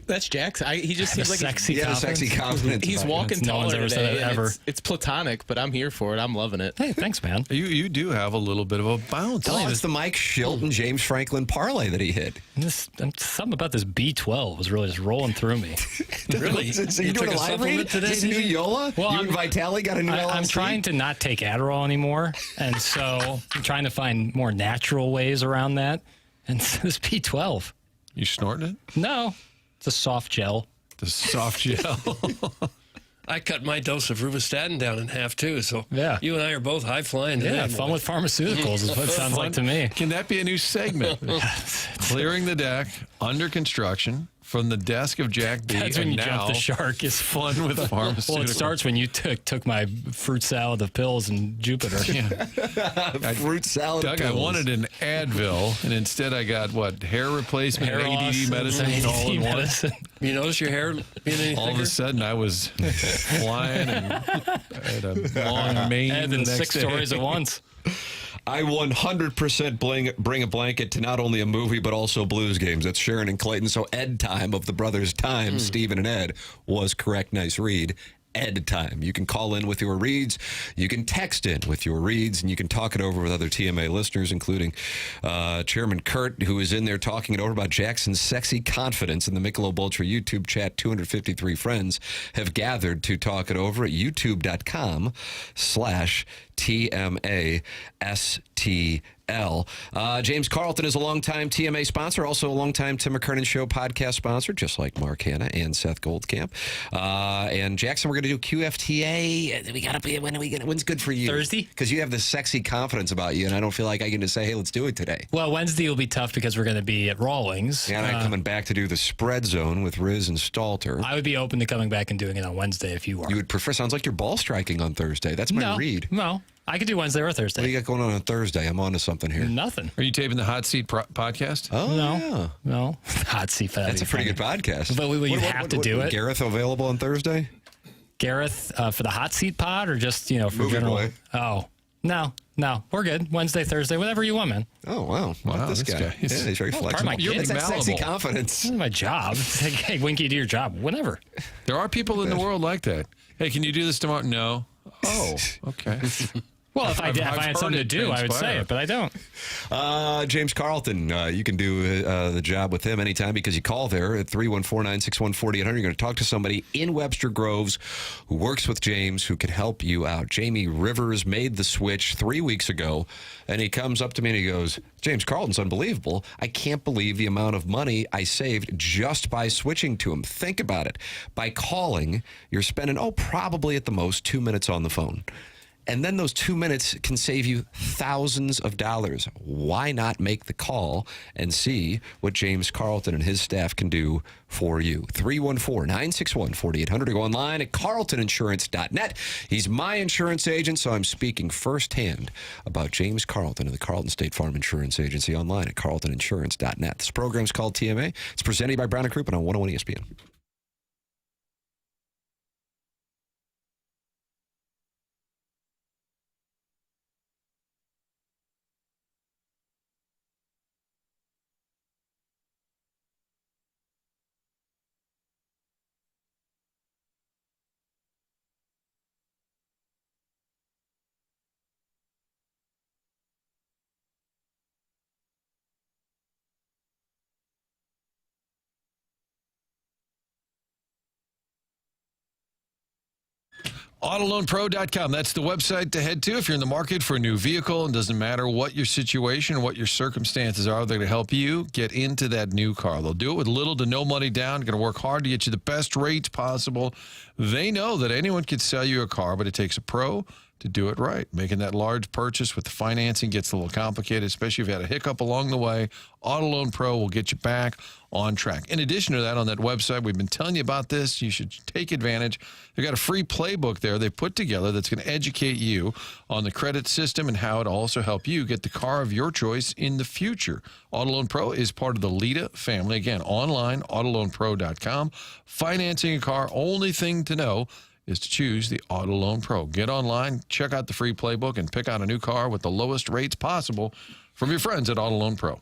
That's Jax. He just seems like sexy confidence. He's walking No one's taller ever said today. that ever. It's platonic, but I'm here for it. I'm loving it. Hey, thanks, man. You do have a little bit of a bounce. Oh, it's the Mike Shilton, James Franklin parlay that he hit. Something about this B12 was really just rolling through me. Really? So you doing a live read today? This new Yola? Well, you and Vitali got a new LLC? I'm trying to not take Adderall anymore, and so I'm trying to find more natural ways around that. And this B12. You snorting it? No. It's a soft gel. The soft gel. I cut my dose of Rubistatin down in half, too. So you and I are both high-flying today. Yeah, fun with pharmaceuticals is what it sounds like to me. Can that be a new segment? Clearing the deck, under construction, from the desk of Jack B. That's when and you jump the shark. It's fun with pharmaceuticals. Well, it starts when you took my fruit salad of pills in Jupiter. Fruit salad Doug, pills. I wanted an Advil, and instead I got, hair replacement, Hair ADD loss, medicine, all in one. medicine. You notice your hair being any All of thicker? a sudden, I was flying and I had a long mane. And then the next 6 day. stories at once. I 100% bring a blanket to not only a movie, but also Blues games. That's Sharon and Clayton. So Ed time of the brothers' time, Stephen and Ed, was correct. Nice read. Ed time. You can call in with your reads. You can text in with your reads, and you can talk it over with other TMA listeners, including Chairman Kurt, who is in there talking it over about Jackson's sexy confidence in the Michelob Ultra YouTube chat. 253 friends have gathered to talk it over at youtube.com/TMASTL. James Carlton is a longtime TMA sponsor, also a longtime Tim McKernan Show podcast sponsor, just like Mark Hanna and Seth Goldcamp. And Jackson, we're going to do QFTA. We got to be. When's good for you? Thursday? Because you have this sexy confidence about you, and I don't feel like I can just say, hey, let's do it today. Well, Wednesday will be tough because we're going to be at Rawlings. And I'm coming back to do the spread zone with Riz and Stalter. I would be open to coming back and doing it on Wednesday if you are. You would prefer? Sounds like you're ball striking on Thursday. That's my read. No, I could do Wednesday or Thursday. What do you got going on Thursday? I'm on to something here. Nothing. Are you taping the Hot Seat podcast? Oh, yeah. No. Hot Seat. That's a pretty good podcast. But you have to do it. Gareth available on Thursday? Gareth for the Hot Seat pod or just, for Movie general? boy. Oh, no. We're good. Wednesday, Thursday, whatever you want, man. Oh, wow. This guy. He's very flexible. You're that sexy confidence. This is my job. It's like, hey, Winky, do your job. Whatever. There are people in the world like that. Hey, can you do this tomorrow? No. Oh, okay. Well, if I had something to do, I would say it, but I don't. James Carlton, you can do the job with him anytime because you call there at 314-961-4800. You're going to talk to somebody in Webster Groves who works with James who can help you out. Jamie Rivers made the switch 3 weeks ago, and he comes up to me and he goes, James Carlton's unbelievable. I can't believe the amount of money I saved just by switching to him. Think about it. By calling, you're spending, probably at the most 2 minutes on the phone. And then those 2 minutes can save you thousands of dollars. Why not make the call and see what James Carlton and his staff can do for you? 314-961-4800. Go online at carltoninsurance.net. He's my insurance agent, so I'm speaking firsthand about James Carlton and the Carlton State Farm Insurance Agency online at carltoninsurance.net. This program's called TMA. It's presented by Brown & Crouppen on 101 ESPN. AutoLoanPro.com. That's the website to head to if you're in the market for a new vehicle. And doesn't matter what your situation, what your circumstances are, they're going to help you get into that new car. They'll do it with little to no money down. Going to work hard to get you the best rates possible. They know that anyone could sell you a car, but it takes a pro to do it right. Making that large purchase with the financing gets a little complicated, especially if you had a hiccup along the way. Auto Loan Pro will get you back on track. In addition to that, on that website, we've been telling you about this. You should take advantage. They've got a free playbook there they put together that's going to educate you on the credit system and how it'll also help you get the car of your choice in the future. Auto Loan Pro is part of the Lita family. Again, online, AutoLoanPro.com. Financing a car, only thing to know is to choose the Auto Loan Pro. Get online, check out the free playbook, and pick out a new car with the lowest rates possible from your friends at Auto Loan Pro.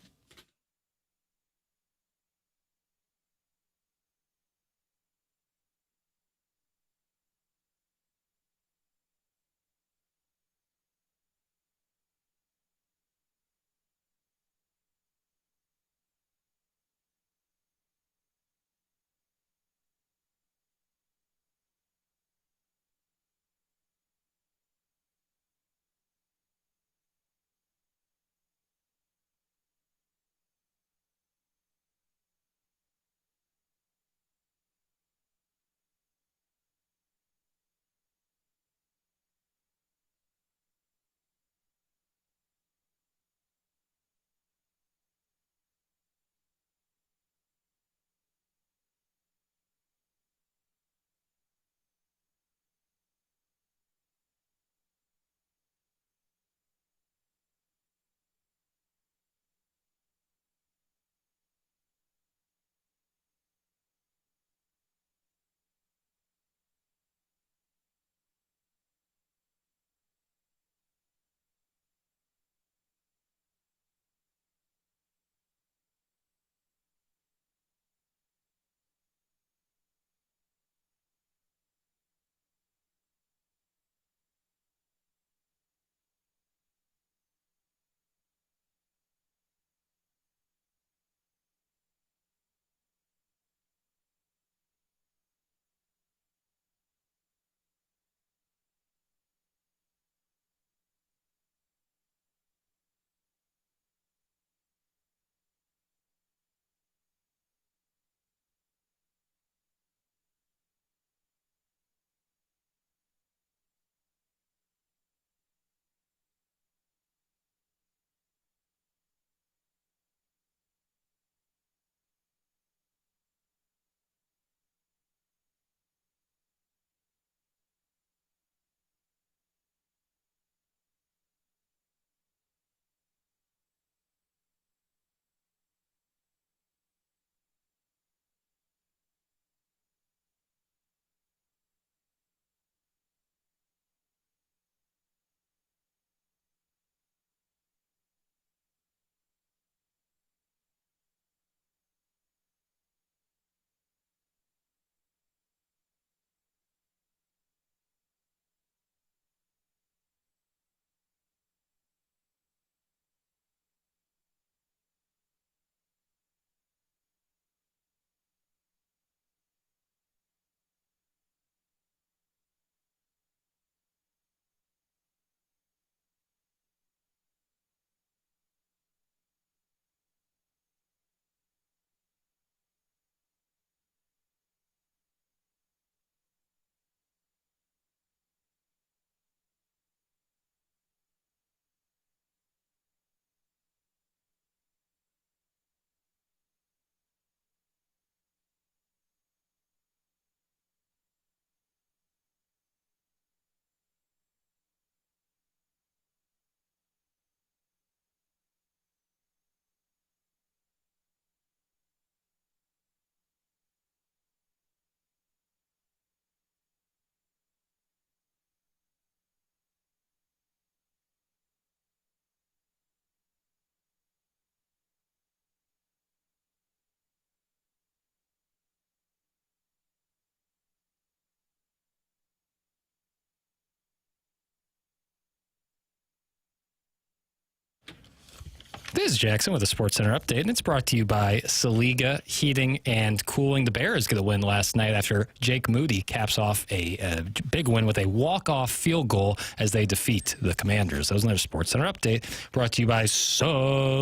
This is Jackson with a Sports Center update, and it's brought to you by Saliga Heating and Cooling. The Bears get a win last night after Jake Moody caps off a big win with a walk-off field goal as they defeat the Commanders. That was another Sports Center update brought to you by Saliga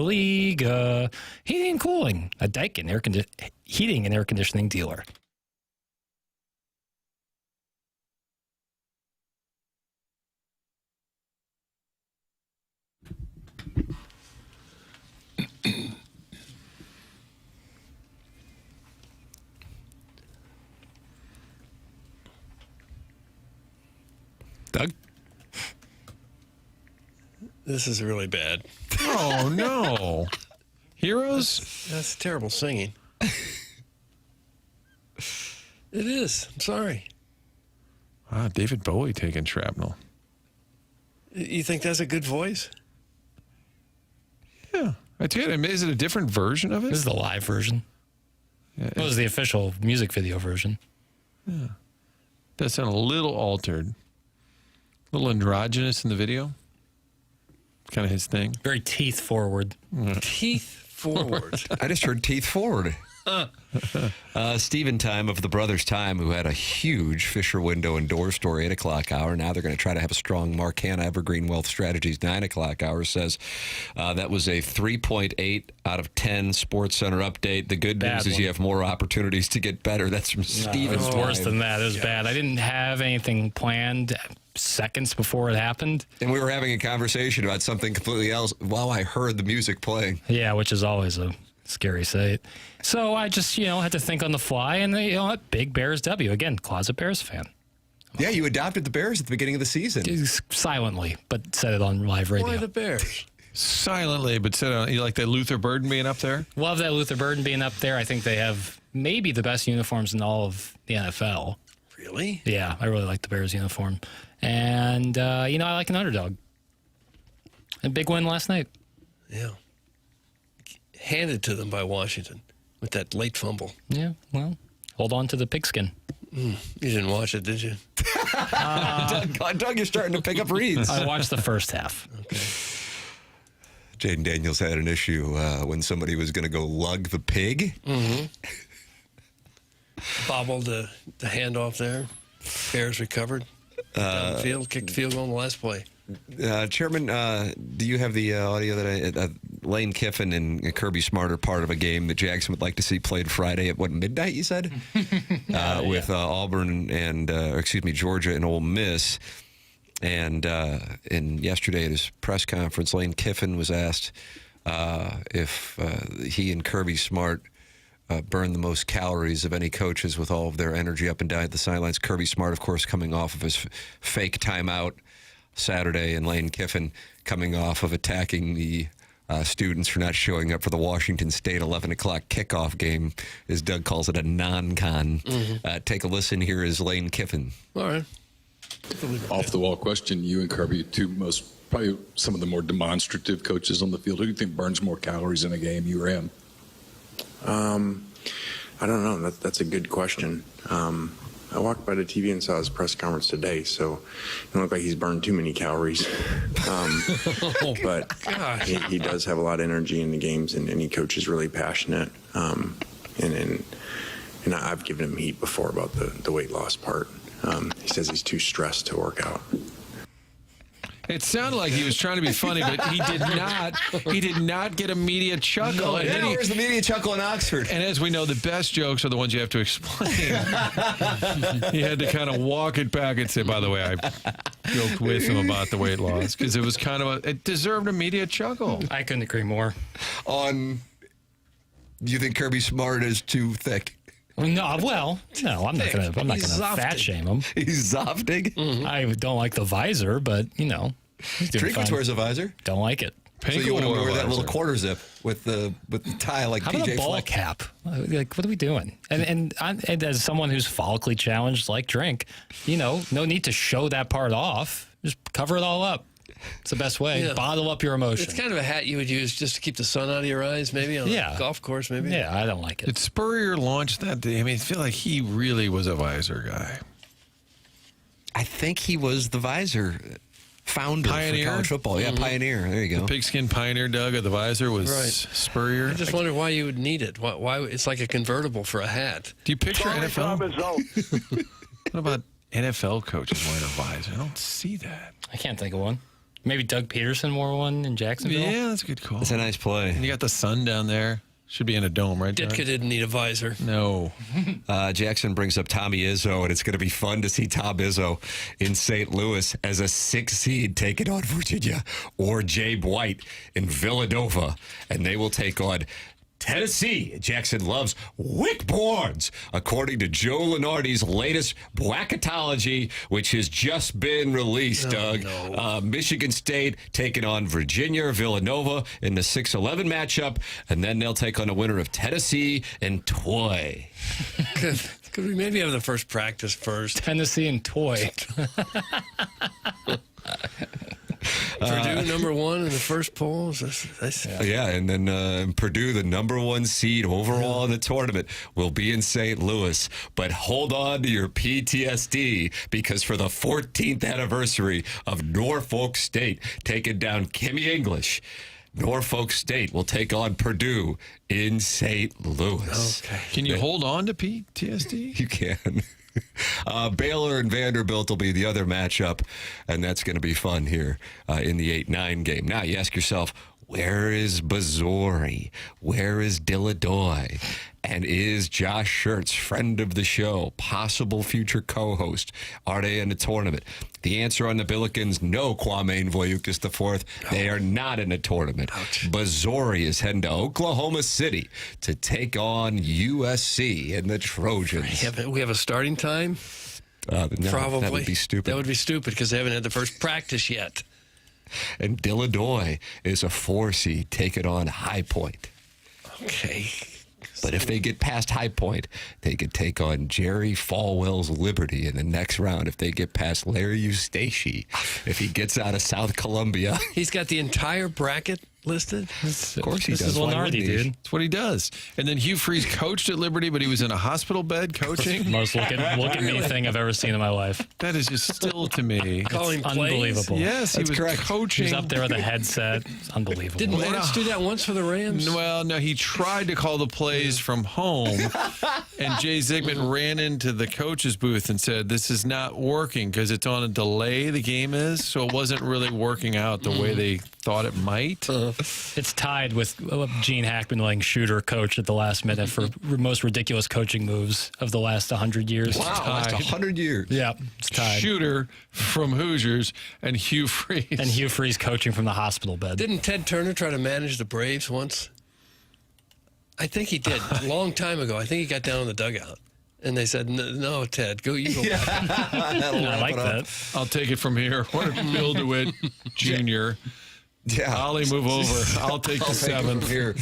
Heating and Cooling, a Daikin heating and air conditioning dealer. Doug? This is really bad. Oh, no. Heroes? That's terrible singing. It is. I'm sorry. Ah, David Bowie taking shrapnel. You think that's a good voice? Yeah. I tell you, is it a different version of it? This is the live version. Yeah, It was the official music video version. Yeah. Does sound a little altered. A little androgynous in the video. Kind of his thing. Very teeth forward. Teeth forward. I just heard teeth forward. Stephen Time of the Brothers Time, who had a huge Fisher Window and Door story 8 o'clock hour. Now they're going to try to have a strong Mark Hanna Evergreen Wealth Strategies 9 o'clock hour. Says that was a 3.8 out of 10 Sports Center update. The good news is you have more opportunities to get better. That's from Stephen. It was worse than that. It was bad. I didn't have anything planned seconds before it happened. And we were having a conversation about something completely else while I heard the music playing. Yeah, which is always a scary sight. So I just, had to think on the fly, and big Bears W. Again, closet Bears fan. Yeah, you adopted the Bears at the beginning of the season. Silently, but said it on live radio. Why the Bears? Silently, but said you like that Luther Burden being up there? Love that Luther Burden being up there. I think they have maybe the best uniforms in all of the NFL. Really? Yeah, I really like the Bears uniform. And, I like an underdog. A big win last night. Yeah. Handed to them by Washington with that late fumble. Yeah, well, hold on to the pigskin. You didn't watch it, did you? Doug, you're starting to pick up reads. I watched the first half. Okay. Jaden Daniels had an issue when somebody was going to go lug the pig. Mm-hmm. Bobbled the handoff there. Bears recovered. Down the field, kicked the field goal in the last play. Chairman, do you have the audio that Lane Kiffin and Kirby Smart are part of a game that Jackson would like to see played Friday at midnight, you said? With Auburn and, Georgia and Ole Miss. And yesterday at his press conference, Lane Kiffin was asked if he and Kirby Smart burn the most calories of any coaches with all of their energy up and down at the sidelines. Kirby Smart, of course, coming off of his fake timeout Saturday, and Lane Kiffin coming off of attacking the students for not showing up for the Washington State 11 o'clock kickoff game, as Doug calls it, a non-con. Mm-hmm. Take a listen. Here is Lane Kiffin. All right. Off the wall question, you and Kirby, probably some of the more demonstrative coaches on the field. Who do you think burns more calories in a game, you or him? I don't know. That's a good question. I walked by the TV and saw his press conference today, so it doesn't look like he's burned too many calories. But he does have a lot of energy in the games, and he coaches really passionate. And I've given him heat before about the weight loss part. He says he's too stressed to work out. It sounded like he was trying to be funny, but he did not. He did not get a media chuckle. No, where's the media chuckle in Oxford? And as we know, the best jokes are the ones you have to explain. He had to kind of walk it back and say, by the way, I joked with him about the weight loss, because it was kind of it deserved a media chuckle. I couldn't agree more. Do you think Kirby Smart is too thick? No, I'm not gonna fat shame him. He's zoftig. Mm-hmm. I don't like the visor, but Trinket wears a visor. Don't like it. So you want to wear that little quarter zip with the tie like How PJ about a ball Fleck? cap? Like, what are we doing? And as someone who's follically challenged, like Drink, no need to show that part off. Just cover it all up. It's the best way. Yeah. Bottle up your emotion. It's kind of a hat you would use just to keep the sun out of your eyes, maybe on a golf course, maybe. Yeah, I don't like it. Did Spurrier launch that day? I mean, I feel like he really was a visor guy. I think he was the visor founder Pioneer? for college football. Yeah, Pioneer. There you go. The pigskin Pioneer, Doug, of the visor was Right. Spurrier. I just wonder why you would need it. Why it's like a convertible for a hat. Do you picture Sorry, NFL? Tom, it's out. What about NFL coaches wearing a visor? I don't see that. I can't think of one. Maybe Doug Peterson wore one in Jacksonville. Yeah, that's a good call. That's a nice play. And you got the sun down there. Should be in a dome, right? Doug? Ditka didn't need a visor. No. Jackson brings up Tommy Izzo, and it's going to be fun to see Tom Izzo in St. Louis as a 6 seed taking on Virginia, or Jabe White in Villanova, and they will take on Tennessee. Jackson loves Wickboards, according to Joe Lenardi's latest bracketology, which has just been released, Doug. No. Michigan State taking on Virginia or Villanova in the 6-11 matchup, and then they'll take on the winner of Tennessee and Troy. Could we maybe have the first practice first? Tennessee and Toy. Purdue number 1 in the first polls. Yeah, and then Purdue, the number 1 seed overall in the tournament, will be in St. Louis. But hold on to your PTSD, because for the 14th anniversary of Norfolk State taking down Kimmy English, Norfolk State will take on Purdue in St. Louis. Okay. Can you hold on to PTSD? You can. Baylor and Vanderbilt will be the other matchup, and that's going to be fun here in the 8-9 game. Now, you ask yourself, where is Bazzori? Where is Dilladoy? And is Josh Schertz, friend of the show, possible future co-host, are they in the tournament? The answer on the Billikens, no, Kwame Voyukas IV. They are not in the tournament. Bazzori is heading to Oklahoma City to take on USC and the Trojans. We have a starting time? No, Probably. that would be stupid. That would be stupid because they haven't had the first practice yet. And Dilladoy is a 4 seed taking on High Point. Okay. But if they get past High Point, they could take on Jerry Falwell's Liberty in the next round. If they get past Larry Eustache, if he gets out of South Columbia. He's got the entire bracket listed? Of course he This does. is Lenardi, dude. That's what he does. And then Hugh Freeze coached at Liberty, but he was in a hospital bed coaching. Most look at me thing I've ever seen in my life. That is just still to me. Calling It's plays? unbelievable. Yes, he That's was correct. coaching. He's up there with a headset. It's unbelievable. Didn't Lance do that once for the Rams? Well, no, he tried to call the plays from home, and Jay Zygmunt ran into the coach's booth and said, "This is not working because it's on a delay, the game is, so it wasn't really working out the way they thought it might." It's tied with Gene Hackman letting Shooter coach at the last minute for most ridiculous coaching moves of the last 100 years. Wow, that's 100 years. Yeah, it's tied. Shooter from Hoosiers and Hugh Freeze. And Hugh Freeze coaching from the hospital bed. Didn't Ted Turner try to manage the Braves once? I think he did. A long time ago. I think he got down in the dugout. And they said, no, Ted, go. You go. I like that. I'll take it from here. What if Bill DeWitt Jr.? Yeah, Ollie, move over. I'll take the 7th here.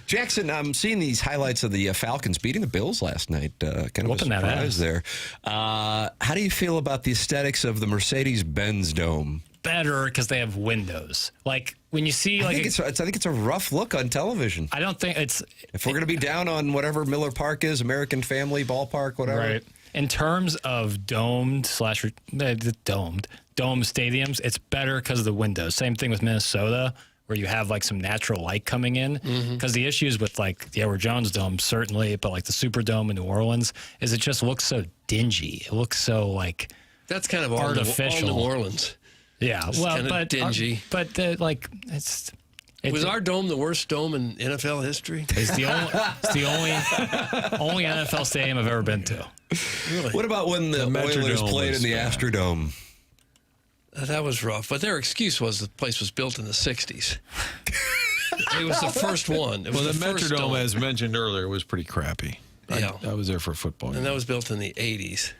Jackson, I'm seeing these highlights of the Falcons beating the Bills last night. Kind of a Whooping that surprise ass. there. How do you feel about the aesthetics of the Mercedes-Benz Dome? Better because they have windows. Like when you see, I like think it's a rough look on television. I don't think it's. If we're going to be down on whatever Miller Park is, American Family Ballpark, whatever. Right. In terms of dome stadiums, it's better because of the windows. Same thing with Minnesota, where you have like some natural light coming in. Because the issues with like the Edward Jones Dome, certainly, but like the Superdome in New Orleans, is it just looks so dingy. It looks so like That's kind of all artificial. New Orleans. Yeah, It's well, kinda but dingy. Like it's Was our dome the worst dome in NFL history? It's the only NFL stadium I've ever been to. Really? What about when the Oilers Metrodome played was in the bad. Astrodome? That was rough. But their excuse was the place was built in the 60s. It was the first one. It was Well, the first Metrodome, dome. as mentioned earlier, was pretty crappy. Yeah. I was there for a football game. And that was built in the 80s.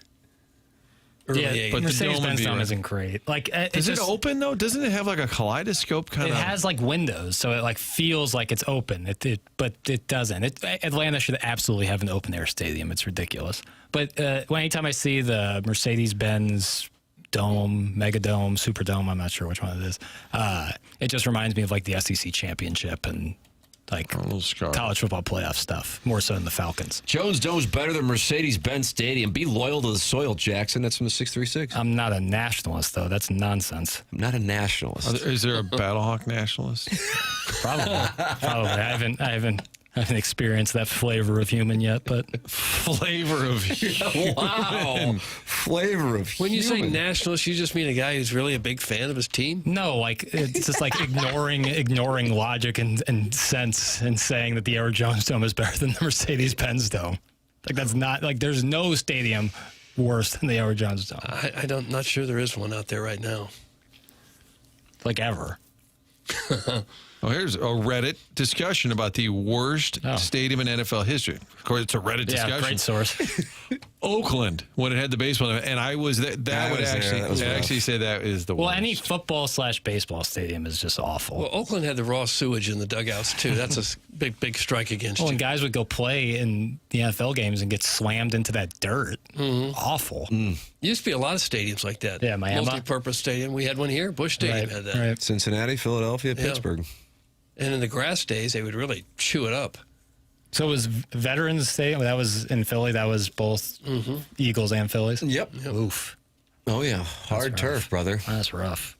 Early Yeah, 80s. but the dome would Mercedes-Benz be dome right. isn't great. Like, Is it open, though? Doesn't it have like a kaleidoscope kind It of? has like windows, so it like feels like it's open. But it doesn't. Atlanta should absolutely have an open air stadium. It's ridiculous. But anytime I see the Mercedes-Benz Dome, Megadome, Superdome, I'm not sure which one it is. It just reminds me of like the SEC championship and like college football playoff stuff, more so than the Falcons. Jones Dome's better than Mercedes-Benz Stadium. Be loyal to the soil, Jackson. That's from the 636. I'm not a nationalist, though. That's nonsense. I'm not a nationalist. Is there a Battlehawk nationalist? Probably. I haven't experienced that flavor of human yet, but flavor of human. Wow. Flavor of When you say human. nationalist, you just mean a guy who's really a big fan of his team? no, like it's just like ignoring logic and sense and saying that the Air Jones Dome is better than the Mercedes-Benz Dome. Like that's not like there's no stadium worse than the Air Jones Dome. I'm not sure there is one out there right now. Like ever. Oh, here's a Reddit discussion about the worst stadium in NFL history. Of course, it's a Reddit discussion. Yeah, great source. Oakland, when it had the baseball, and I was that would actually say that is the Well, worst. any football/baseball stadium is just awful. Well, Oakland had the raw sewage in the dugouts, too. That's a big strike against Well, you. and guys would go play in the NFL games and get slammed into that dirt. Awful. Used to be a lot of stadiums like that. Yeah, Miami. Multi-purpose stadium. We had one here. Busch Stadium had that. Right. Cincinnati, Philadelphia, Pittsburgh. And in the grass days, they would really chew it up. So it was Veterans Stadium. That was in Philly. That was both Eagles and Phillies. Yep. Oof. Oh, yeah. Hard turf, brother. That's rough.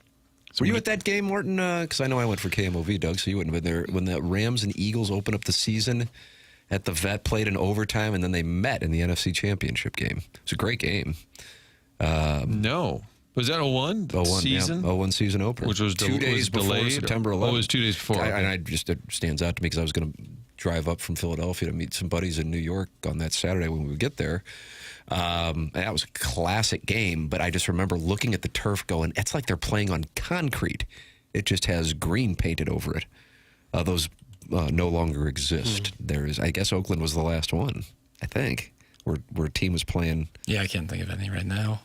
Were you at that game, Morton? Because I know I went for KMOV, Doug, so you wouldn't have been there. When the Rams and Eagles opened up the season at the Vet, played in overtime, and then they met in the NFC Championship game. It was a great game. No. Was that a 1 season? Yeah, 0-1 season opener. Which was 2 days before delayed, September 11th. Oh, it was 2 days before. And it stands out to me because I was going to drive up from Philadelphia to meet some buddies in New York on that Saturday when we would get there. And that was a classic game, but I just remember looking at the turf going, it's like they're playing on concrete. It just has green painted over it. Those no longer exist. I guess Oakland was the last one, I think, where a team was playing. Yeah, I can't think of any right now.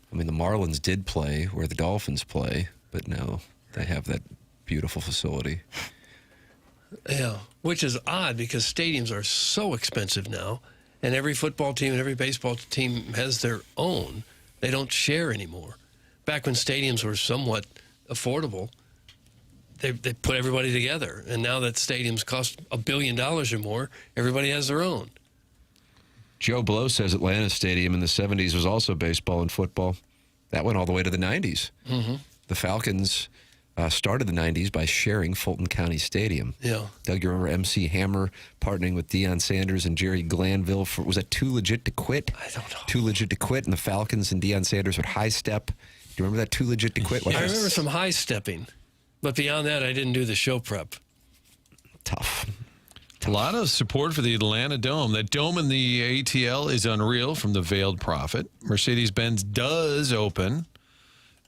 I mean, the Marlins did play where the Dolphins play, but now they have that beautiful facility. Yeah, which is odd because stadiums are so expensive now, and every football team and every baseball team has their own. They don't share anymore. Back when stadiums were somewhat affordable, they put everybody together, and now that stadiums cost $1 billion or more, everybody has their own. Joe Blow says Atlanta Stadium in the 70s was also baseball and football. That went all the way to the 90s. The Falcons started the 90s by sharing Fulton County Stadium. Yeah. Doug, you remember MC Hammer partnering with Deion Sanders and Jerry Glanville was that Too Legit to Quit? I don't know. Too Legit to Quit, and the Falcons and Deion Sanders would high step. Do you remember that Too Legit to Quit? I remember some high stepping, but beyond that, I didn't do the show prep. Tough. A lot of support for the Atlanta Dome. That dome in the ATL is unreal from the Veiled Prophet. Mercedes-Benz does open.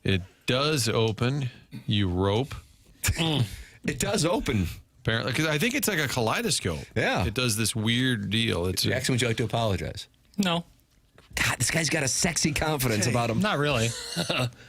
It does open. You rope. It does open. Apparently, because I think it's like a kaleidoscope. Yeah. It does this weird deal. Jackson, would you like to apologize? No. God, this guy's got a sexy confidence about him. Not really.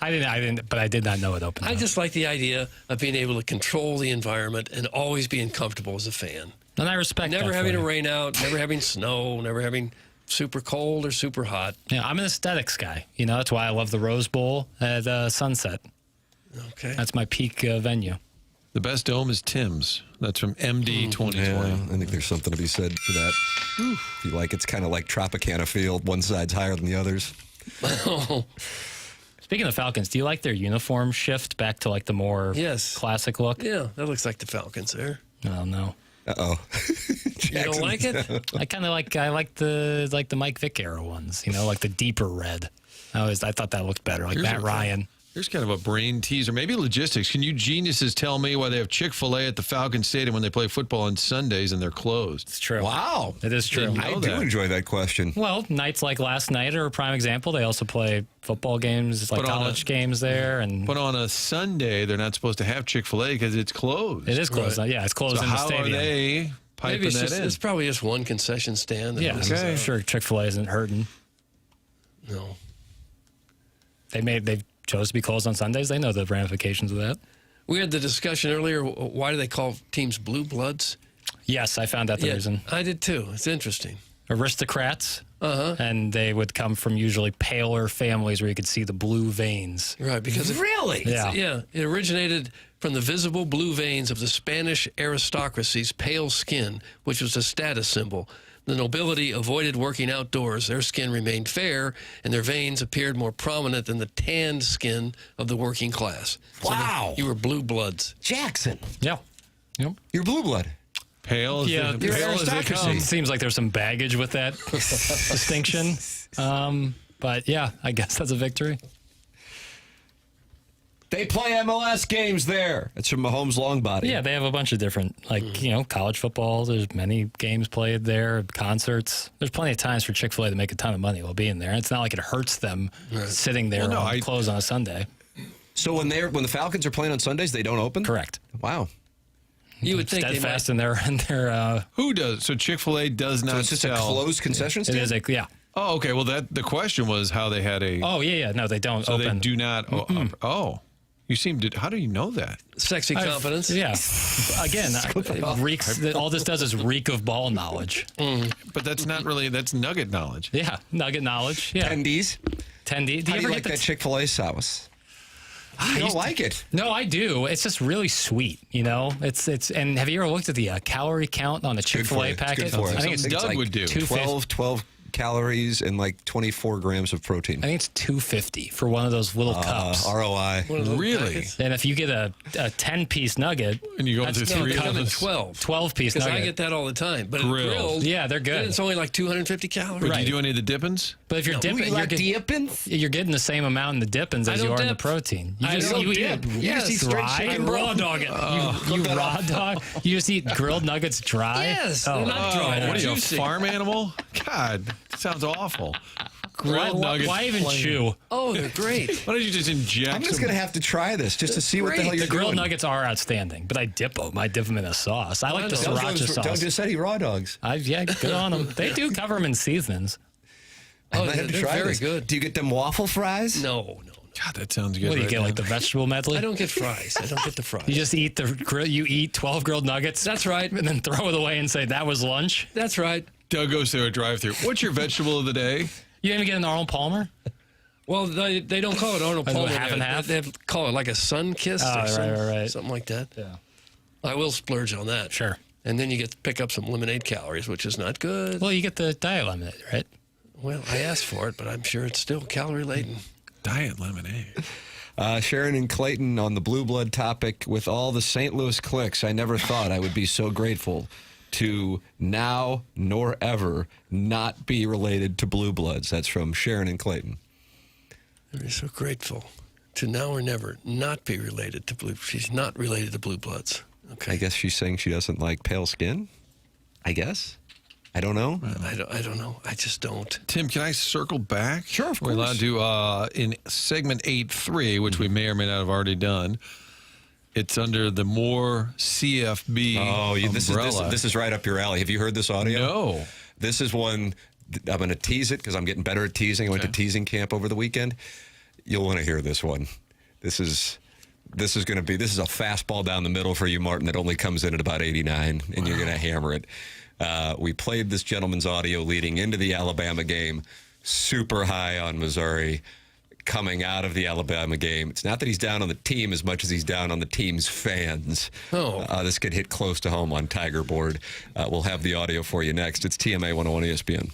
I didn't, but I did not know it opened. I just like the idea of being able to control the environment and always being comfortable as a fan. And I respect never that having for to you. rain out, never having snow, never having super cold or super hot. Yeah, I'm an aesthetics guy. You know, that's why I love the Rose Bowl at Sunset. Okay. That's my peak venue. The best dome is Tim's. That's from MD 2020. Yeah, I think there's something to be said for that. If you like, it's kind of like Tropicana Field. One side's higher than the others. Speaking of Falcons, do you like their uniform shift back to like the more Yes. classic look? Yeah, that looks like the Falcons there. Oh no. Uh-oh. You don't like it? I kind of like the Mike Vick era ones, you know, like the deeper red. I thought that looked better, like Matt Ryan. Here's kind of a brain teaser, maybe logistics. Can you geniuses tell me why they have Chick-fil-A at the Falcon Stadium when they play football on Sundays and they're closed? It's true. Wow. It is true. I do enjoy that question. Well, nights like last night are a prime example. They also play football games, like college games there. But on a Sunday, they're not supposed to have Chick-fil-A because it's closed. It is closed. Right. Yeah, it's closed So in the how stadium. are they piping Maybe it's, that in? it's probably just one concession stand. Yeah, I'm sure Chick-fil-A isn't hurting. No. They chose to be closed on Sundays. They know the ramifications of that. We had the discussion earlier. Why do they call teams blue bloods? Yes, I found out the reason. I did too. It's interesting. Aristocrats and they would come from usually paler families where you could see the blue veins. Right, because Really? Yeah. it originated from the visible blue veins of the Spanish aristocracy's pale skin, which was a status symbol. The nobility avoided working outdoors. Their skin remained fair, and their veins appeared more prominent than the tanned skin of the working class. Wow. You were blue bloods. Jackson. Yeah. Yep. You're blue blood. Pale. Yeah, You're pale as it aristocracy. comes. Seems like there's some baggage with that distinction. But yeah, I guess that's a victory. They play MLS games there. It's from Mahomes' long body. Yeah, they have a bunch of different, college football. There's many games played there, concerts. There's plenty of times for Chick-fil-A to make a ton of money while being there. It's not like it hurts them sitting there closed on a Sunday. So when the Falcons are playing on Sundays, they don't open? Correct. Wow. You would think Steadfast they might. in their Who does? So Chick-fil-A does not So it's just sell. a closed concession It stand? is yeah. Oh, okay. Well, the question was how they had a. Oh, yeah. No, they don't So open. they do not. Oh. You seem to. How do you know that? Sexy confidence. Yeah. Again, it reeks. All this does is reek of ball knowledge. But that's not really. That's nugget knowledge. Yeah, nugget knowledge. Yeah. Tendies? Tendy. How do you like that Chick-fil-A sauce? I don't like it. No, I do. It's just really sweet, It's and have you ever looked at the calorie count on a Chick-fil-A packet? Good for it. I think it's Doug would do. 12 calories and like 24 grams of protein. I think it's 250 for one of those little cups. ROI. Really? And if you get a 10-piece nugget, and you go that's to No, three they come in others. 12. 12-piece Because nugget. I get that all the time. But Grilled. grilled, Yeah, they're then good. it's only like 250 calories. But do you do any of the dippins? But if you're dipping, you're getting the same amount in the dippins I as you don't are in the dip. protein. You I just don't you dip. eat You just eat straight dry, chicken, bro. Raw dog it. You raw dog. You just eat grilled nuggets dry. Yes, they're not dry. What are you, a Juicy. farm animal? God, sounds awful. Grilled nuggets. Why even plain. chew? Oh, they're great. Why don't you just inject? I'm just some- going to have to try this just to see what the hell you're The grilled doing. nuggets are outstanding, but I dip them. I dip them in a sauce. I like the sriracha sauce. Doug just said he raw dogs. Yeah, good on them. They do cover them in seasonings. I might have to they're try very this. good. Do you get them waffle fries? No. God, that sounds good. What do you right get, now. like the vegetable medley? I don't get fries. I don't get the fries. You just eat you eat 12 grilled nuggets. That's right. And then throw it away and say, that was lunch. That's right. Doug goes through a drive-through. What's your vegetable of the day? You didn't even get an Arnold Palmer? Well, they don't call it Arnold Palmer. Half and half? They call it like a sun kiss or right. something like that. Yeah. I will splurge on that. Sure. And then you get to pick up some lemonade calories, which is not good. Well, you get the diet lemonade, right? Well, I asked for it, but I'm sure it's still calorie laden. Diet lemonade. Sharon and Clayton on the blue blood topic. With all the St. Louis clicks, I never thought I would be so grateful to now nor ever not be related to blue bloods. That's from Sharon and Clayton. I'm so grateful to now or never not be related to blue. She's not related to blue bloods. Okay. I guess she's saying she doesn't like pale skin. I guess. I don't know. I don't know. I just don't. Tim, can I circle back? Sure, of We're allowed to, in segment 8.3, which we may or may not have already done, it's under the more CFB umbrella. This is right up your alley. Have you heard this audio? No. This is one, I'm going to tease it because I'm getting better at teasing. I went to teasing camp over the weekend. You'll want to hear this one. This is a fastball down the middle for you, Martin, that only comes in at about 89, and you're going to hammer it. We played this gentleman's audio leading into the Alabama game, super high on Missouri, coming out of the Alabama game. It's not that he's down on the team as much as he's down on the team's fans. This could hit close to home on Tiger Board. We'll have the audio for you next. It's TMA 101 ESPN.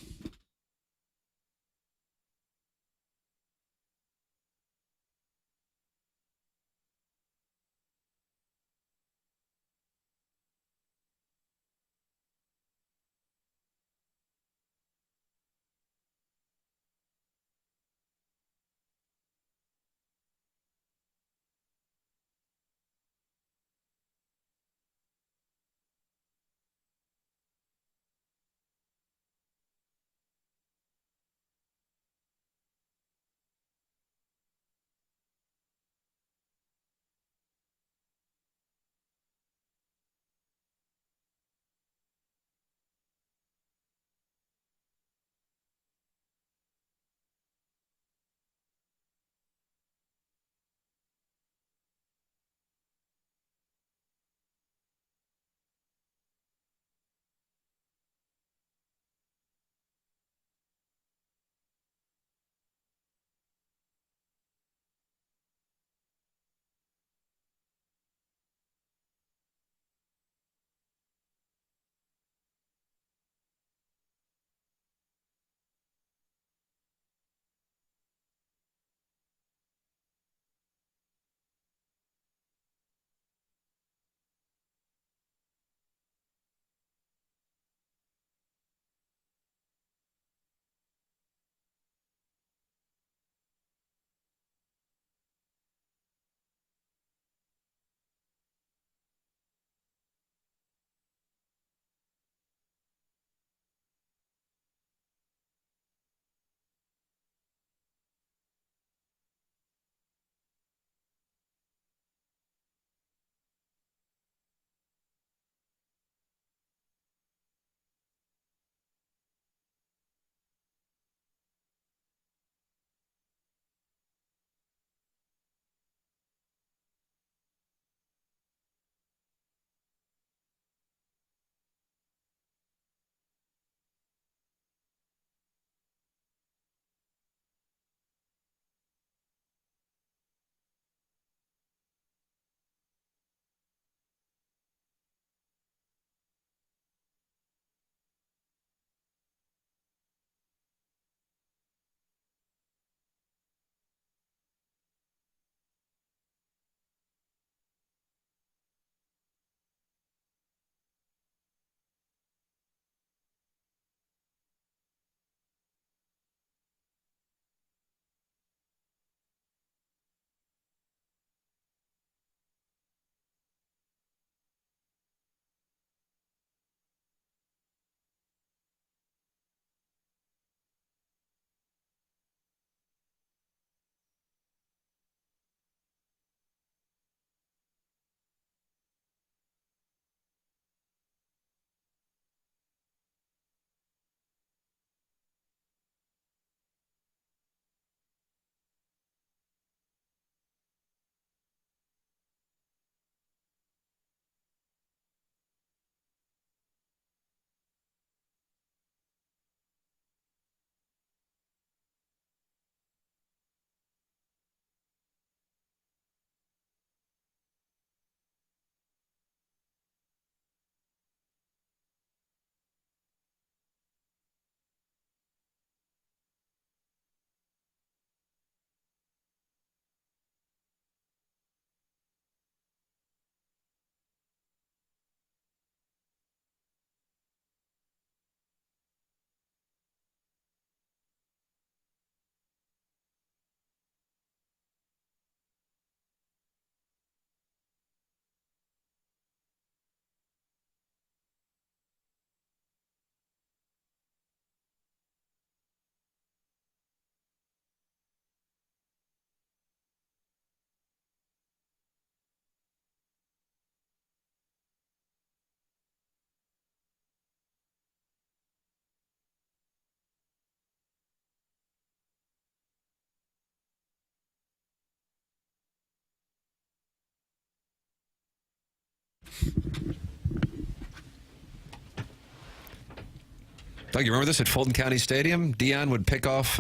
Doug, you remember this at Fulton County Stadium? Dion would pick off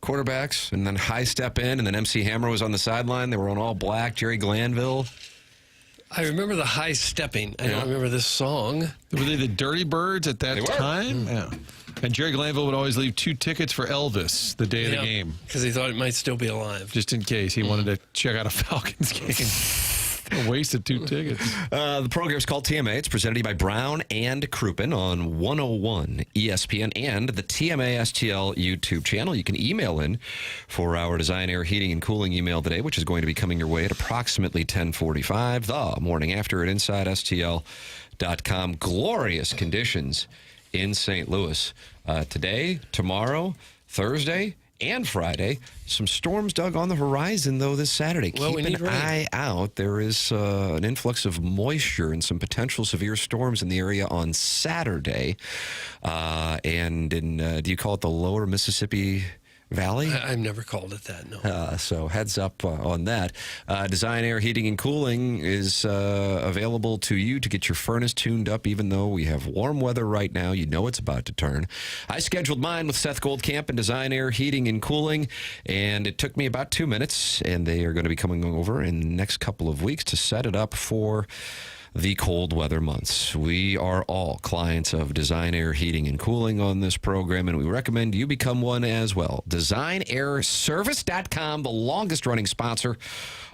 quarterbacks and then high step in, and then MC Hammer was on the sideline. They were on all black. Jerry Glanville. I remember the high stepping. I don't remember this song. Were they the Dirty Birds at that time? Yeah. And Jerry Glanville would always leave 2 tickets for Elvis the day of the game. Because he thought it might still be alive. Just in case he wanted to check out a Falcons game. A waste of 2 tickets. The program is called TMA. It's presented to you by Brown and Crouppen on 101 ESPN and the TMA STL YouTube channel. You can email in for our Design Air Heating and Cooling email today, which is going to be coming your way at approximately 10:45 the morning after at InsideSTL.com. Glorious conditions in St. Louis today, tomorrow, Thursday, and Friday. Some storms, Doug, on the horizon, though, this Saturday. Well, Keep an eye out. There is an influx of moisture and some potential severe storms in the area on Saturday. And in, do you call it the lower Mississippi Valley? I've never called it that, no. So heads up on that. Design Air Heating and Cooling is available to you to get your furnace tuned up, even though we have warm weather right now. You know it's about to turn. I scheduled mine with Seth Goldcamp and Design Air Heating and Cooling, and it took me about 2 minutes, and they are going to be coming over in the next couple of weeks to set it up for the cold weather months. We are all clients of Design Air Heating and Cooling on this program, and we recommend you become one as well. DesignAirService.com, the longest running sponsor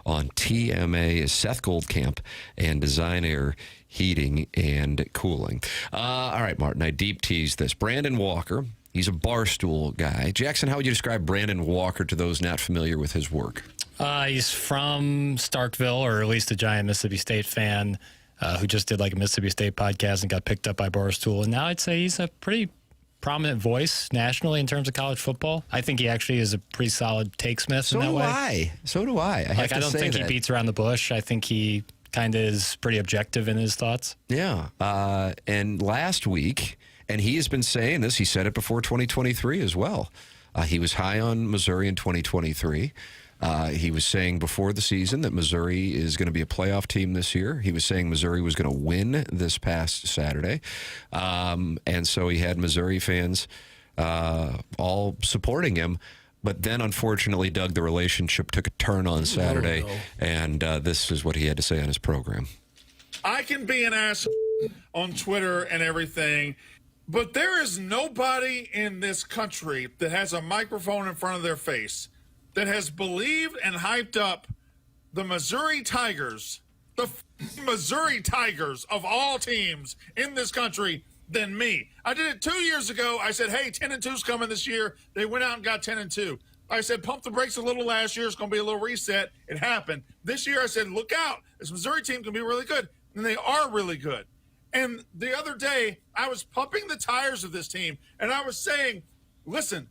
on TMA, is Seth Goldcamp and Design Air Heating and Cooling. All right, Martin, I deep teased this. Brandon Walker, he's a Barstool guy. Jackson, how would you describe Brandon Walker to those not familiar with his work? He's from Starkville, or at least a giant Mississippi State fan. Who just did like a Mississippi State podcast and got picked up by Barstool. And now I'd say he's a pretty prominent voice nationally in terms of college football. I think he actually is a pretty solid takesmith in that way. So do I. I don't think he beats around the bush. I think he kind of is pretty objective in his thoughts. Yeah. And last week, and he has been saying this, he said it before 2023 as well. He was high on Missouri in 2023. He was saying before the season that Missouri is going to be a playoff team this year. He was saying Missouri was going to win this past Saturday. And so he had Missouri fans all supporting him. But then, unfortunately, Doug, the relationship took a turn on Saturday. And this is what he had to say on his program. I can be an ass on Twitter and everything, but there is nobody in this country that has a microphone in front of their face that has believed and hyped up the Missouri Tigers, the Missouri Tigers of all teams in this country than me. I did it 2 years ago. I said, hey, 10-2's coming this year. They went out and got 10-2. I said, pump the brakes a little last year. It's going to be a little reset. It happened. This year I said, look out. This Missouri team can be really good. And they are really good. And the other day, I was pumping the tires of this team, and I was saying, listen,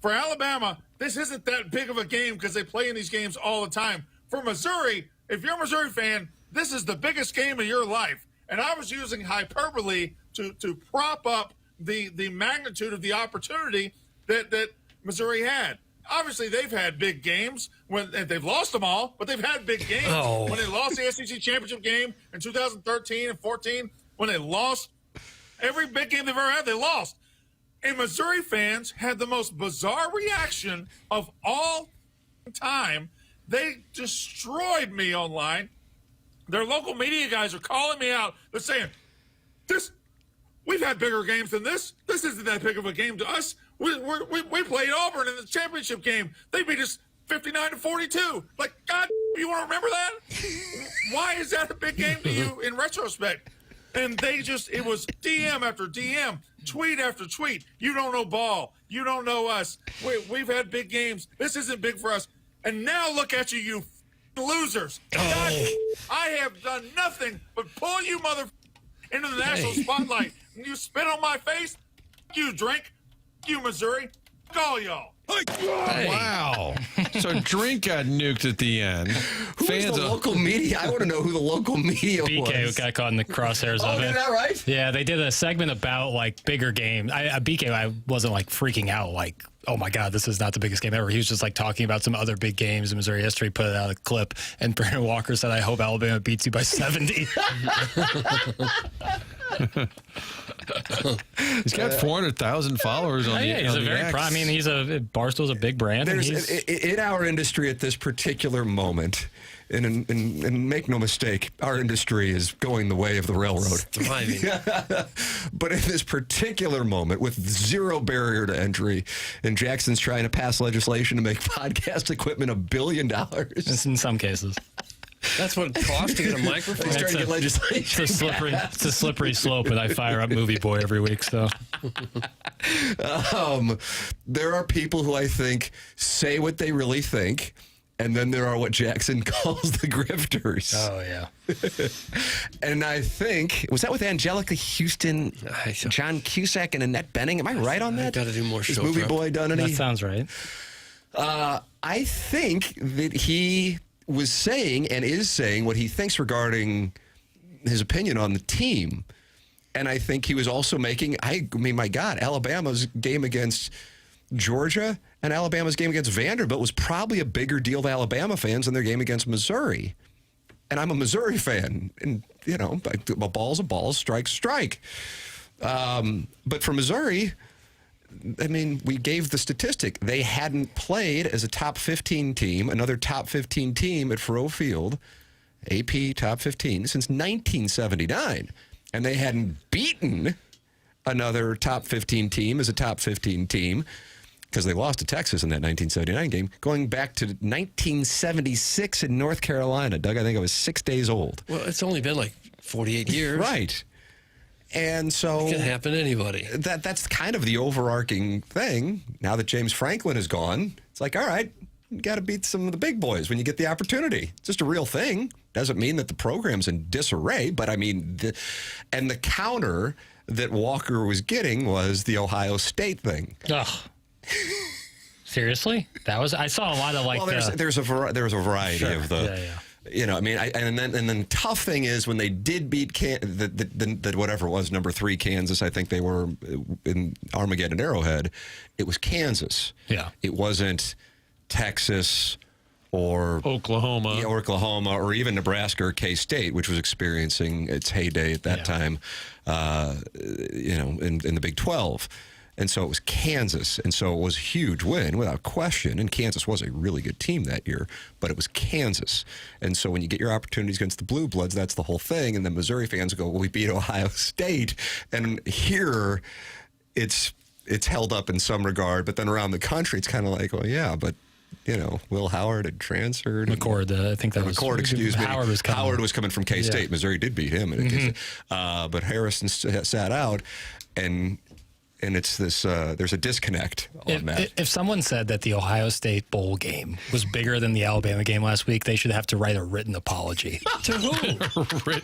for Alabama, this isn't that big of a game because they play in these games all the time. For Missouri, if you're a Missouri fan, this is the biggest game of your life. And I was using hyperbole to prop up the magnitude of the opportunity that Missouri had. Obviously, they've had big games when and they've lost them all, but they've had big games. When they lost the SEC championship game in 2013 and 14, when they lost every big game they've ever had, they lost. And Missouri fans had the most bizarre reaction of all time. They destroyed me online. Their local media guys are calling me out. They're saying, we've had bigger games than this. This isn't that big of a game to us. We played Auburn in the championship game. They beat us 59-42. Like, God, you want to remember that? Why is that a big game to you in retrospect? And it was DM after DM, tweet after tweet. You don't know ball. You don't know us. We've had big games. This isn't big for us. And now look at you losers. God, I have done nothing but pull you into the national spotlight. And you spit on my face. You drink. You Missouri. All y'all. Wow. So Drink got nuked at the end. Who was the local media? I want to know who the local media was. BK got caught in the crosshairs of it. Is that right? Yeah, they did a segment about like bigger games. BK, I wasn't like freaking out like oh my God, this is not the biggest game ever. He was just like talking about some other big games in Missouri history, put out a clip, and Brandon Walker said, I hope Alabama beats you by 70. He's got 400,000 followers on the Yeah, he's on a the very X. I mean, Barstool's a big brand. And In our industry at this particular moment, and make no mistake, our industry is going the way of the railroad. Thriving. But in this particular moment, with zero barrier to entry, and Jackson's trying to pass legislation to make podcast equipment $1 billion. in some cases. That's what it costs to get a microphone. He's trying to get legislation. It's a slippery slope, and I fire up Movie Boy every week. So there are people who I think say what they really think, and then there are what Jackson calls the grifters. Oh, yeah. And I think, was that with Angelica Houston, John Cusack, and Annette Bening? Am I right on that? I got to do more show Is Movie prep. Boy done any? That sounds right. I think that he was saying and is saying what he thinks regarding his opinion on the team. And I think he was also making, I mean, my God, Alabama's game against Georgia and Alabama's game against Vanderbilt was probably a bigger deal to Alabama fans than their game against Missouri. And I'm a Missouri fan. And, you know, a ball's a ball, strike's a strike. But for Missouri, I mean, we gave the statistic. They hadn't played as a top 15 team, another top 15 team at Faurot Field, AP top 15, since 1979. And they hadn't beaten another top 15 team as a top 15 team because they lost to Texas in that 1979 game, going back to 1976 in North Carolina. Doug, I think I was 6 days old. Well, it's only been like 48 years. Right. And so it can happen to anybody. That's kind of the overarching thing. Now that James Franklin is gone, it's like, all right, you got to beat some of the big boys when you get the opportunity. It's just a real thing. Doesn't mean that the program's in disarray, but I mean, the counter that Walker was getting was the Ohio State thing. Ugh. Seriously? I saw a lot of like. Well, there's a variety Sure. of the. Yeah. You know, I mean, and then tough thing is when they did beat the whatever it was, number 3 Kansas. I think they were in Armageddon Arrowhead. It was Kansas. Yeah. It wasn't Texas or Oklahoma, or even Nebraska or K-State, which was experiencing its heyday at that time. You know, in the Big 12. And so it was Kansas. And so it was a huge win without question. And Kansas was a really good team that year, but it was Kansas. And so when you get your opportunities against the Blue Bloods, that's the whole thing. And then Missouri fans go, well, we beat Ohio State. And here it's held up in some regard. But then around the country, it's kind of like, well, yeah, but, you know, Will Howard had transferred. McCord, I think that was. McCord, excuse me. Howard was coming from K-State. Yeah. Missouri did beat him. But Harrison sat out. And it's this, there's a disconnect on that. If someone said that the Ohio State bowl game was bigger than the Alabama game last week, they should have to write a written apology. To who?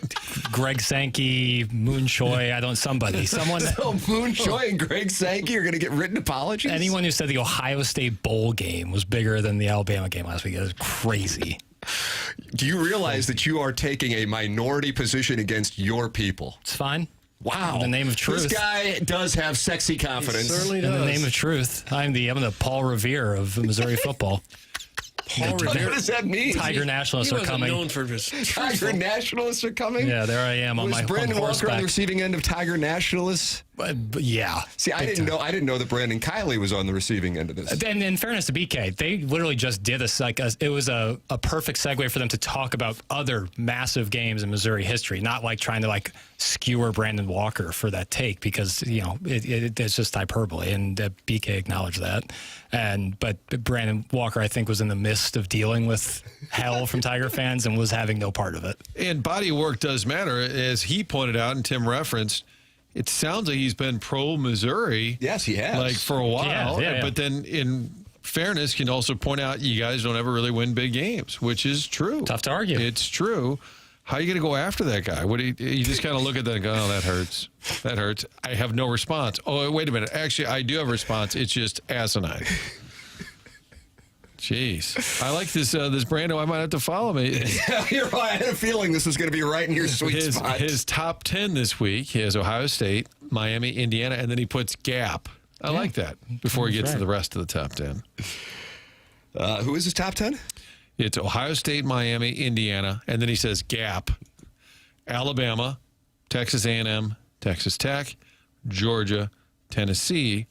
Greg Sankey, Moon Choi, someone. So Moon Choi and Greg Sankey are going to get written apologies? Anyone who said the Ohio State bowl game was bigger than the Alabama game last week is crazy. Do you realize that you are taking a minority position against your people? It's fine. Wow. In the name of truth. This guy does have sexy confidence. He certainly does. In the name of truth. I'm the Paul Revere of Missouri football. Paul Revere. What does that mean? Tiger Nationalists are coming. Known for his Tiger Nationalists are coming? Yeah, there I am on my Brandon Walker horseback. on the receiving end of Tiger Nationalists? Yeah. See, I didn't know that Brandon Kiley was on the receiving end of this. And in fairness to BK, they literally just did it was a perfect segue for them to talk about other massive games in Missouri history, not like trying to like skewer Brandon Walker for that take because, you know, it's just hyperbole, and BK acknowledged that. But Brandon Walker, I think, was in the midst of dealing with hell from Tiger fans and was having no part of it. And body of work does matter, as he pointed out and Tim referenced. It sounds like he's been pro-Missouri. Yes, he has. Like for a while. Yeah. But then in fairness, can also point out you guys don't ever really win big games, which is true. Tough to argue. It's true. How are you going to go after that guy? What do you just kind of look at that and go, oh, that hurts. That hurts. I have no response. Oh, wait a minute. Actually, I do have a response. It's just asinine. Jeez. I like this Brando. I might have to follow me. Yeah, you're right. I had a feeling this was going to be right in your sweet spot. His top 10 this week, he has Ohio State, Miami, Indiana, and then he puts Gap. I like that before he gets to the rest of the top 10. Who is his top 10? It's Ohio State, Miami, Indiana, and then he says gap. Alabama, Texas A&M, Texas Tech, Georgia, Tennessee,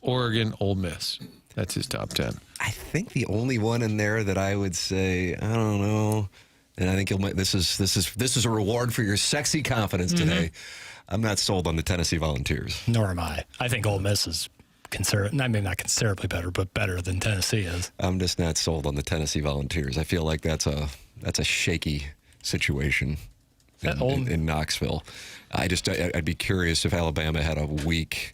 Oregon, Ole Miss. That's his top 10. I think the only one in there that I would say, I don't know, and I think this is a reward for your sexy confidence today. I'm not sold on the Tennessee Volunteers. Nor am I. I think Ole Miss is maybe not considerably better, but better than Tennessee is. I'm just not sold on the Tennessee Volunteers. I feel like that's a shaky situation in Knoxville. I'd be curious if Alabama had a week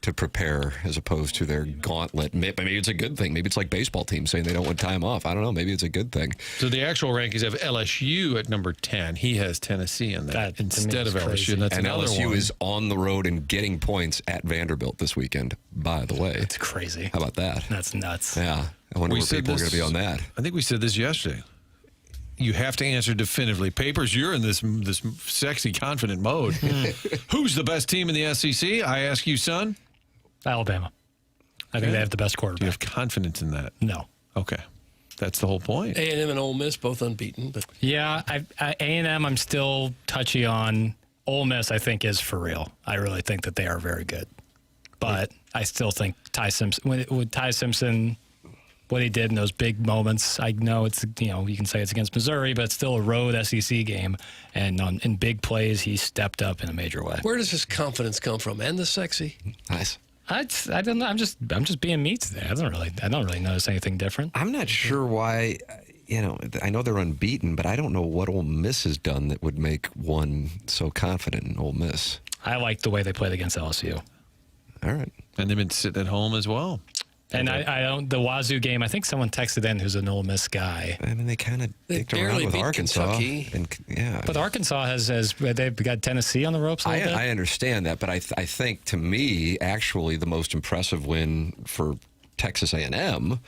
to prepare as opposed to their gauntlet. Maybe it's a good thing. Maybe it's like baseball teams saying they don't want time off. I don't know. Maybe it's a good thing. So the actual rankings have LSU at number 10. He has Tennessee in that instead of LSU. And that's another LSU one. is on the road and getting points at Vanderbilt this weekend, by the way. That's crazy. How about that? That's nuts. Yeah. I wonder where people are going to be on that. I think we said this yesterday. You have to answer definitively. Papers, you're in this sexy, confident mode. Who's the best team in the SEC? I ask you, son. Alabama. I think they have the best quarterback. Do you have confidence in that? No. Okay. That's the whole point. A&M and Ole Miss both unbeaten. But yeah, A&M I'm still touchy on. Ole Miss I think is for real. I really think that they are very good. But I still think Ty Simpson, with Ty Simpson, what he did in those big moments, I know it's, you can say it's against Missouri, but it's still a road SEC game. And in big plays, he stepped up in a major way. Where does his confidence come from? And the sexy? Nice. I don't know. I'm just being me today. I don't really notice anything different. I'm not sure why. I know they're unbeaten, but I don't know what Ole Miss has done that would make one so confident in Ole Miss. I like the way they played against LSU. All right, and they've been sitting at home as well. And I don't. The Wazoo game. I think someone texted in who's an Ole Miss guy. I mean, they kind of dicked around with Arkansas. But Arkansas they've got Tennessee on the ropes a little bit. I understand that, but I think to me, actually, the most impressive win for Texas A&M,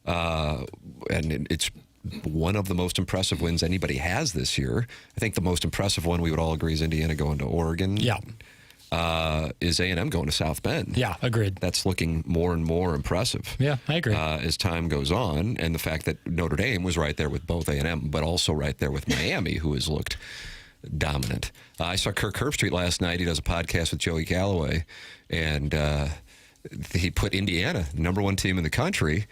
and it's one of the most impressive wins anybody has this year. I think the most impressive one we would all agree is Indiana going to Oregon. Yeah. Is A&M going to South Bend. Yeah, agreed. That's looking more and more impressive. Yeah, I agree. As time goes on, and the fact that Notre Dame was right there with both A&M, but also right there with Miami, who has looked dominant. I saw Kirk Herbstreit last night. He does a podcast with Joey Galloway, and he put Indiana, number one team in the country.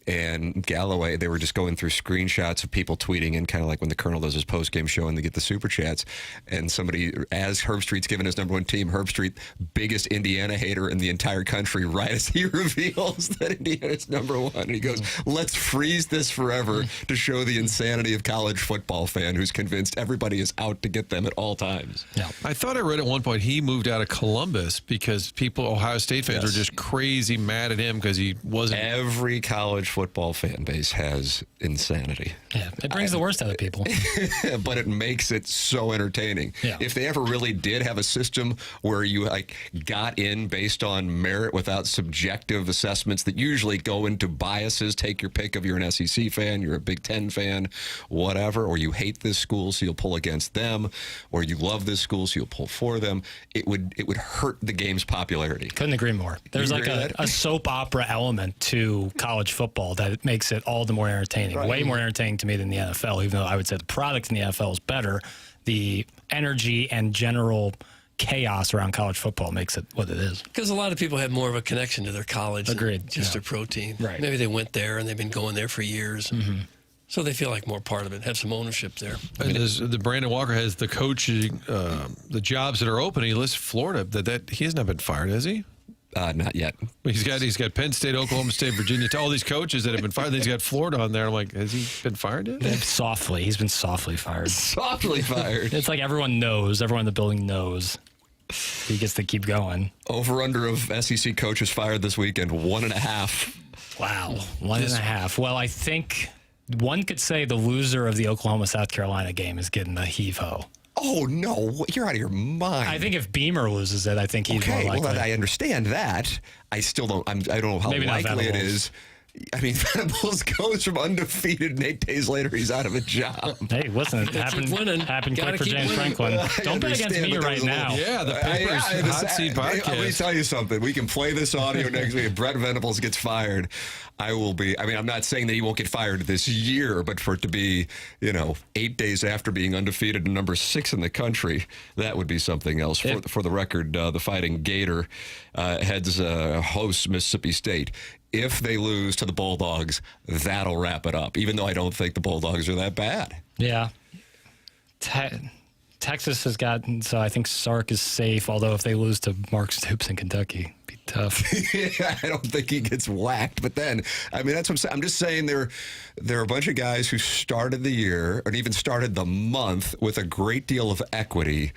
And Galloway, they were just going through screenshots of people tweeting in, kind of like when the Colonel does his post-game show and they get the super chats. And somebody, as Herbstreit's given his number one team, Herbstreit, biggest Indiana hater in the entire country, right as he reveals that Indiana's number one. And he goes, let's freeze this forever to show the insanity of college football fan who's convinced everybody is out to get them at all times. Yeah. I thought I read at one point he moved out of Columbus because Ohio State fans were just crazy mad at him because he wasn't. Every college football fan base has insanity. Yeah, it brings the worst out of people. But it makes it so entertaining. Yeah. If they ever really did have a system where you got in based on merit without subjective assessments that usually go into biases, take your pick of you're an SEC fan, you're a Big Ten fan, whatever, or you hate this school so you'll pull against them, or you love this school so you'll pull for them, it would hurt the game's popularity. Couldn't agree more. There's like a soap opera element to college football that makes it all the more entertaining. Right. Way more entertaining to me than the NFL, even though I would say the product in the NFL is better. The energy and general chaos around college football makes it what it is. Because a lot of people have more of a connection to their college Agreed. than just their pro team. Right. Maybe they went there and they've been going there for years. Mm-hmm. So they feel like more part of it, have some ownership there. And the Brandon Walker has the coaching, the jobs that are open. He lists Florida. That he has not been fired, has he? Not yet. He's got Penn State, Oklahoma State, Virginia, all these coaches that have been fired. Then he's got Florida on there. I'm like, has he been fired yet? Softly. He's been softly fired. Softly fired. It's like everyone knows. Everyone in the building knows. He gets to keep going. Over-under of SEC coaches fired this weekend, 1.5. Wow. 1.5. Well, I think one could say the loser of the Oklahoma-South Carolina game is getting the heave-ho. Oh, no. You're out of your mind. I think if Beamer loses it, I think he's more likely. Well, I understand that. I still don't. I don't know how Maybe not likely it is. I mean, Venables goes from undefeated, and 8 days later he's out of a job. Hey, listen, it happened quick for James Franklin. Don't bet against me right now. Yeah, the Papers Hot Seat Podcast. Let me tell you something. We can play this audio next week. If Brett Venables gets fired, I will be. I mean, I'm not saying that he won't get fired this year, but for it to be, 8 days after being undefeated and number 6 in the country, that would be something else. For the record, the Fighting Gator hosts Mississippi State. If they lose to the Bulldogs, that'll wrap it up, even though I don't think the Bulldogs are that bad. Yeah. Texas has gotten, so I think Sark is safe, although if they lose to Mark Stoops in Kentucky, it'd be tough. Yeah, I don't think he gets whacked. But then, I mean, that's what I'm saying. I'm just saying there are a bunch of guys who started the year, or even started the month, with a great deal of equity,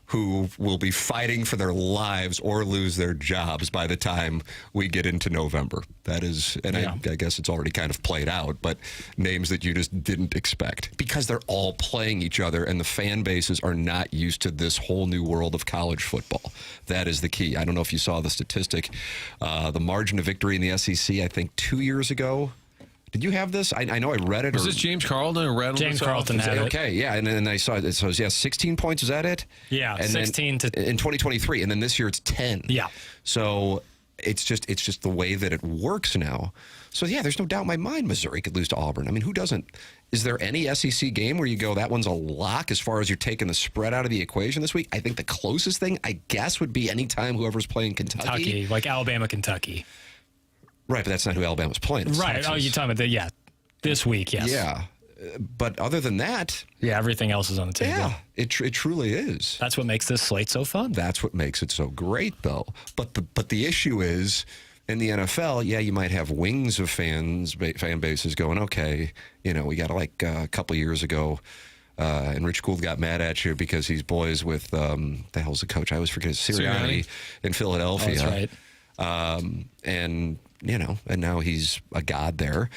who will be fighting for their lives or lose their jobs by the time we get into November. That is, and I guess it's already kind of played out, but names that you just didn't expect because they're all playing each other and the fan bases are not used to this whole new world of college football. That is the key. I don't know if you saw the statistic. The margin of victory in the SEC, I think 2 years ago. Did you have this? I know I read it. Was this James Carlton or Rattle? James Carlton had it. Okay, yeah, and then I saw it. So, 16 points, is that it? Yeah, and 16 to... In 2023, and then this year it's 10. Yeah. So it's just the way that it works now. So, yeah, there's no doubt in my mind Missouri could lose to Auburn. I mean, who doesn't? Is there any SEC game where you go, that one's a lock as far as you're taking the spread out of the equation this week? I think the closest thing, I guess, would be any time whoever's playing Kentucky, like Alabama, Kentucky. Right, but that's not who Alabama's playing. It's right. Texas. Oh, you're talking about that? Yeah, this week, yes. Yeah, but other than that, yeah, everything else is on the table. Yeah, it truly is. That's what makes this slate so fun. That's what makes it so great, though. But the issue is, in the NFL, yeah, you might have wings of fan bases going, okay, we got like a couple years ago. And Rich Gould got mad at you because he's boys with the hell's the coach? I always forget. Sirianni in Philadelphia. Oh, that's right. And now he's a god there.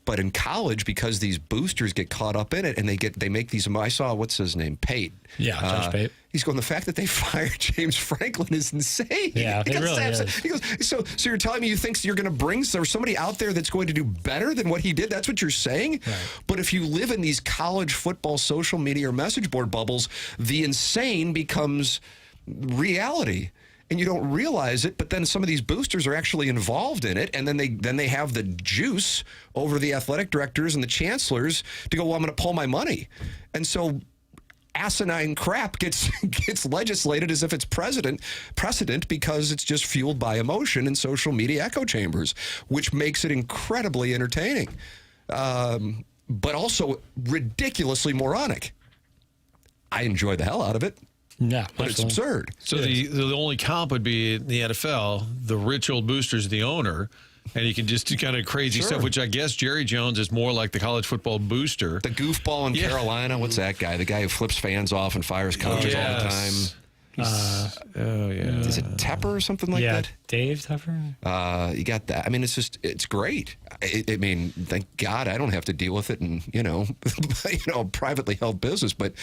But in college, because these boosters get caught up in it, and they make these. I saw what's his name, Pate. Yeah, Josh Pate. He's going. The fact that they fired James Franklin is insane. Yeah, it really is. He goes. So you're telling me you think you're going to bring there's somebody out there that's going to do better than what he did? That's what you're saying. Right. But if you live in these college football social media or message board bubbles, the insane becomes reality. And you don't realize it, but then some of these boosters are actually involved in it, and then they have the juice over the athletic directors and the chancellors to go, well, I'm going to pull my money. And so asinine crap gets legislated as if it's precedent because it's just fueled by emotion and social media echo chambers, which makes it incredibly entertaining, but also ridiculously moronic. I enjoy the hell out of it. Yeah, but it's absurd. So the only comp would be in the NFL, the rich old boosters, the owner, and you can just do kind of crazy stuff, which I guess Jerry Jones is more like the college football booster. The goofball in Carolina, what's that guy? The guy who flips fans off and fires coaches all the time. Is it Tepper or something like that? Dave Tepper. You got that. I mean, it's great. I mean, thank God I don't have to deal with it in a privately held business, but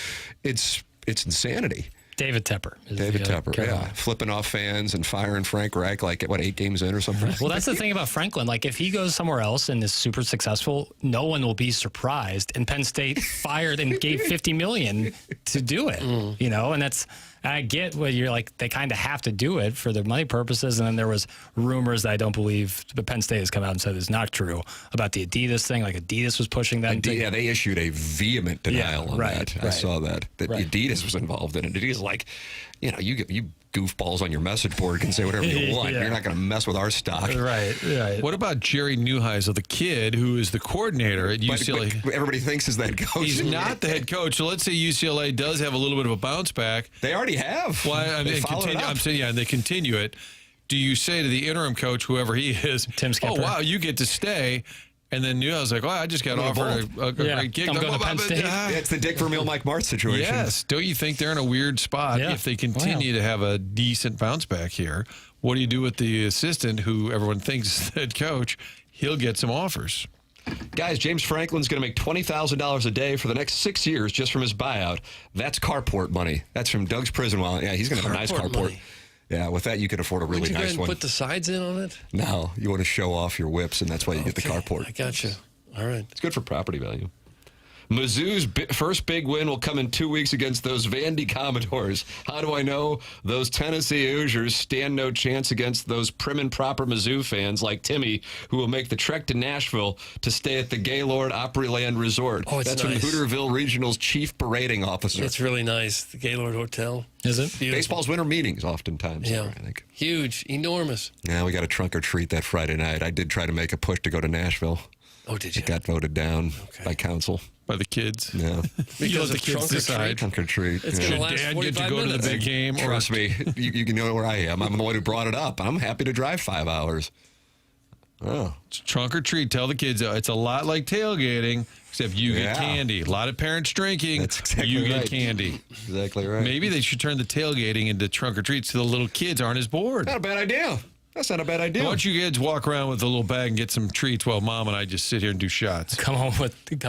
it's insanity. David Tepper. David Tepper, yeah. Flipping off fans and firing Frank Reich 8 games in or something. Well, that's the thing about Franklin. Like, if he goes somewhere else and is super successful, no one will be surprised. And Penn State fired and gave $50 million to do it, and that's... I get what you're like, they kind of have to do it for their money purposes. And then there was rumors that I don't believe, but Penn State has come out and said is not true about the Adidas thing. Like Adidas was pushing that. Yeah, they issued a vehement denial on that. I saw that Adidas was involved in it. Adidas like, you goofballs on your message board can say whatever you want. You're not going to mess with our stock. Right. What about Jerry Neuheisel, the kid who is the coordinator at UCLA? But everybody thinks is that coach. He's not the head coach. So let's say UCLA does have a little bit of a bounce back. They already have. Well, I'm saying, and they continue it. Do you say to the interim coach, whoever he is, Tim Skipper, oh, wow, you get to stay? And then Neuheil's like, I just got offered a great gig. I'm going to Penn State. It's the Dick Vermeil, Mike Martz situation. Yes. Don't you think they're in a weird spot if they continue to have a decent bounce back here? What do you do with the assistant who everyone thinks is the head coach? He'll get some offers. Guys, James Franklin's going to make $20,000 a day for the next 6 years just from his buyout. That's carport money. That's from Doug's prison wallet. Yeah, he's going to have a nice carport. Yeah, with that, you can afford a really Would you go nice ahead and one. put the sides in on it? No, you want to show off your whips, and that's why you get the carport. I gotcha. All right. It's good for property value. Mizzou's first big win will come in 2 weeks against those Vandy Commodores. How do I know? Those Tennessee Hoosiers stand no chance against those prim and proper Mizzou fans like Timmy, who will make the trek to Nashville to stay at the Gaylord Opryland Resort. Oh, it's That's nice. from Hooterville Regional's chief parading officer. It's really nice. The Gaylord Hotel. Is it? Beautiful. Baseball's winter meetings oftentimes, Yeah. I think. Huge. Enormous. Yeah, we got a trunk or treat that Friday night. I did try to make a push to go to Nashville. Oh, did you? It got voted down by council. By the kids. Yeah. You let the kids decide. Trunk or treat. It's yeah. going to last Dad 45 get to go minutes. to the big game? Or Trust me, you can know where I am. I'm the one who brought it up. I'm happy to drive 5 hours. Oh. It's trunk or treat. Tell the kids it's a lot like tailgating, except you Yeah. get candy. A lot of parents drinking. That's exactly you right. get candy. Exactly right. Maybe they should turn the tailgating into trunk or treats so the little kids aren't as bored. Not a bad idea. That's not a bad idea. Why don't you kids walk around with a little bag and get some treats while Mom and I just sit here and do shots? Come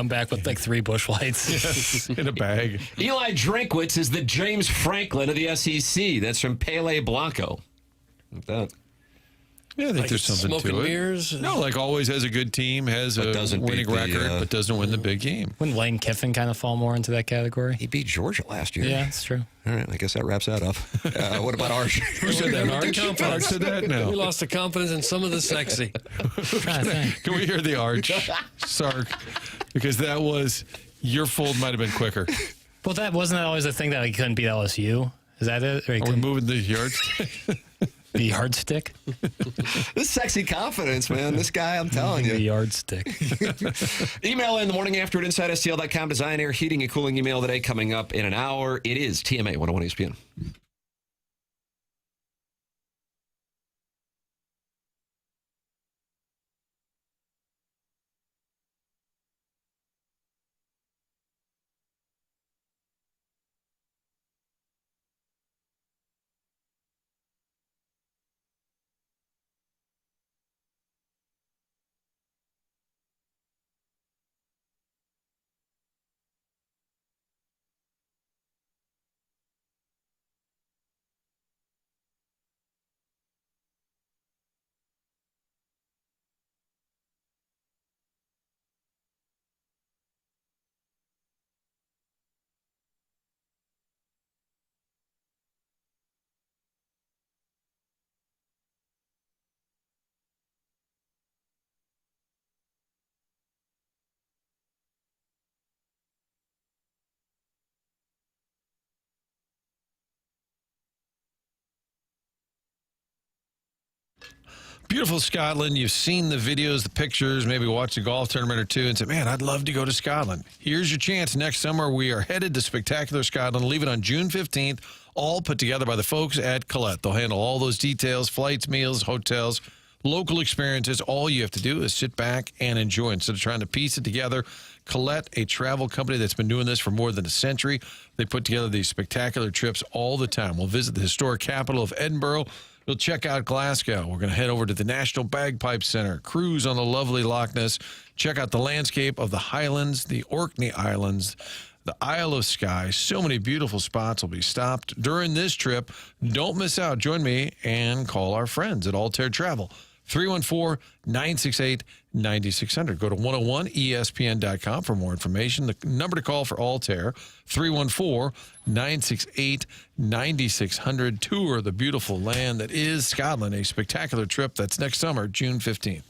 back with like 3 Busch Lights. Yes, in a bag. Eli Drinkwitz is the James Franklin of the SEC. That's from Pele Blanco. Like that. Yeah, I think Like there's something smoke and to it. mirrors? No, like always has a good team, has But a doesn't winning beat the, record, but doesn't win the big game. Wouldn't Lane Kiffin kind of fall more into that category? He beat Georgia last year. Yeah, that's true. All right, I guess that wraps that up. What about Arch? Who said that, Arch? Arch said that? No. We lost the confidence in some of the sexy. Trying to think. Can we hear the Arch, Sark? Because that was, your fold might have been quicker. Well, wasn't that always the thing that he couldn't beat LSU? Is that it? Or he Are we couldn't- moving the yards? the yardstick? This sexy confidence, man. This guy, I'm telling The you. yardstick. Email in the morning after at InsideSTL.com. Design, air, heating, and cooling email today coming up in an hour. It is TMA 101 ESPN. Beautiful Scotland. You've seen the videos, the pictures, maybe watched a golf tournament or two and said, man, I'd love to go to Scotland. Here's your chance. Next summer, we are headed to Spectacular Scotland, leaving on June 15th, all put together by the folks at Colette. They'll handle all those details, flights, meals, hotels, local experiences. All you have to do is sit back and enjoy. Instead of trying to piece it together, Colette, a travel company that's been doing this for more than a century, they put together these spectacular trips all the time. We'll visit the historic capital of Edinburgh. We'll check out Glasgow. We're going to head over to the National Bagpipe Center, cruise on the lovely Loch Ness, check out the landscape of the Highlands, the Orkney Islands, the Isle of Skye. So many beautiful spots will be stopped during this trip. Don't miss out. Join me and call our friends at Altair Travel. 314-968-9600. Go to 101ESPN.com for more information. The number to call for Altair, 314-968-9600. Tour the beautiful land that is Scotland. A spectacular trip that's next summer, June 15th.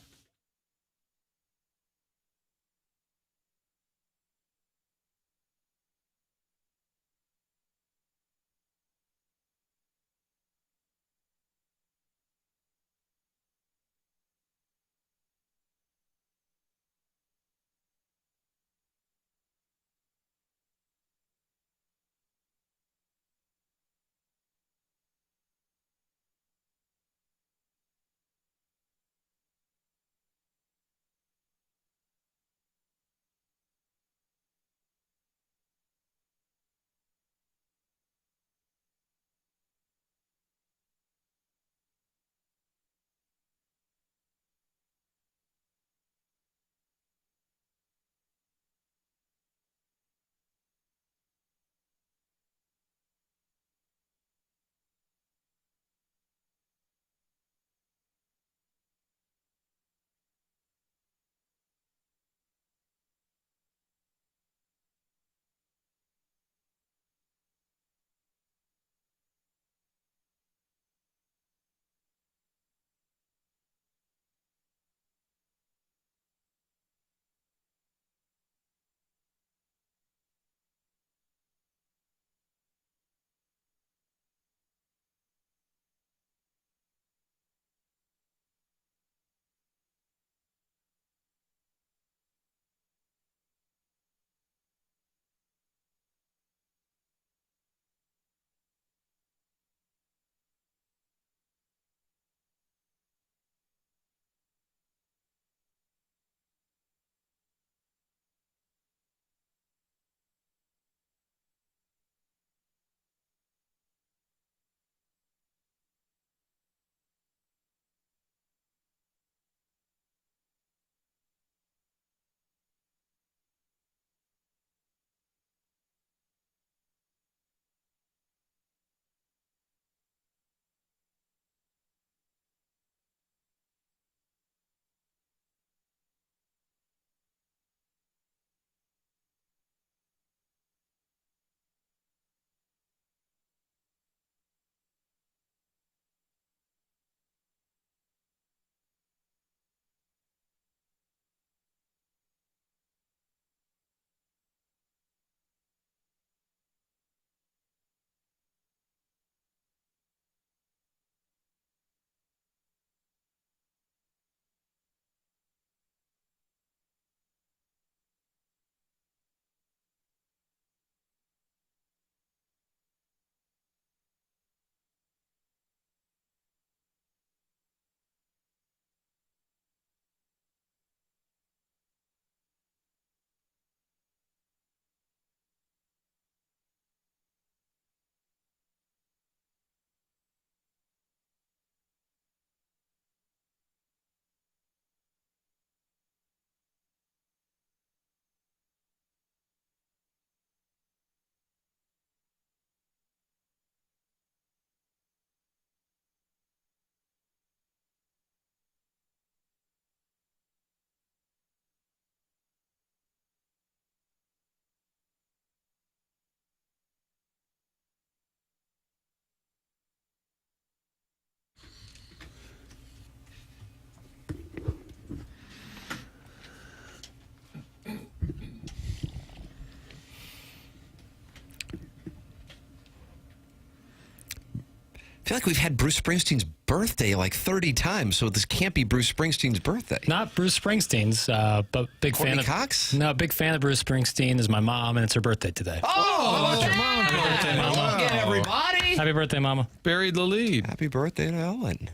I feel like we've had Bruce Springsteen's birthday like 30 times, so this can't be Bruce Springsteen's birthday. Not Bruce Springsteen's, but big Courtney fan of Cox? No, big fan of Bruce Springsteen is my mom, and it's her birthday today. Oh, your mom. Happy birthday, Mama. Get everybody. Happy birthday, Mama. Buried the lead. Happy birthday to Ellen.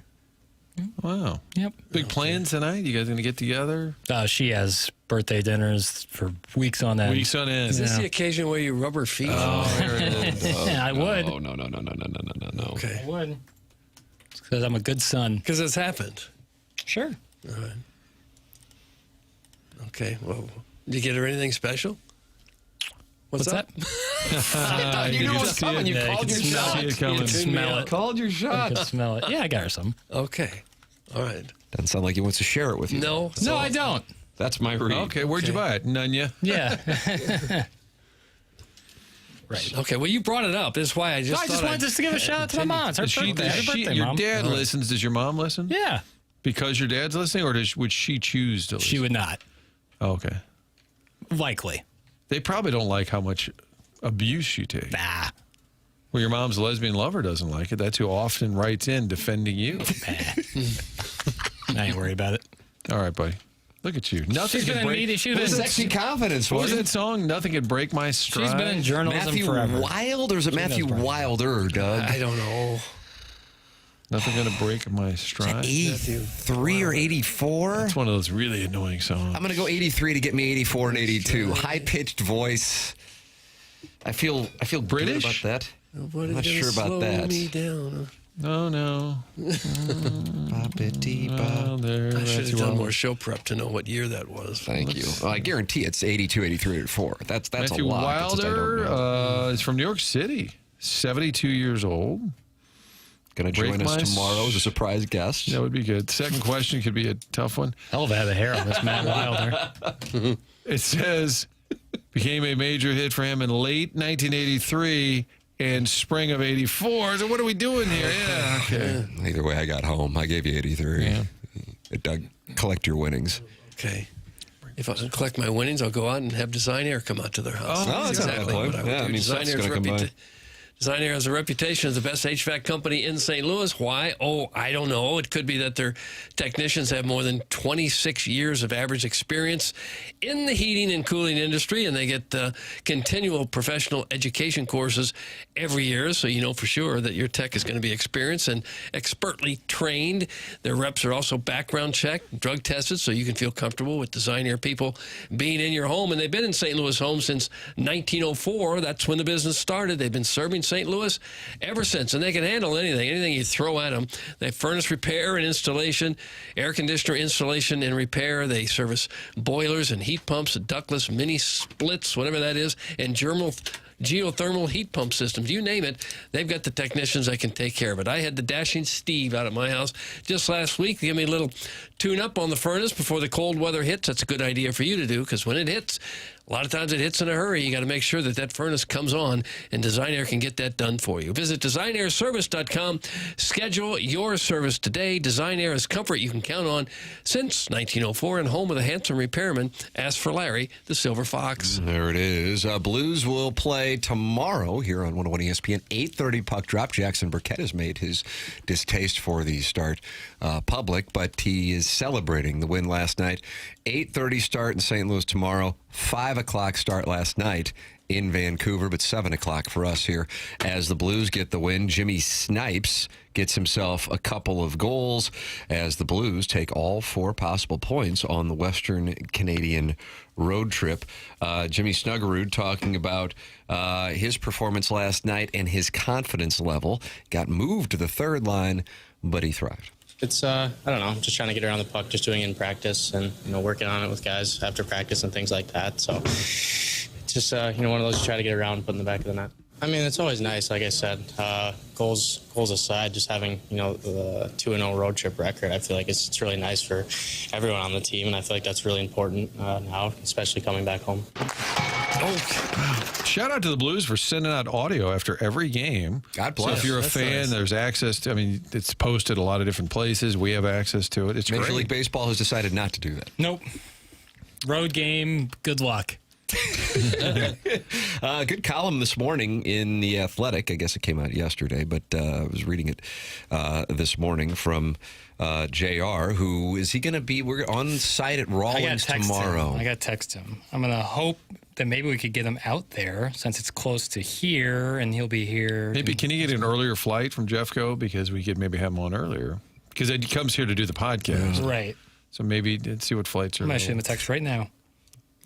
Wow. Yep. Big plans tonight? You guys going to get together? She has birthday dinners for weeks on end. Weeks on end. Is this the occasion where you rub her feet? There it is. Yeah, I would. No. Okay. I would. Because I'm a good son. Because it's happened. Sure. All right. Okay. Well, did you get her anything special? What's that? I thought you knew it was coming. You called your shot. You can smell it. Called your I shot. can smell it. Yeah, I got her some. Okay. All right. Doesn't sound like he wants to share it with you. No. No, I don't. That's my read. Okay, where'd you buy it? Nunya? Yeah. Right. Okay. Well, you brought it up. That's why I just. I just wanted just to give a shout out to my mom. It's her birthday. Happy birthday, your Mom. dad listens. Does your mom listen? Yeah. Because your dad's listening, or would she choose to listen? She would not. Oh, okay. Likely. They probably don't like how much abuse you take. Nah. Well, your mom's lesbian lover doesn't like it. That's who often writes in defending you. I ain't worried about it. All right, buddy. Look at you. Nothing She's can been in break. media. She's been Sexy confidence. What was that song? Nothing can break my stride. She's been in journalism Matthew forever. Wild, or is it Matthew Wilder, Doug? I don't know. Nothing gonna break my stride. 83 or 84? That's one of those really annoying songs. I'm going to go 83 to get me 84 and 82. High-pitched voice. I feel British good about that. Nobody's I'm not gonna sure about slow that. me down. No. I should have done more show prep to know what year that was. Thank you. Well, I guarantee it's 82, 83, 84. That's Matthew a lot. It's just I don't know. Wilder is from New York City. 72 years old. Going to join us tomorrow as a surprise guest. That would be good. Second question could be a tough one. Hell of a head of hair on this Matt Wilder. It says, became a major hit for him in late 1983 and spring of 84. So what are we doing here? Yeah, okay. Either way, I got home. I gave you 83. Yeah. Doug, collect your winnings. Okay. If I can collect my winnings, I'll go out and have Design Air come out to their house. Oh, that's exactly not a what bad I plan. would Yeah, do. I mean, Design stuff's Air's gonna come by. Design Air has a reputation as the best HVAC company in St. Louis. Why? Oh, I don't know. It could be that their technicians have more than 26 years of average experience in the heating and cooling industry, and they get continual professional education courses every year, so you know for sure that your tech is going to be experienced and expertly trained. Their reps are also background checked, drug tested, so you can feel comfortable with Design Air people being in your home. And they've been in St. Louis homes since 1904. That's when the business started. They've been serving St. Louis ever since, and they can handle anything you throw at them. They have furnace repair and installation, air conditioner installation and repair. They service boilers and heat pumps, ductless mini splits, whatever that is, and geothermal heat pump systems. You name it, they've got the technicians that can take care of it. I had the dashing Steve out at my house just last week to give me a little tune-up on the furnace before the cold weather hits. That's a good idea for you to do, because when it hits, a lot of times it hits in a hurry. You got to make sure that furnace comes on, and Design Air can get that done for you. Visit designairservice.com. Schedule your service today. Design Air is comfort you can count on since 1904, and home of the handsome repairman. Ask for Larry, the Silver Fox. There it is. Blues will play tomorrow here on 101 ESPN. 8:30 puck drop. Jackson Burkett has made his distaste for the start public, but he is celebrating the win last night. 8:30 start in St. Louis tomorrow. 5 o'clock start last night in Vancouver, but 7 o'clock for us here as the Blues get the win. Jimmy Snipes gets himself a couple of goals as the Blues take all 4 possible points on the Western Canadian road trip. Jimmy Snuggerud talking about his performance last night and his confidence level. Got moved to the third line, but he thrived. It's, I don't know, just trying to get around the puck, just doing it in practice and, working on it with guys after practice and things like that. So it's just, one of those you try to get around and put in the back of the net. I mean, it's always nice, like I said, goals aside, just having, the 2-0 road trip record. I feel like it's really nice for everyone on the team, and I feel like that's really important now, especially coming back home. Shout out to the Blues for sending out audio after every game. God bless. So if you're a fan, nice. There's access to, it's posted a lot of different places. We have access to it. It's Major great. League Baseball has decided not to do that. Nope. Road game, good luck. Good column this morning in The Athletic. I guess it came out yesterday, but I was reading it this morning from JR. Who is he going to be? We're on site at Rawlins tomorrow. I got to text him. I'm going to hope that maybe we could get him out there since it's close to here and he'll be here. Maybe can you get an earlier flight from Jeffco because we could maybe have him on earlier because he comes here to do the podcast. Right. So maybe see what flights are. I'm going to shoot him a text right now.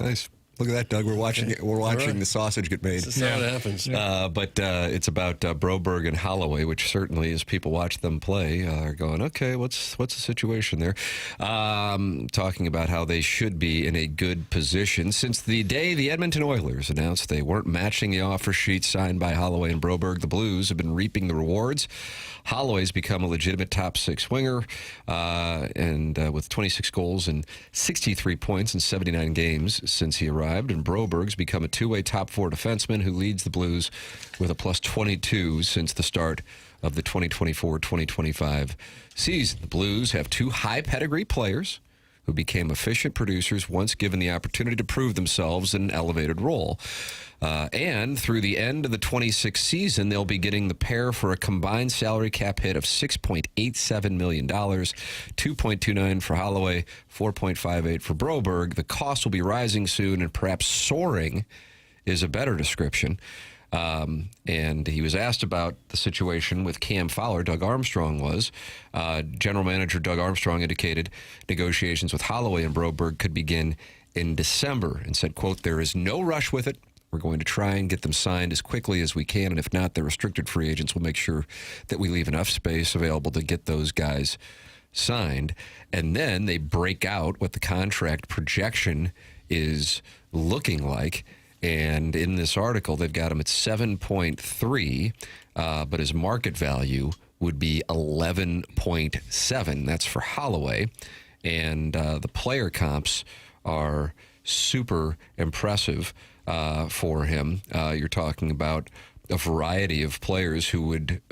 Nice. Look at that, Doug. We're watching it. We're watching the sausage get made. This is how it happens. But it's about Broberg and Holloway, which certainly, as people watch them play, are going, okay, what's the situation there? Talking about how they should be in a good position. Since the day the Edmonton Oilers announced they weren't matching the offer sheet signed by Holloway and Broberg, the Blues have been reaping the rewards. Holloway's become a legitimate top six winger, and with 26 goals and 63 points in 79 games since he arrived. And Broberg's become a two-way top four defenseman who leads the Blues with a plus 22 since the start of the 2024-2025 season. The Blues have two high pedigree players who became efficient producers once given the opportunity to prove themselves in an elevated role. And through the end of the 26th season, they'll be getting the pair for a combined salary cap hit of $6.87 million, $2.29 for Holloway, $4.58 for Broberg. The cost will be rising soon, and perhaps soaring is a better description. And he was asked about the situation with Cam Fowler. Doug Armstrong was. General Manager Doug Armstrong indicated negotiations with Holloway and Broberg could begin in December and said, quote, "There is no rush with it. We're going to try and get them signed as quickly as we can, and if not, they're restricted free agents. We'll make sure that we leave enough space available to get those guys signed." And then they break out what the contract projection is looking like. And in this article, they've got him at 7.3, but his market value would be 11.7. That's for Holloway. And the player comps are super impressive for him. You're talking about a variety of players who would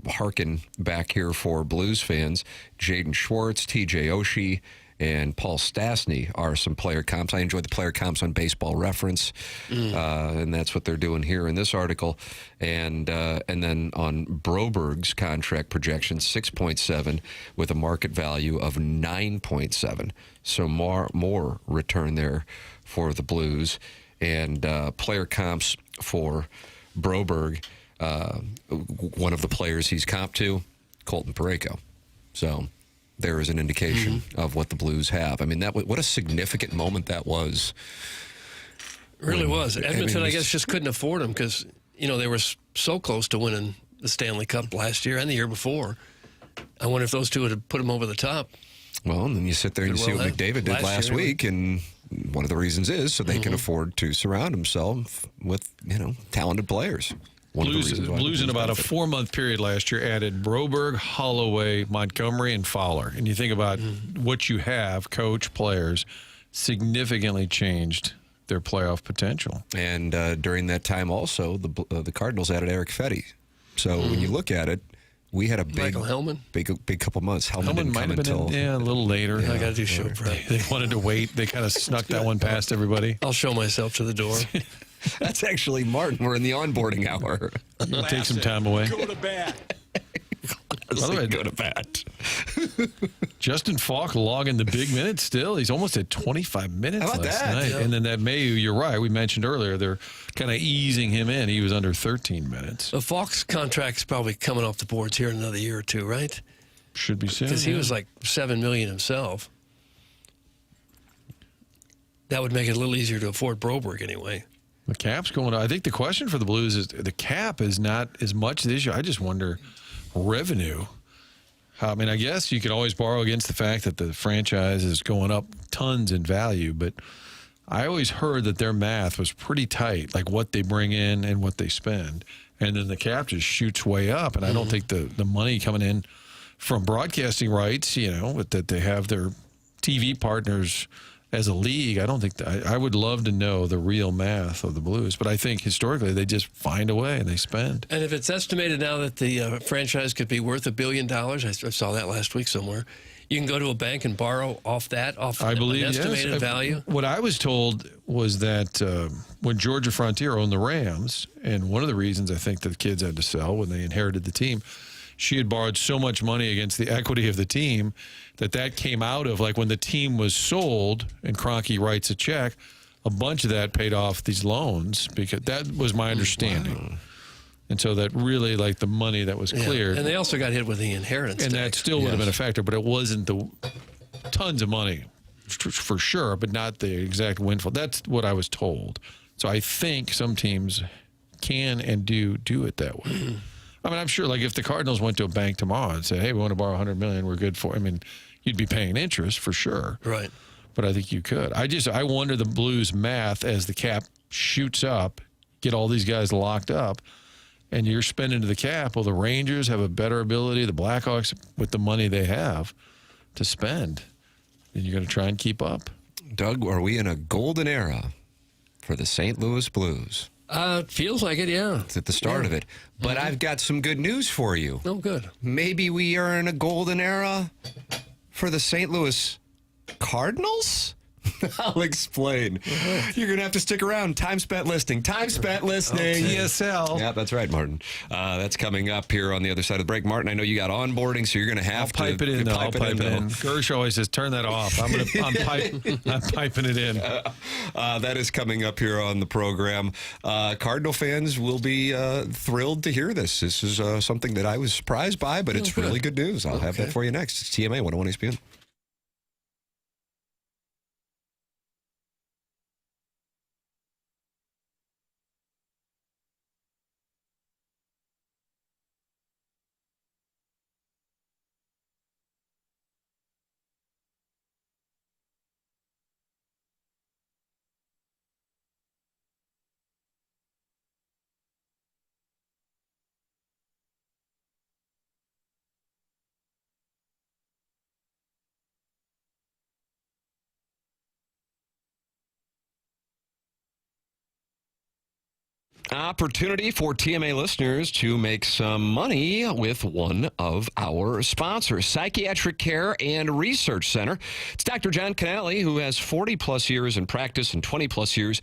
hearken back here for Blues fans. Jaden Schwartz, TJ Oshie, and Paul Stastny are some player comps. I enjoy the player comps on Baseball Reference, and that's what they're doing here in this article. And then on Broberg's contract projection, 6.7 with a market value of 9.7. So more return there for the Blues. And player comps for Broberg, one of the players he's comped to, Colton Parayko. So there is an indication of what the Blues have. I mean, what a significant moment that was. It really was. Edmonton, I guess, just couldn't afford him because, they were so close to winning the Stanley Cup last year and the year before. I wonder if those two would have put him over the top. Well, and then you sit there and you see what McDavid did last week, and one of the reasons is so they can afford to surround himself with, talented players. Blues in about a 4-month period last year added Broberg, Holloway, Montgomery, and Fowler. And you think about what you have, coach, players, significantly changed their playoff potential. And during that time also, the Cardinals added Eric Fetty. So when you look at it, we had a big couple months. Hellman might have been a little later. I got to do show prep. They wanted to wait. They kind of snuck that one past everybody. I'll show myself to the door. That's actually Martin. We're in the onboarding hour. Take some time away. Go to bat. By the way, go to bat. Justin Falk logging the big minutes still. He's almost at 25 minutes last night. Yeah. And then that Mayu, you're right, we mentioned earlier, they're kind of easing him in. He was under 13 minutes. So Falk's contract's probably coming off the boards here in another year or two, right? Should be soon. Because he was like $7 million himself. That would make it a little easier to afford Broberg anyway. The cap's going up. I think the question for the Blues is the cap is not as much this year. I just wonder revenue. I mean, I guess you could always borrow against the fact that the franchise is going up tons in value, but I always heard that their math was pretty tight, like what they bring in and what they spend. And then the cap just shoots way up. And I don't think the money coming in from broadcasting rights, that they have their TV partners as a league, I don't think I would love to know the real math of the Blues, but I think historically they just find a way and they spend. And if it's estimated now that the franchise could be worth $1 billion, I saw that last week somewhere, You can go to a bank and borrow off I believe, an estimated yes. value. What I was told was that when Georgia Frontier owned the Rams, and one of the reasons I think that the kids had to sell when they inherited the team, she had borrowed so much money against the equity of the team that came out of, like, when the team was sold and Kroenke writes a check, a bunch of that paid off these loans, because that was my understanding. Wow. And so that really, like, the money that was cleared. And they also got hit with the inheritance and tax. that still would have been a factor, but it wasn't the tons of money for sure, but not the exact windfall. That's what I was told. So I think some teams can and do it that way. I mean, I'm sure, like, if the Cardinals went to a bank tomorrow and said, hey, we want to borrow $100 million, we're good for it. I mean, you'd be paying interest for sure. Right. But I think you could. I wonder the Blues math as the cap shoots up, get all these guys locked up, and you're spending to the cap. Well, the Rangers have a better ability, the Blackhawks, with the money they have to spend. And you're going to try and keep up. Doug, are we in a golden era for the St. Louis Blues? Feels like it, yeah. It's at the start of it. But I've got some good news for you. Oh, good. Maybe we are in a golden era for the St. Louis Cardinals? I'll explain. You're going to have to stick around. Time spent listening. ESL. Yeah, that's right, Martin. That's coming up here on the other side of the break. Martin, I know you got onboarding, so you're going to have to I'll pipe it in. Gersh always says, turn that off. I'm piping it in. That is coming up here on the program. Cardinal fans will be thrilled to hear this. This is something that I was surprised by, but it's really good news. I'll have that for you next. It's TMA 101 ESPN. Opportunity for TMA listeners to make some money with one of our sponsors, Psychiatric Care and Research Center. It's Dr. John Canale, who has 40-plus years in practice and 20-plus years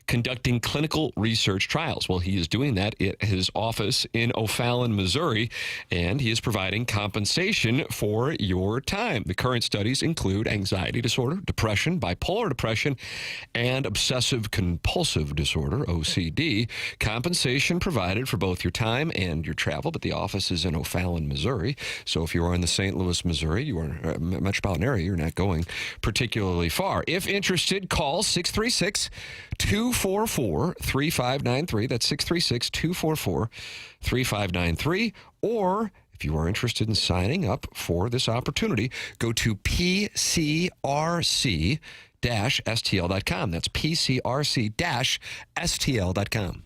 conducting clinical research trials. Well, he is doing that at his office in O'Fallon, Missouri, and he is providing compensation for your time. The current studies include anxiety disorder, depression, bipolar depression, and obsessive-compulsive disorder, OCD. Compensation provided for both your time and your travel, but the office is in O'Fallon, Missouri. So if you are in the St. Louis, Missouri, you are a metropolitan area, you're not going particularly far. If interested, call 636-244-3593. That's 636-244-3593. Or if you are interested in signing up for this opportunity, go to PCRC-STL.com. That's PCRC-STL.com.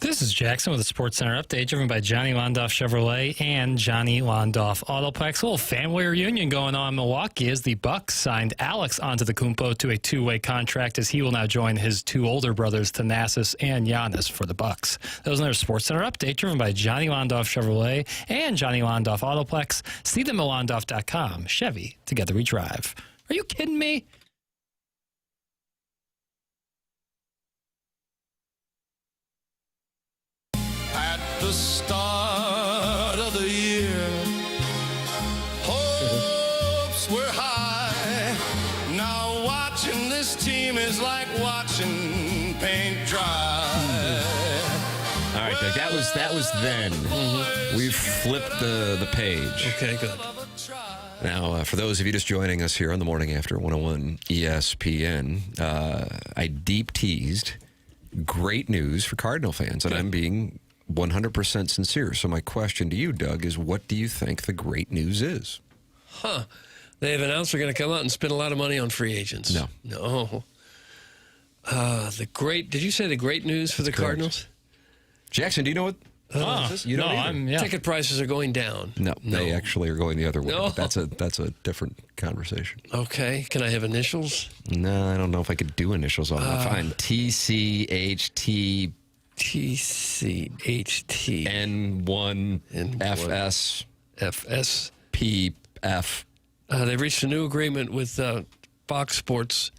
This is Jackson with a Sports Center update driven by Johnny Londoff Chevrolet and Johnny Londoff Autoplex. A little family reunion going on in Milwaukee as the Bucks signed Alex Antetokounmpo to a two-way contract as he will now join his two older brothers, Thanasis and Giannis, for the Bucks. That was another Sports Center update driven by Johnny Londoff Chevrolet and Johnny Londoff Autoplex. See them at londoff.com. Chevy, together we drive. Are you kidding me? The start of the year, hopes were high. Now watching this team is like watching paint dry. All right, Doug, that was then. We've flipped the page. Okay, good. Now, for those of you just joining us here on the morning after 101 ESPN, I deep teased great news for Cardinal fans, and I'm being 100% sincere. So my question to you, Doug, is what do you think the great news is? They have announced they're going to come out and spend a lot of money on free agents. No. Did you say the great news for the Cardinals? Jackson, do you know what? You don't either. Ticket prices are going down. No, they actually are going the other way. No. That's a different conversation. Okay. Can I have initials? No, I don't know if I could do initials on that. Fine. TCHT. TCHT. N1 FS. FS. PF. They reached a new agreement with Fox Sports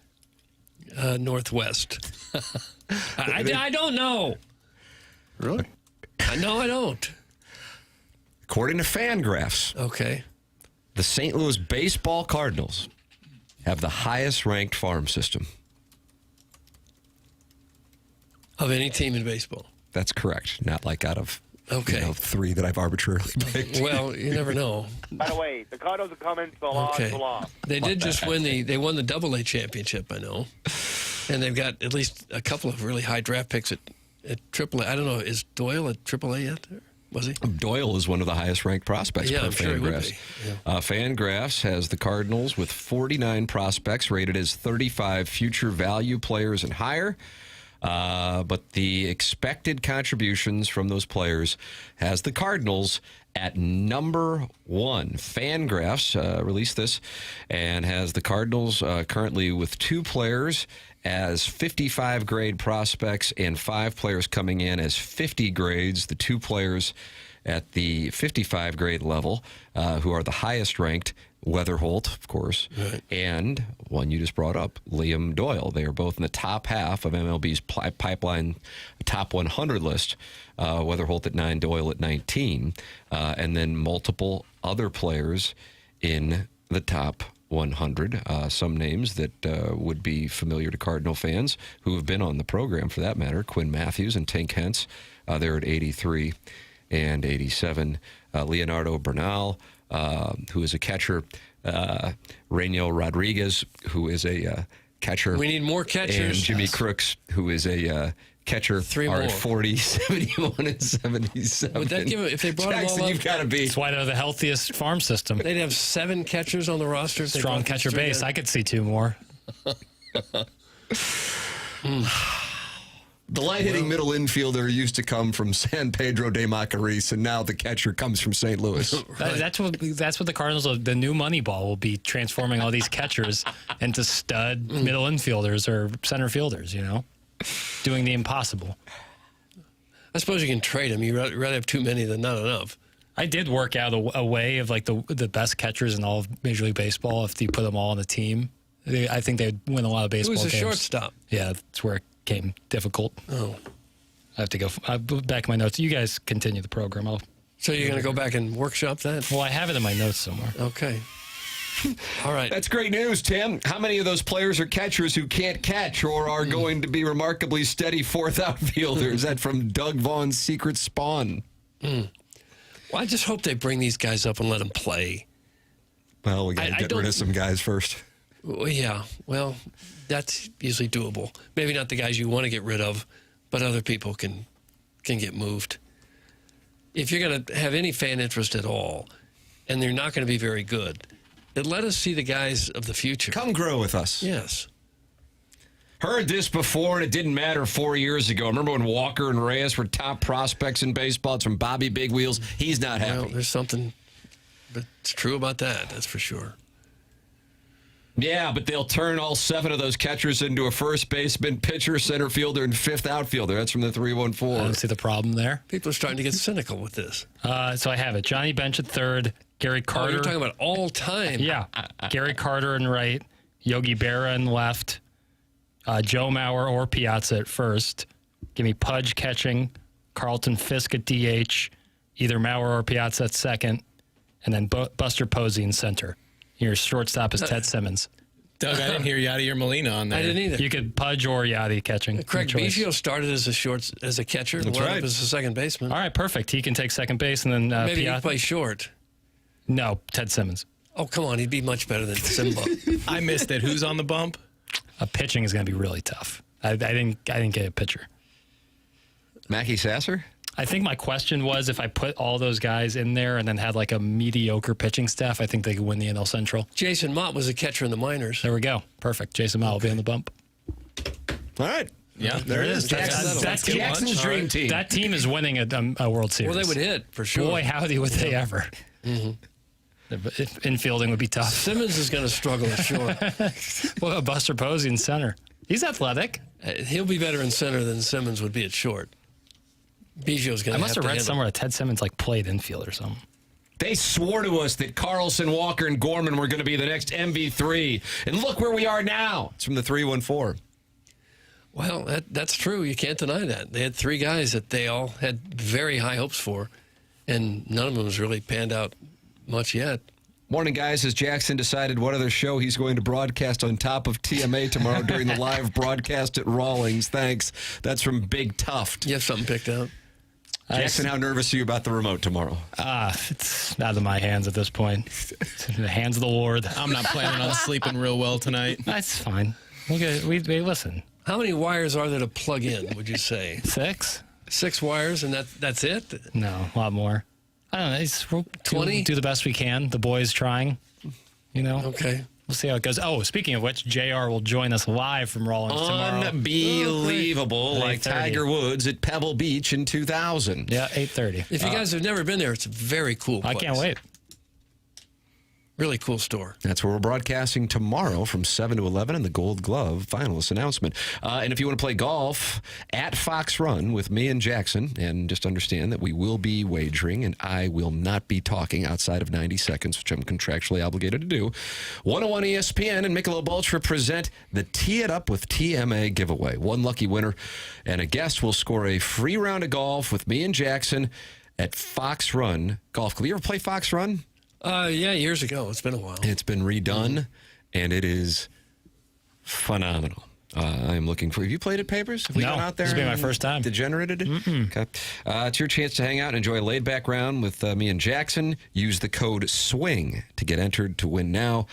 Northwest. I don't know. Really? No, I don't. According to Fangraphs, okay, the St. Louis Baseball Cardinals have the highest ranked farm system of any team in baseball. That's correct. Not like out of Okay. three that I've arbitrarily picked. Well, you never know. By the way, the Cardinals are coming to the They did just win they won the Double A championship, I know. And they've got at least a couple of really high draft picks at Triple A. I don't know, is Doyle at Triple A yet? Was he? Doyle is one of the highest ranked prospects per I'm sure he would Fangraphs. be. Yeah. Fangraphs has the Cardinals with 49 prospects rated as 35 future value players and higher. But the expected contributions from those players has the Cardinals at number one. Fangraphs released this and has the Cardinals currently with 2 players as 55 grade prospects and 5 players coming in as 50 grades. The 2 players at the 55 grade level who are the highest ranked, Weatherholt, of course, and one you just brought up, Liam Doyle. They are both in the top half of MLB's pipeline top 100 list. Weatherholt at 9, Doyle at 19, and then multiple other players in the top 100. Some names that would be familiar to Cardinal fans who have been on the program, for that matter: Quinn Matthews and Tank Hentz. They're at 83 and 87. Leonardo Bernal, who is a catcher. Rainiel Rodriguez, who is a catcher. We need more catchers. And Jimmy Crooks, who is a catcher, 3 are more. at 40, 71, and 77. Would that give if they brought Jackson, them all up? you've got to be. That's why they're the healthiest farm system. They'd have 7 catchers on the roster. If they Strong brought catcher these 3 base. in. I could see 2 more. The light-hitting middle infielder used to come from San Pedro de Macorís, and now the catcher comes from St. Louis. That's what the Cardinals, the new Moneyball, will be transforming all these catchers into stud middle infielders or center fielders, doing the impossible. I suppose you can trade them. You'd rather have too many than not enough. I did work out a way of like the best catchers in all of Major League Baseball if you put them all on the team. I think they'd win a lot of baseball Who's the games. shortstop? Yeah, that's where it came difficult. Oh. I have to go back in my notes. You guys continue the program. So you're going to go back and workshop that? Well, I have it in my notes somewhere. Okay. All right. That's great news, Tim. How many of those players are catchers who can't catch or are going to be remarkably steady fourth outfielders? That from Doug Vaughn's secret spawn. Well, I just hope they bring these guys up and let them play. Well, we got to get rid of some guys first. Well, yeah. Well, that's usually doable. Maybe not the guys you want to get rid of, but other people can get moved. If you're going to have any fan interest at all, and they're not going to be very good, then let us see the guys of the future. Come grow with us. Yes. Heard this before, and it didn't matter 4 years ago. Remember when Walker and Reyes were top prospects in baseball? It's from Bobby Big Wheels. He's not happy. Well, there's something that's true about that. That's for sure. Yeah, but they'll turn all 7 of those catchers into a first baseman, pitcher, center fielder, and 5th outfielder. That's from the 314. I don't see the problem there. People are starting to get cynical with this. So I have it. Johnny Bench at third. Gary Carter. Oh, you're talking about all time. Yeah. Gary Carter in right. Yogi Berra in left. Joe Mauer or Piazza at first. Give me Pudge catching. Carlton Fisk at DH. Either Mauer or Piazza at second. And then Buster Posey in center. Your shortstop is Ted Simmons. Doug, I didn't hear Yadier Molina on there. I didn't either. You could Pudge or Yadi catching. Craig Biggio started as a catcher and wound up as a second baseman. All right, perfect. He can take second base and then Maybe Piazza. he'd play short. No, Ted Simmons. Oh, come on. He'd be much better than Simba. I missed it. Who's on the bump? Pitching is going to be really tough. I didn't get a pitcher. Mackie Sasser? I think my question was if I put all those guys in there and then had like a mediocre pitching staff, I think they could win the NL Central. Jason Mott was a catcher in the minors. There we go. Perfect. Jason Mott will be on the bump. All right. Yeah, there it is. That's Jackson's dream team. That team is winning a World Series. Well, they would hit, for sure. Boy, howdy would they ever. Mm-hmm. Infielding would be tough. Simmons is going to struggle at short. What about Buster Posey in center? He's athletic. He'll be better in center than Simmons would be at short. Biggio's going to I must have read somewhere that Ted Simmons played infield or something. They swore to us that Carlson, Walker, and Gorman were going to be the next MV3. And look where we are now. It's from the 314. Well, that's true. You can't deny that. They had 3 guys that they all had very high hopes for, and none of them has really panned out much yet. Morning, guys. Has Jackson decided what other show he's going to broadcast on top of TMA tomorrow during the live broadcast at Rawlings? Thanks. That's from Big Tuft. You have something picked out? Jackson, how nervous are you about the remote tomorrow? It's out of my hands at this point. It's in the hands of the Lord. I'm not planning on sleeping real well tonight. That's fine. We listen. How many wires are there to plug in, would you say? 6? 6 wires, and that's it? No, a lot more. I don't know. We'll 20? Do the best we can. The boys trying, Okay. We'll see how it goes. Oh, speaking of which, JR will join us live from Rawlings tomorrow. Unbelievable, like 8:30. Tiger Woods at Pebble Beach in 2000. Yeah, 8:30. If you guys have never been there, it's a very cool place. I can't wait. Really cool store. That's where we're broadcasting tomorrow from 7 to 11 in the Gold Glove finalist announcement. And if you want to play golf at Fox Run with me and Jackson, and just understand that we will be wagering, and I will not be talking outside of 90 seconds, which I'm contractually obligated to do. 101 ESPN and Michelob Ultra present the Tee It Up with TMA giveaway. One lucky winner and a guest will score a free round of golf with me and Jackson at Fox Run Golf Club. You ever play Fox Run? Yeah, years ago. It's been a while. It's been redone, and it is phenomenal. I'm looking for. Have you played at Papers? Have we gone out there? This will be my first time. Degenerated it? Okay. It's your chance to hang out and enjoy a laid-back round with me and Jackson. Use the code SWING to get entered to win now,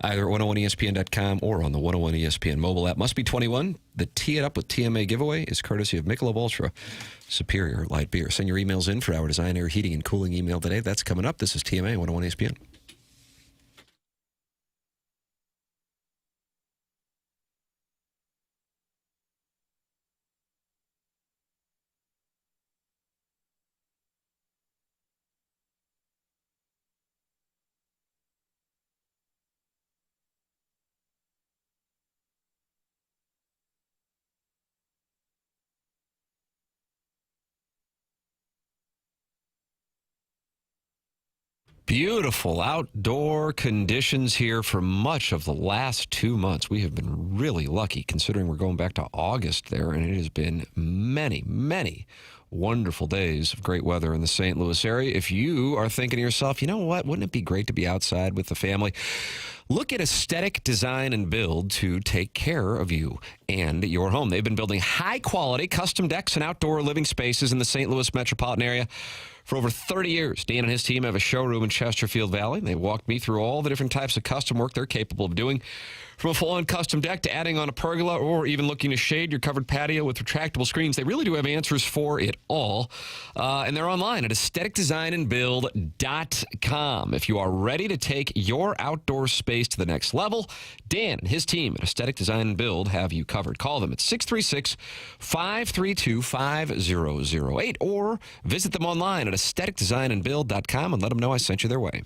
either at 101ESPN.com or on the 101 ESPN mobile app. Must be 21. The Tee It Up with TMA giveaway is courtesy of Michelob Ultra Superior Light Beer. Send your emails in for our design, air, heating, and cooling email today. That's coming up. This is TMA 101 ESPN. Beautiful outdoor conditions here for much of the last 2 months. We have been really lucky considering we're going back to August there, and it has been many, many wonderful days of great weather in the St. Louis area. If you are thinking to yourself, you know what, wouldn't it be great to be outside with the family? Look at Aesthetic Design and Build to take care of you and your home. They've been building high-quality custom decks and outdoor living spaces in the St. Louis metropolitan area For over 30 years, Dan and his team have a showroom in Chesterfield Valley. They walked me through all the different types of custom work they're capable of doing, from a full-on custom deck to adding on a pergola or even looking to shade your covered patio with retractable screens. They really do have answers for it all. And they're online at aestheticdesignandbuild.com. If you are ready to take your outdoor space to the next level, Dan and his team at Aesthetic Design and Build have you covered. Call them at 636-532-5008 or visit them online at aestheticdesignandbuild.com and let them know I sent you their way.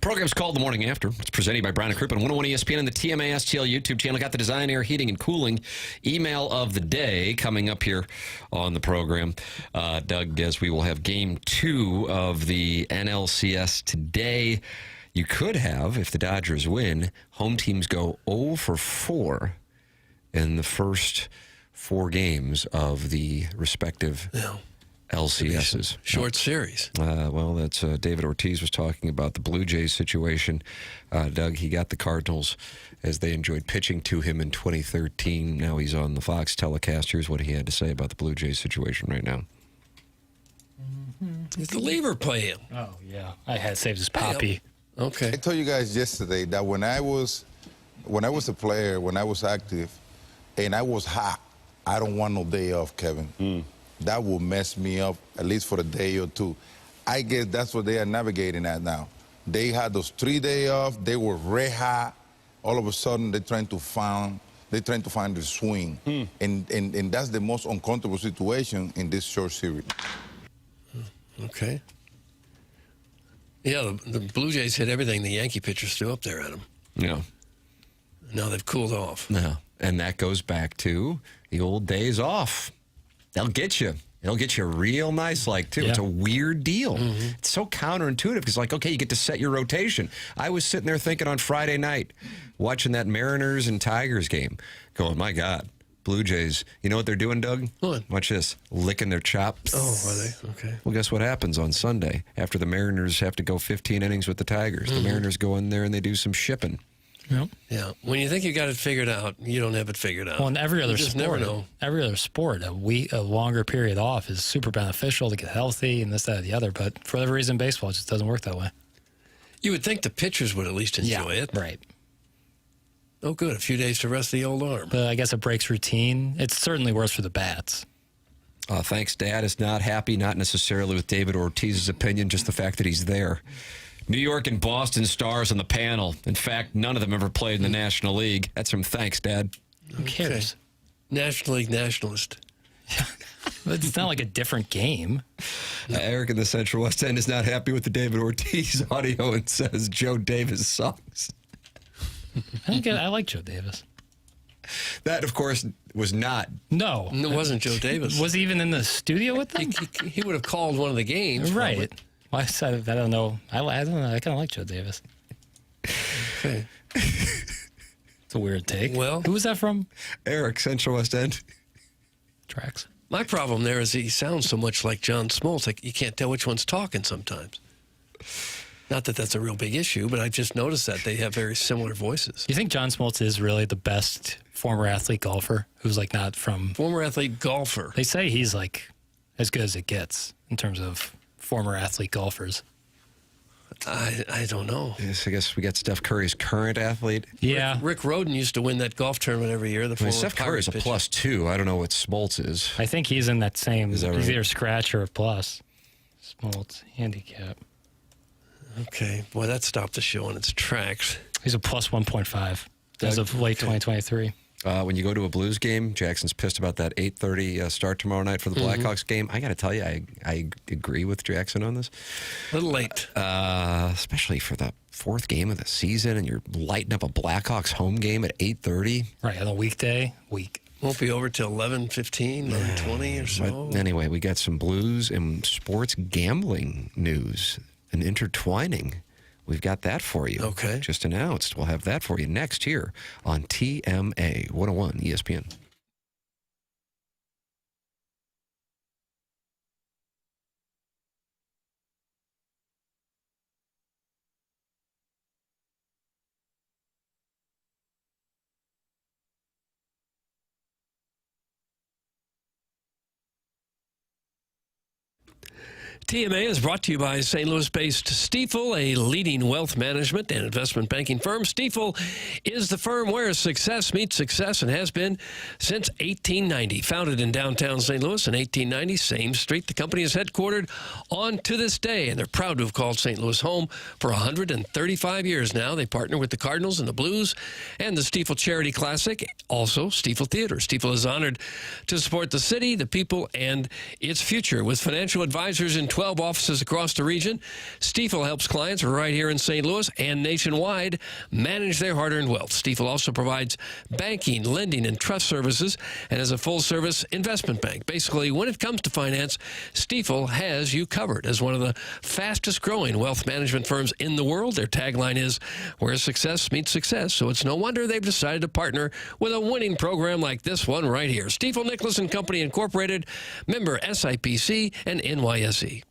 Program's called The Morning After. It's presented by Brown & Crouppen, 101 ESPN and the TMA STL YouTube channel. Got the Design, Air, Heating, and Cooling email of the day coming up here on the program. Doug, as we will have Game 2 of the NLCS today. You could have, if the Dodgers win, home teams go 0 for 4 in the first 4 games of the respective LCSs. Short series. Well, that's David Ortiz was talking about the Blue Jays situation. Doug, he got the Cardinals as they enjoyed pitching to him in 2013. Now he's on the Fox telecast. Here's what he had to say about the Blue Jays situation right now. Is the lever playing? Oh, yeah. I had saved his poppy. Okay. I told you guys yesterday that when I was a player, when I was active, and I was hot, I don't want no day off, Kevin. That will mess me up, at least for a day or two. I guess that's what they are navigating at now. They had those 3 days off. They were red hot. All of a sudden, they're trying to find the swing. And that's the most uncomfortable situation in this short series. Okay. Yeah, the Blue Jays hit everything the Yankee pitchers threw up there at them. Yeah. Now they've cooled off. No. And that goes back to the old days off. They'll get you. It'll get you real nice, too. Yeah. It's a weird deal. It's so counterintuitive because, okay, you get to set your rotation. I was sitting there thinking on Friday night, watching that Mariners and Tigers game, going, my God, Blue Jays, you know what they're doing, Doug? What? Watch this. Licking their chops. Oh, are they? Okay. Well, guess what happens on Sunday after the Mariners have to go 15 innings with the Tigers? The Mariners go in there and they do some shipping. Yep. Yeah. When you think you got it figured out, you don't have it figured out. Well, in every other you just sport, never know. every other sport, a longer period off is super beneficial to get healthy and this, that, and the other. But for whatever reason, baseball just doesn't work that way. You would think the pitchers would at least enjoy it. Right. Oh, good. A few days to rest the old arm. But I guess it breaks routine. It's certainly worse for the bats. Thanks, Dad is not happy, not necessarily with David Ortiz's opinion, just the fact that he's there. New York and Boston stars on the panel. In fact, none of them ever played in the National League. That's from Thanks, Dad. Who cares? National League nationalist. It's not like a different game. Eric in the Central West End is not happy with the David Ortiz audio and says Joe Davis sucks. I like Joe Davis. That, of course, was not. No. It wasn't Joe Davis. Was he even in the studio with them? He would have called one of the games. Right. Probably. Well, I don't know. I don't know. I kind of like Joe Davis. Okay. It's a weird take. Well, who was that from? Eric, Central West End. Tracks. My problem there is he sounds so much like John Smoltz. Like you can't tell which one's talking sometimes. Not that that's a real big issue, but I just noticed that they have very similar voices. You think John Smoltz is really the best former athlete golfer who's like not from... Former athlete golfer. They say he's like as good as it gets in terms of former athlete golfers. I don't know. Yes, I guess we got Steph Curry's current athlete. Yeah. Rick Rhoden used to win that golf tournament every year. Steph Curry's a +2. I don't know what Smoltz is. I think he's in that same... Is that right? He's either scratch or a plus. Smoltz, handicap. Okay. Boy, that stopped the show in its tracks. He's a plus 1.5 as of late 2023. When you go to a Blues game, Jackson's pissed about that 8:30 start tomorrow night for the Blackhawks game. I got to tell you, I agree with Jackson on this. A little late. Especially for the fourth game of the season, and you're lighting up a Blackhawks home game at 8:30. Right, on a weekday. Won't be over till 11:15, 11:20 or so. But anyway, we got some Blues and sports gambling news and intertwining. We've got that for you. Okay. Just announced. We'll have that for you next here on TMA 101 ESPN. TMA is brought to you by St. Louis-based Stifel, a leading wealth management and investment banking firm. Stifel is the firm where success meets success and has been since 1890. Founded in downtown St. Louis in 1890, same street the company is headquartered on to this day, and they're proud to have called St. Louis home for 135 years now. They partner with the Cardinals and the Blues and the Stifel Charity Classic, also Stifel Theater. Stifel is honored to support the city, the people, and its future with financial advisors in in 12 offices across the region. Stifel helps clients right here in St. Louis and nationwide manage their hard-earned wealth. Stifel also provides banking, lending, and trust services and is a full-service investment bank. Basically, when it comes to finance, Stifel has you covered. As one of the fastest-growing wealth management firms in the world, their tagline is, where success meets success. So it's no wonder they've decided to partner with a winning program like this one right here. Stifel Nicholas and Company Incorporated, member SIPC and NYSE.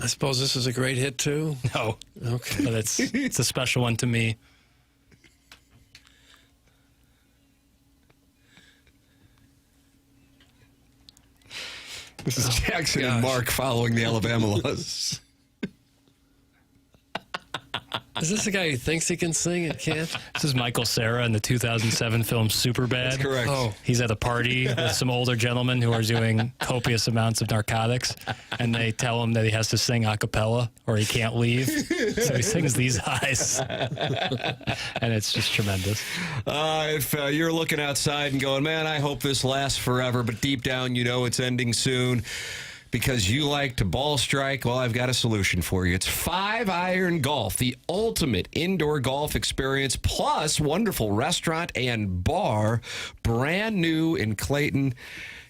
I suppose this is a great hit, too? No. Okay. But it's a special one to me. This is Jackson and Mark following the Alabama laws. Is this the guy who thinks he can sing and can't? This is Michael Cera in the 2007 film Superbad. That's correct. Oh. He's at a party with some older gentlemen who are doing copious amounts of narcotics, and they tell him that he has to sing a cappella or he can't leave. So he sings These Eyes. And it's just tremendous. If you're looking outside and going, man, I hope this lasts forever, but deep down you know it's ending soon because you like to ball strike, well, I've got a solution for you. It's 5-Iron Golf, the ultimate indoor golf experience, plus wonderful restaurant and bar, brand new in Clayton.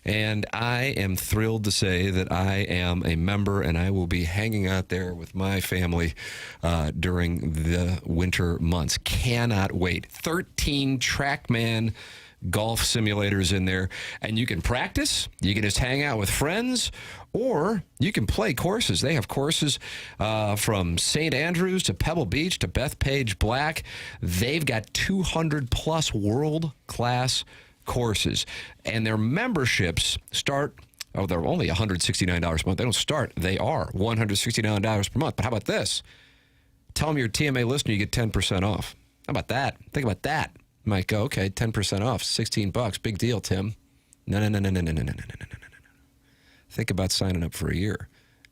And I am thrilled to say that I am a member, and I will be hanging out there with my family during the winter months. Cannot wait. 13 TrackMan golf simulators in there, and you can practice, you can just hang out with friends, or you can play courses. They have courses from St. Andrews to Pebble Beach to Bethpage Black. They've got 200-plus world-class courses, and their memberships start, they're only $169 a month. They don't start, they are $169 per month. But how about this? Tell them you're a TMA listener, you get 10% off. How about that? Think about that. You might go, okay, 10% off, $16. Big deal, Tim. No. Think about signing up for a year.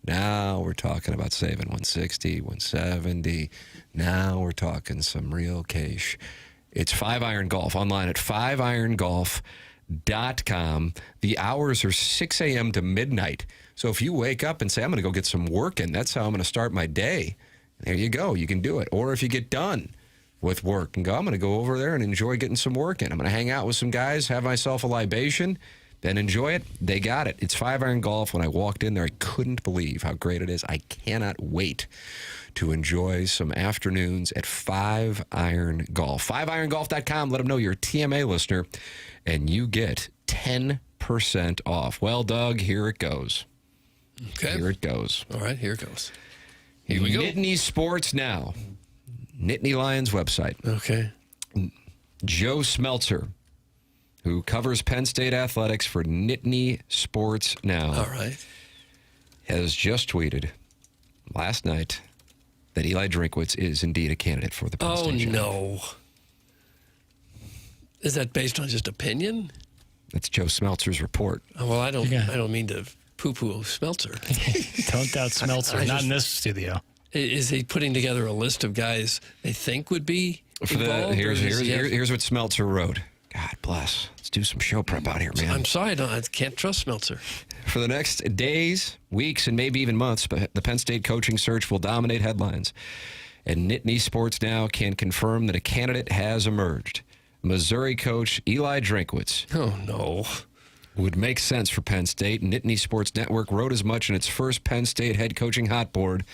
Now we're talking about saving $160, $170. Now we're talking some real cash. It's 5-Iron Golf online at 5irongolf.com. The hours are 6 a.m. to midnight. So if you wake up and say, I'm going to go get some work in, that's how I'm going to start my day. There you go. You can do it. Or if you get done with work and go, I'm going to go over there and enjoy getting some work in. I'm going to hang out with some guys, have myself a libation, then enjoy it. They got it. It's 5-Iron Golf. When I walked in there, I couldn't believe how great it is. I cannot wait to enjoy some afternoons at 5-Iron Golf. 5irongolf.com. Let them know you're a TMA listener, and you get 10% off. Well, Doug, here it goes. Okay. Here it goes. All right, here it goes. Here we go. Nittany Sports Now. Nittany Lions website. Okay. Joe Smeltzer, who covers Penn State athletics for Nittany Sports Now. All right. Has just tweeted last night that Eli Drinkwitz is indeed a candidate for the Penn State job. No. Is that based on just opinion? That's Joe Smeltzer's report. Oh, well, I don't mean to poo-poo Smeltzer. Don't doubt Smeltzer. Not in this studio. Is he putting together a list of guys they think would be involved? Here's what Smeltzer wrote. God bless. Let's do some show prep out here, man. I'm sorry, I can't trust Smeltzer. For the next days, weeks, and maybe even months, the Penn State coaching search will dominate headlines. And Nittany Sports Now can confirm that a candidate has emerged. Missouri coach Eli Drinkwitz. Oh, no. Would make sense for Penn State. Nittany Sports Network wrote as much in its first Penn State head coaching hot board.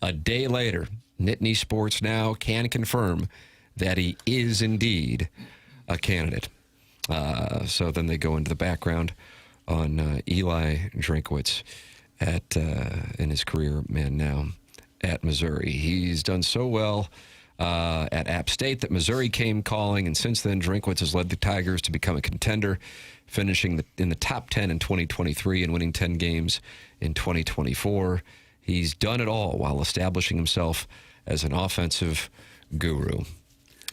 A day later, Nittany Sports Now can confirm that he is indeed a candidate. So then they go into the background on Eli Drinkwitz in his career, now at Missouri. He's done so well at App State that Missouri came calling, and since then Drinkwitz has led the Tigers to become a contender, finishing in the top 10 in 2023 and winning 10 games in 2024. He's done it all while establishing himself as an offensive guru.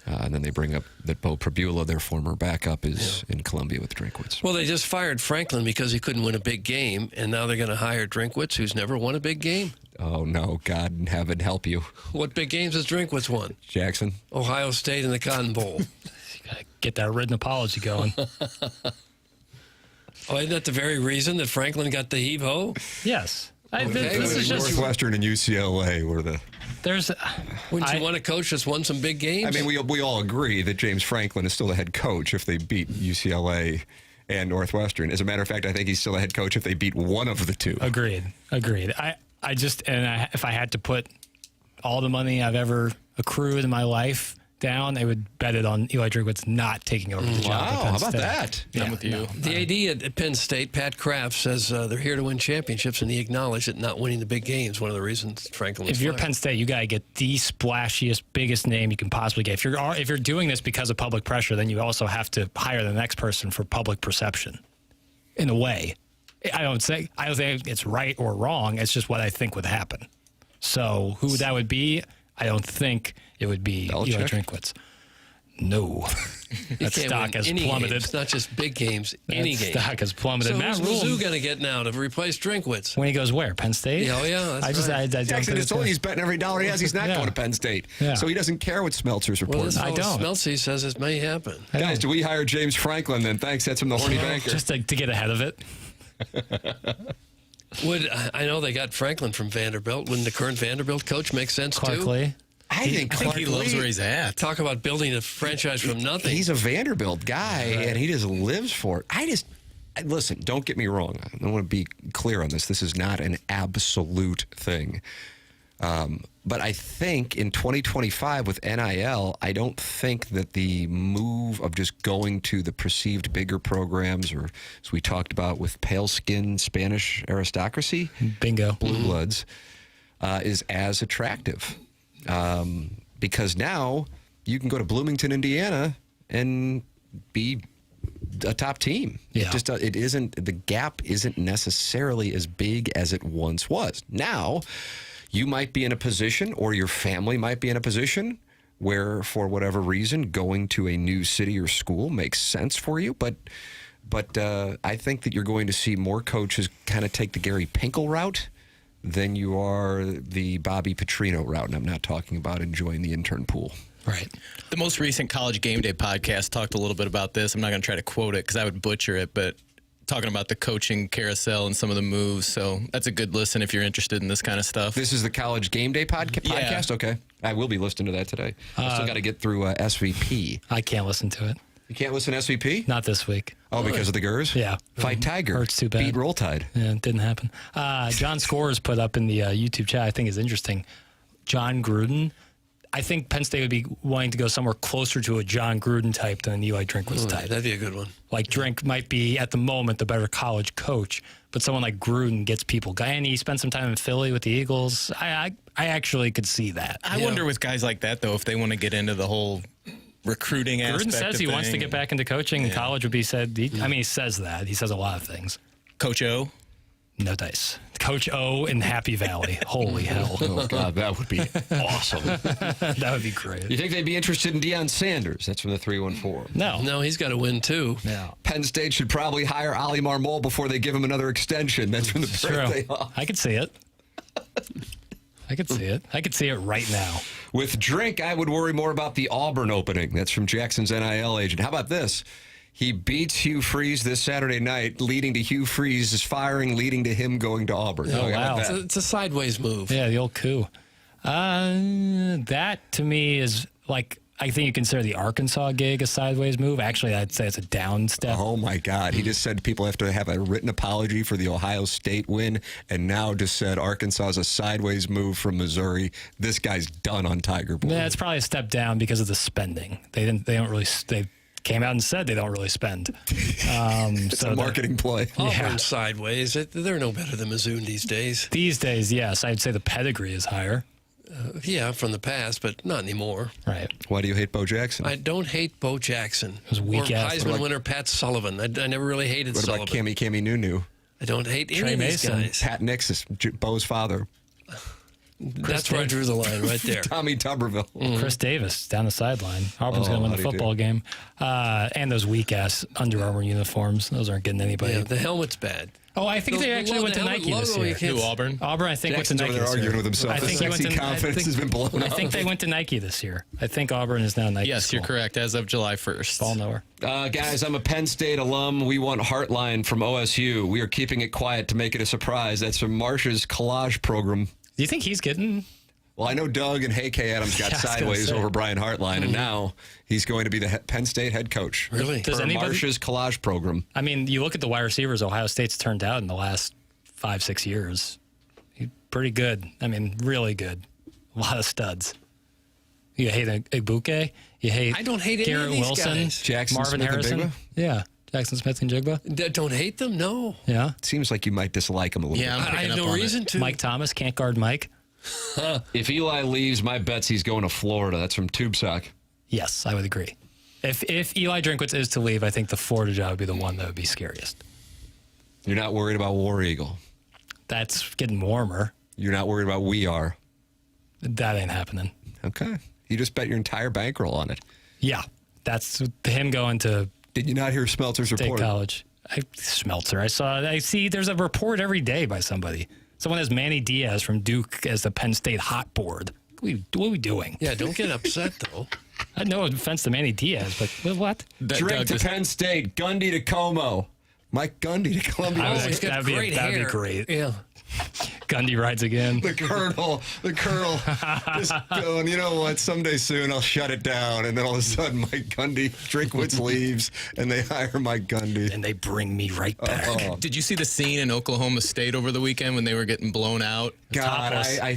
And then they bring up that Bo Prabula, their former backup, is in Columbia with Drinkwitz. Well, they just fired Franklin because he couldn't win a big game, and now they're going to hire Drinkwitz, who's never won a big game. Oh, no. God in heaven help you. What big games has Drinkwitz won? Jackson? Ohio State and the Cotton Bowl. You got to get that written apology going. Oh, isn't that the very reason that Franklin got the heave-ho? Yes. This is just Northwestern and UCLA were the... Wouldn't you want a coach that's won some big games? I mean, we all agree that James Franklin is still the head coach if they beat UCLA and Northwestern. As a matter of fact, I think he's still a head coach if they beat one of the two. Agreed. If I had to put all the money I've ever accrued in my life down, I would bet it on Eli Drinkwitz not taking over the job. Wow, at Penn how about State. that? Yeah, I'm with you. no. The AD at Penn State, Pat Kraft, says they're here to win championships, and he acknowledged that not winning the big games one of the reasons Franklin was If you're fired. Penn State, you got to get the splashiest, biggest name you can possibly get. If you're doing this because of public pressure, then you also have to hire the next person for public perception. In a way, I don't think it's right or wrong. It's just what I think would happen. So who that would be, I don't think it would be Eli Drinkwitz. No, that stock has plummeted. Games, not just big games, any that game. stock has plummeted. So Matt who's Rule, Mizzou going to get now to replace Drinkwitz? when he goes where? Penn State? Yeah, oh yeah, that's I right. don't Jackson think just told you he's betting every dollar he has. He's not Yeah. going to Penn State. Yeah. So he doesn't care what Smeltzer's Well, reporting. this fellow Smeltzy says it may happen. Guys, do we hire James Franklin then? Thanks. That's from the Horny Banker. Just to get ahead of it. I know they got Franklin from Vanderbilt. Wouldn't the current Vanderbilt coach make sense Clark too? Lee. I think he loves where he's at. Talk about building a franchise from nothing. He's a Vanderbilt guy, and he just lives for it. Listen, don't get me wrong. I want to be clear on this. This is not an absolute thing. But I think in 2025 with NIL, I don't think that the move of just going to the perceived bigger programs, or as we talked about with pale-skinned Spanish aristocracy, bingo, blue bloods, is as attractive. Because now you can go to Bloomington, Indiana, and be a top team. Yeah. It isn't, the gap isn't necessarily as big as it once was. Now, you might be in a position, or your family might be in a position, where for whatever reason going to a new city or school makes sense for you. But I think that you're going to see more coaches kind of take the Gary Pinkel route than you are the Bobby Petrino route. And I'm not talking about enjoying the intern pool. Right. The most recent College Game Day podcast talked a little bit about this. I'm not going to try to quote it because I would butcher it, but talking about the coaching carousel and some of the moves. So that's a good listen if you're interested in this kind of stuff. This is the College Game Day podcast? Okay. I will be listening to that today. I still got to get through SVP. I can't listen to it. You can't listen to SVP? Not this week. Oh, because of the Gers? Yeah. Fight Tiger. Hurts too bad. Beat Roll Tide. Yeah, it didn't happen. John Scores put up in the YouTube chat, I think is interesting. John Gruden. I think Penn State would be wanting to go somewhere closer to a John Gruden type than an Eli Drinkwitz type. That'd be a good one. Like Drink might be, at the moment, the better college coach, but someone like Gruden gets people. And he spent some time in Philly with the Eagles. I actually could see that. I wonder with guys like that, though, if they want to get into the whole recruiting aspect. Gruden says he wants to get back into coaching. Yeah. College would be said. He says that. He says a lot of things. Coach O? No dice. Coach O in Happy Valley. Holy hell. Oh, God, that would be awesome. That would be great. You think they'd be interested in Deion Sanders? That's from the 314. No, he's got to win too. No. Penn State should probably hire Ali Marmol before they give him another extension. That's from the birthday off. I could see it. I could see it. I could see it right now. With Drink, I would worry more about the Auburn opening. That's from Jackson's NIL agent. How about this? He beats Hugh Freeze this Saturday night, leading to Hugh Freeze's firing, leading to him going to Auburn. Oh, wow. It's a sideways move. Yeah, the old coup. That, to me, is like, I think you consider the Arkansas gig a sideways move. Actually, I'd say it's a down step. Oh, my God. He just said people have to have a written apology for the Ohio State win, and now just said Arkansas is a sideways move from Missouri. This guy's done on Tiger Bowl. Yeah, it's probably a step down because of the spending. They came out and said they don't really spend. It's a marketing play. Auburn sideways. They're no better than Mizzou these days. These days, yes. I'd say the pedigree is higher. Yeah, from the past, but not anymore. Right. Why do you hate Bo Jackson? I don't hate Bo Jackson. It was weak or ass. Heisman winner Pat Sullivan. I never really hated What Sullivan. about Cami Nunu? I don't hate any Trey of these Mason. guys. Pat Nix is Bo's father. That's where I drew the line right there. Tommy Tuberville. Chris Davis down the sideline. Auburn's going to win the how'd he football game. And those weak-ass Under Armour uniforms. Those aren't getting anybody. Yeah, the helmet's bad. Oh, I think they actually went to Nike this year. Who, Auburn? Auburn, I think, Jackson's went to over Nike there this year. arguing with himself. I The think he sexy went to, confidence has been blown I up. think they went to Nike this year. I think Auburn is now Nike. Yes, school. you're correct. As of July 1st. Ball nowhere. Guys, I'm a Penn State alum. We want Heartline from OSU. We are keeping it quiet to make it a surprise. That's from Marsh's collage program. Do you think he's getting... Well, I know Doug and Hey K Adams got Yeah, I was gonna sideways say. over Brian Hartline, and now he's going to be the Penn State head coach. Really? Does for anybody- Marsh's collage program. I mean, you look at the wide receivers Ohio State's turned out in the last 5-6 years. He's pretty good. I mean, really good. A lot of studs. You hate Ibuke. You hate. I don't hate any Garrett of these Wilson, guys. Jackson Marvin Smith and Harrison. Bigba? Yeah, Jackson Smith and Jigba. Don't hate them? No. Yeah. Seems like you might dislike him a little Yeah, bit. I'm I picking have up no on reason it. to. Mike Thomas can't guard Mike. If Eli leaves, my bet's he's going to Florida. That's from TubeSock. Yes, I would agree. If Eli Drinkwitz is to leave, I think the Florida job would be the one that would be scariest. You're not worried about War Eagle. That's getting warmer. You're not worried about We Are. That ain't happening. Okay. You just bet your entire bankroll on it. Yeah, that's him going to. Did you not hear Smeltzer's State report? College. Smeltzer. I see there's a report every day by somebody. Someone has Manny Diaz from Duke as the Penn State hot board. What are we doing? Yeah, don't get upset, though. No offense to Manny Diaz, but what? Drink to Penn State, Gundy to Como. Mike Gundy to Columbia. He's got great hair. That'd be great. Yeah. Gundy rides again. The Colonel just going, you know what, someday soon I'll shut it down. And then all of a sudden Mike Gundy, Drinkwitz leaves, and they hire Mike Gundy. And they bring me right back. Did you see the scene in Oklahoma State over the weekend when they were getting blown out? God, I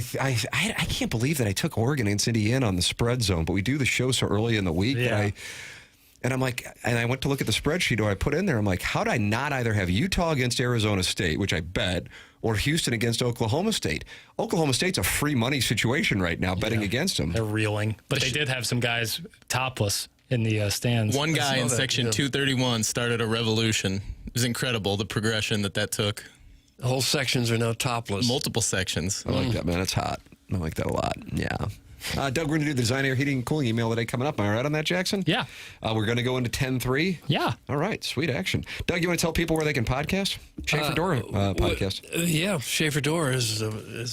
can't believe that I took Oregon and Indiana on the spread zone, but we do the show so early in the week that I'm like, and I went to look at the spreadsheet or I put in there, I'm like, how did I not either have Utah against Arizona State, which I bet, or Houston against Oklahoma State? Oklahoma State's a free money situation right now, betting against them. They're reeling. But they did have some guys topless in the stands. One guy in section 231 started a revolution. It was incredible, the progression that took. The whole sections are now topless. Multiple sections. I like that, man. It's hot. I like that a lot. Yeah. Doug, we're going to do the Design Air Heating and Cooling email today coming up. Am I right on that, Jackson? Yeah. We're going to go into 10-3. Yeah. All right. Sweet action. Doug, you want to tell people where they can podcast? Schaefer Door podcast. Yeah, Schaefer Door is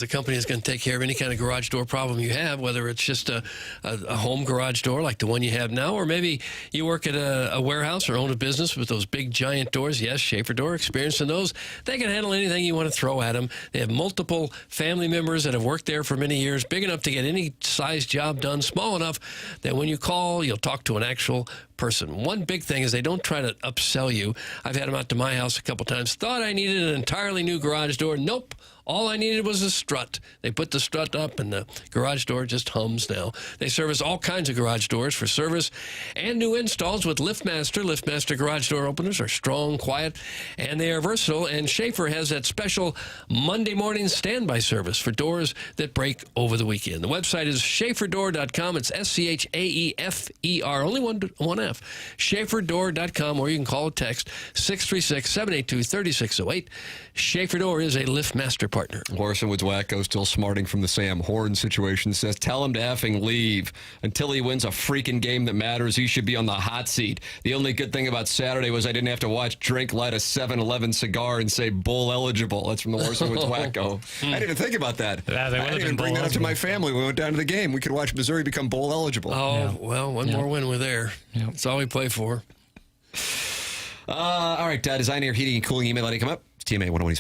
a company that's going to take care of any kind of garage door problem you have, whether it's just a home garage door like the one you have now, or maybe you work at a warehouse or own a business with those big giant doors. Yes, Schaefer Door, experienced in those. They can handle anything you want to throw at them. They have multiple family members that have worked there for many years, big enough to get any size job done, small enough that when you call, you'll talk to an actual person. One big thing is they don't try to upsell you. I've had them out to my house a couple times. Thought I needed an entirely new garage door. Nope. All I needed was a strut. They put the strut up and the garage door just hums now. They service all kinds of garage doors for service and new installs with LiftMaster. LiftMaster garage door openers are strong, quiet, and they are versatile. And Schaefer has that special Monday morning standby service for doors that break over the weekend. The website is schaeferdoor.com. It's SCHAEFER, only one F. Schaeferdoor.com, or you can call or text 636-782-3608. Schaefer Door is a LiftMaster partner. Horson Woods Wacko still smarting from the Sam Horn situation. Says, tell him to effing leave. Until he wins a freaking game that matters, he should be on the hot seat. The only good thing about Saturday was I didn't have to watch Drink light a 7-Eleven cigar and say bull eligible. That's from the Horson Woods Wacko. I didn't even think about that. Yeah, I didn't even bring that up to my family when we went down to the game. We could watch Missouri become bowl eligible. Oh, well, one more win we're there. That's all we play for. All right, Design Air Heating and Cooling email ID come up. It's TMA 101.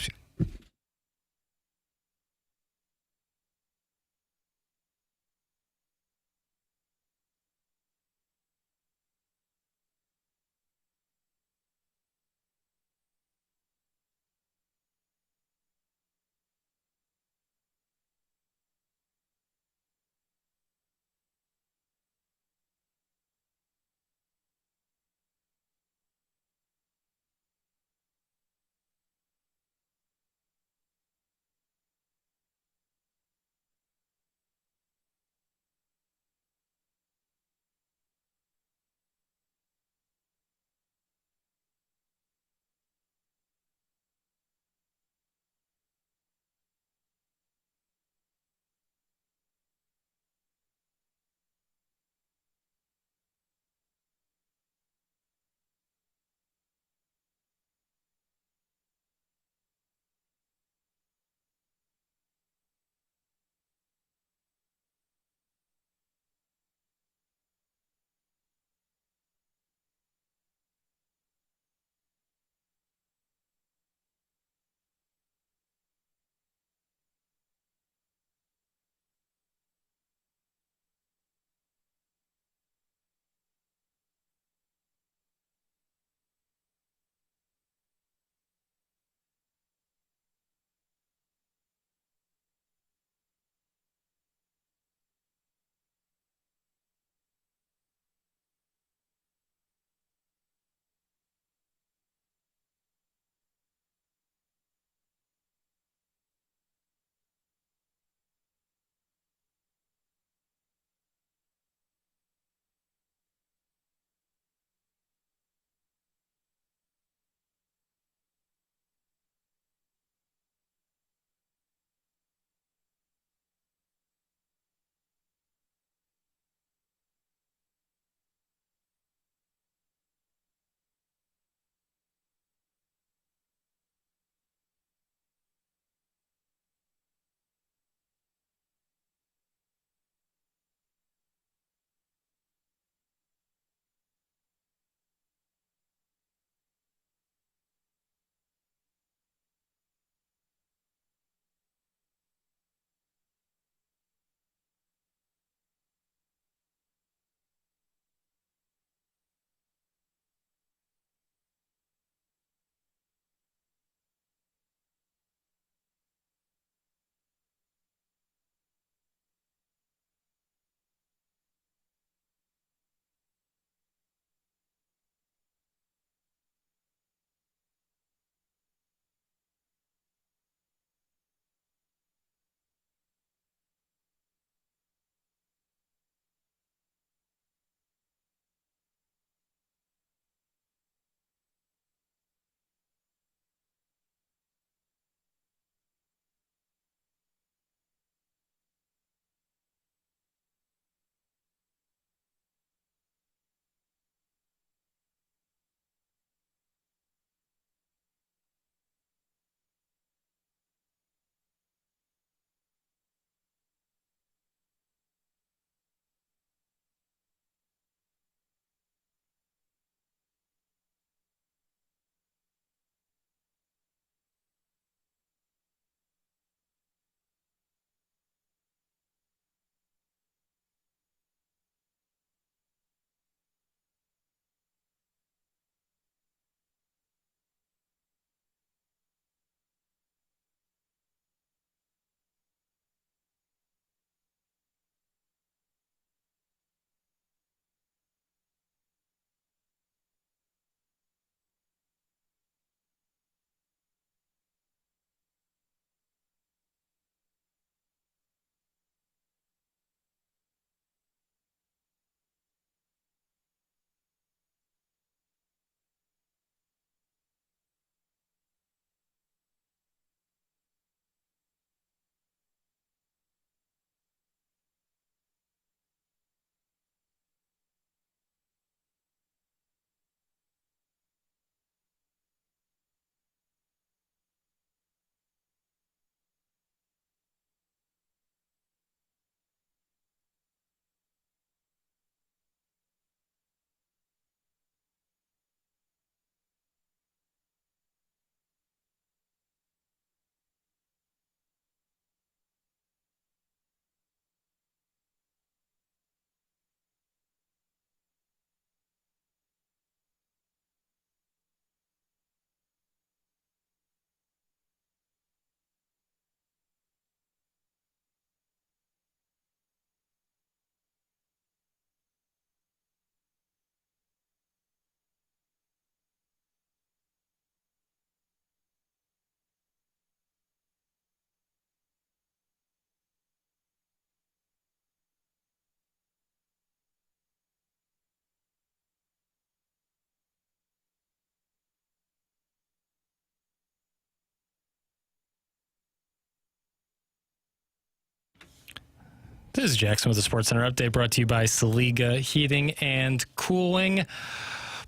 This is Jackson with the Sports Center update brought to you by Saliga Heating and Cooling.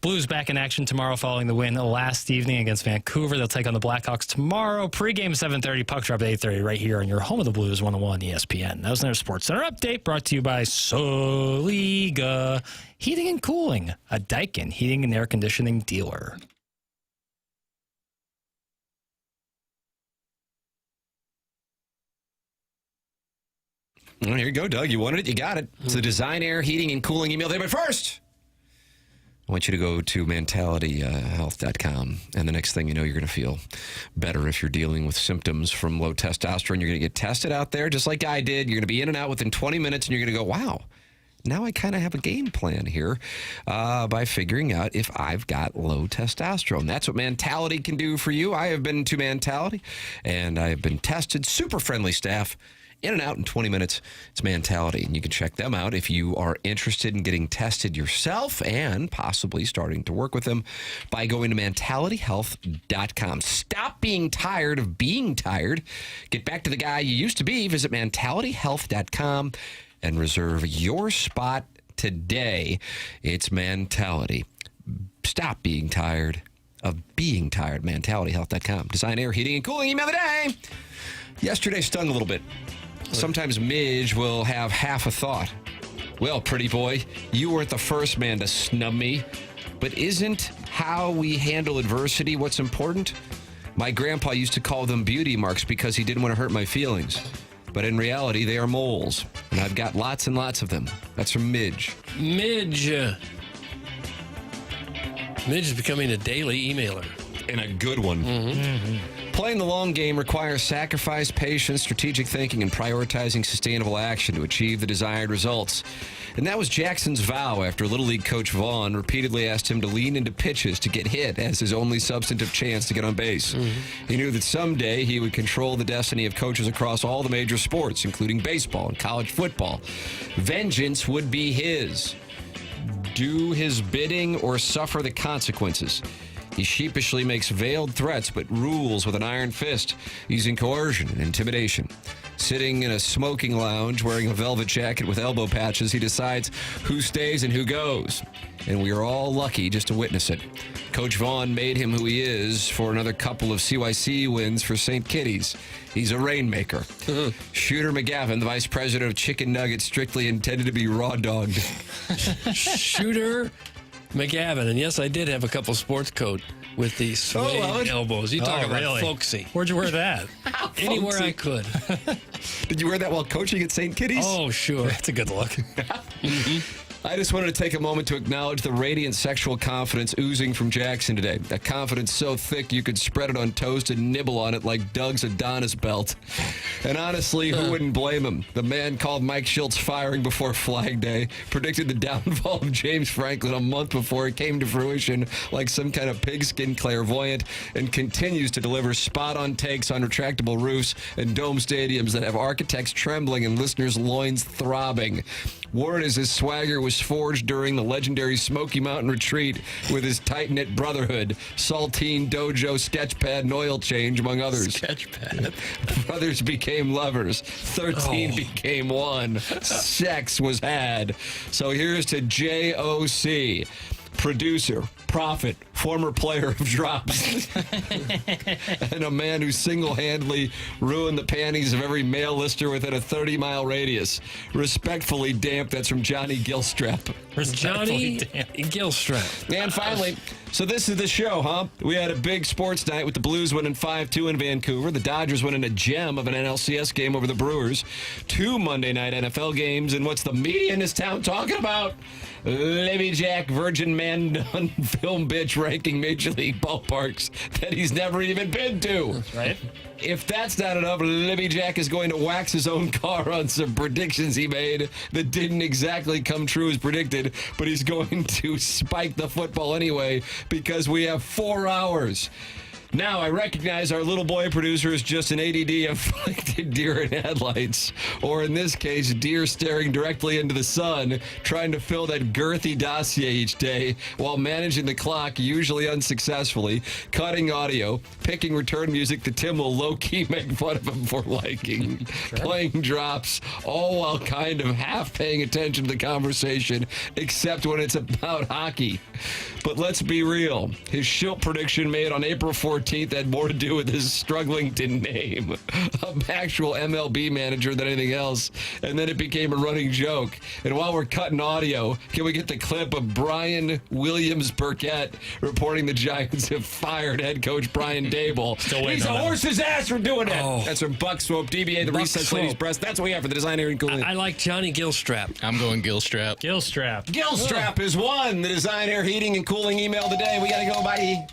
Blues back in action tomorrow following the win last evening against Vancouver. They'll take on the Blackhawks tomorrow. Pre-game 7:30, puck drop at 8:30 right here on your home of the Blues 101 ESPN. That was their Sports Center update brought to you by Saliga Heating and Cooling, a Daikin heating and air conditioning dealer. Well, here you go, Doug. You wanted it, you got it. It's the Design Air Heating and Cooling email day. But first, I want you to go to mentalityhealth.com. And the next thing you know, you're going to feel better if you're dealing with symptoms from low testosterone. You're going to get tested out there just like I did. You're going to be in and out within 20 minutes, and you're going to go, wow, now I kind of have a game plan here by figuring out if I've got low testosterone. That's what Mentality can do for you. I have been to Mentality, and I have been tested. Super friendly staff. In and out in 20 minutes. It's Mentality. And you can check them out if you are interested in getting tested yourself and possibly starting to work with them by going to mentalityhealth.com. Stop being tired of being tired. Get back to the guy you used to be. Visit mentalityhealth.com and reserve your spot today. It's Mentality. Stop being tired of being tired. Mentalityhealth.com. Design Air Heating and Cooling email of the day. Yesterday stung a little bit. Sometimes Midge will have half a thought. Well, pretty boy, you weren't the first man to snub me, but isn't how we handle adversity what's important? My grandpa used to call them beauty marks because he didn't want to hurt my feelings. But in reality, they are moles, and I've got lots and lots of them. That's from Midge. Midge is becoming a daily emailer. And a good one. Playing the long game requires sacrifice, patience, strategic thinking, and prioritizing sustainable action to achieve the desired results. And that was Jackson's vow after Little League coach Vaughn repeatedly asked him to lean into pitches to get hit as his only substantive chance to get on base. He knew that someday he would control the destiny of coaches across all the major sports, including baseball and college football. Vengeance would be his. Do his bidding or suffer the consequences. He sheepishly makes veiled threats but rules with an iron fist, using coercion and intimidation. Sitting in a smoking lounge wearing a velvet jacket with elbow patches, he decides who stays and who goes. And we are all lucky just to witness it. Coach Vaughn made him who he is for another couple of CYC wins for St. Kitty's. He's a rainmaker. Shooter McGavin, the vice president of Chicken Nuggets, strictly intended to be raw dogged. Shooter McGavin, and yes, I did have a couple sports coat with the suede elbows. You talk about really? folksy. Where'd you wear that? Anywhere I could. Did you wear that while coaching at St. Kitty's? Oh, sure. That's a good look. I just wanted to take a moment to acknowledge the radiant sexual confidence oozing from Jackson today. That confidence so thick you could spread it on toast and nibble on it like Doug's Adonis belt. And honestly, who wouldn't blame him? The man called Mike Schultz firing before Flag Day, predicted the downfall of James Franklin a month before it came to fruition like some kind of pigskin clairvoyant, and continues to deliver spot-on takes on retractable roofs and dome stadiums that have architects trembling and listeners' loins throbbing. Word is his swagger was forged during the legendary Smoky Mountain retreat with his tight-knit brotherhood, Saltine, Dojo, Sketchpad, and Oil Change, among others. Sketchpad. Brothers became lovers. 13 became one. Sex was had. So here's to JOC. Producer, prophet, former player of drops, and a man who single-handedly ruined the panties of every male lister within a 30-mile radius. Respectfully damp. That's from Johnny Gilstrap. Johnny Gilstrap. And finally, so this is the show, huh? We had a big sports night with the Blues winning 5-2 in Vancouver. The Dodgers winning a gem of an NLCS game over the Brewers. 2 Monday night NFL games. And what's the media in this town talking about? Libby Jack, virgin man done film bitch ranking Major League ballparks that he's never even been to. Right? If that's not enough, Libby Jack is going to wax his own car on some predictions he made that didn't exactly come true as predicted, but he's going to spike the football anyway because we have 4 hours. Now, I recognize our little boy producer is just an ADD-afflicted deer in headlights, or in this case, deer staring directly into the sun, trying to fill that girthy dossier each day while managing the clock, usually unsuccessfully, cutting audio, picking return music that Tim will low-key make fun of him for liking, playing drops, all while kind of half paying attention to the conversation, except when it's about hockey. But let's be real. His Schilt prediction made on April 14th had more to do with his struggling to name an actual MLB manager than anything else, and then it became a running joke. And while we're cutting audio, can we get the clip of Brian Williams Burkett reporting the Giants have fired head coach Brian Dable? He's a horse's ass for doing that. Oh. That's from Buck Swope, DBA, the Buck Recess Swope. Ladies Breast. That's what we have for the design, Aaron Cooling. I like Johnny Gilstrap. I'm going Gilstrap. Gilstrap. Gilstrap is one. The Design Air Heating and Cooling email today. We got to go. Bye.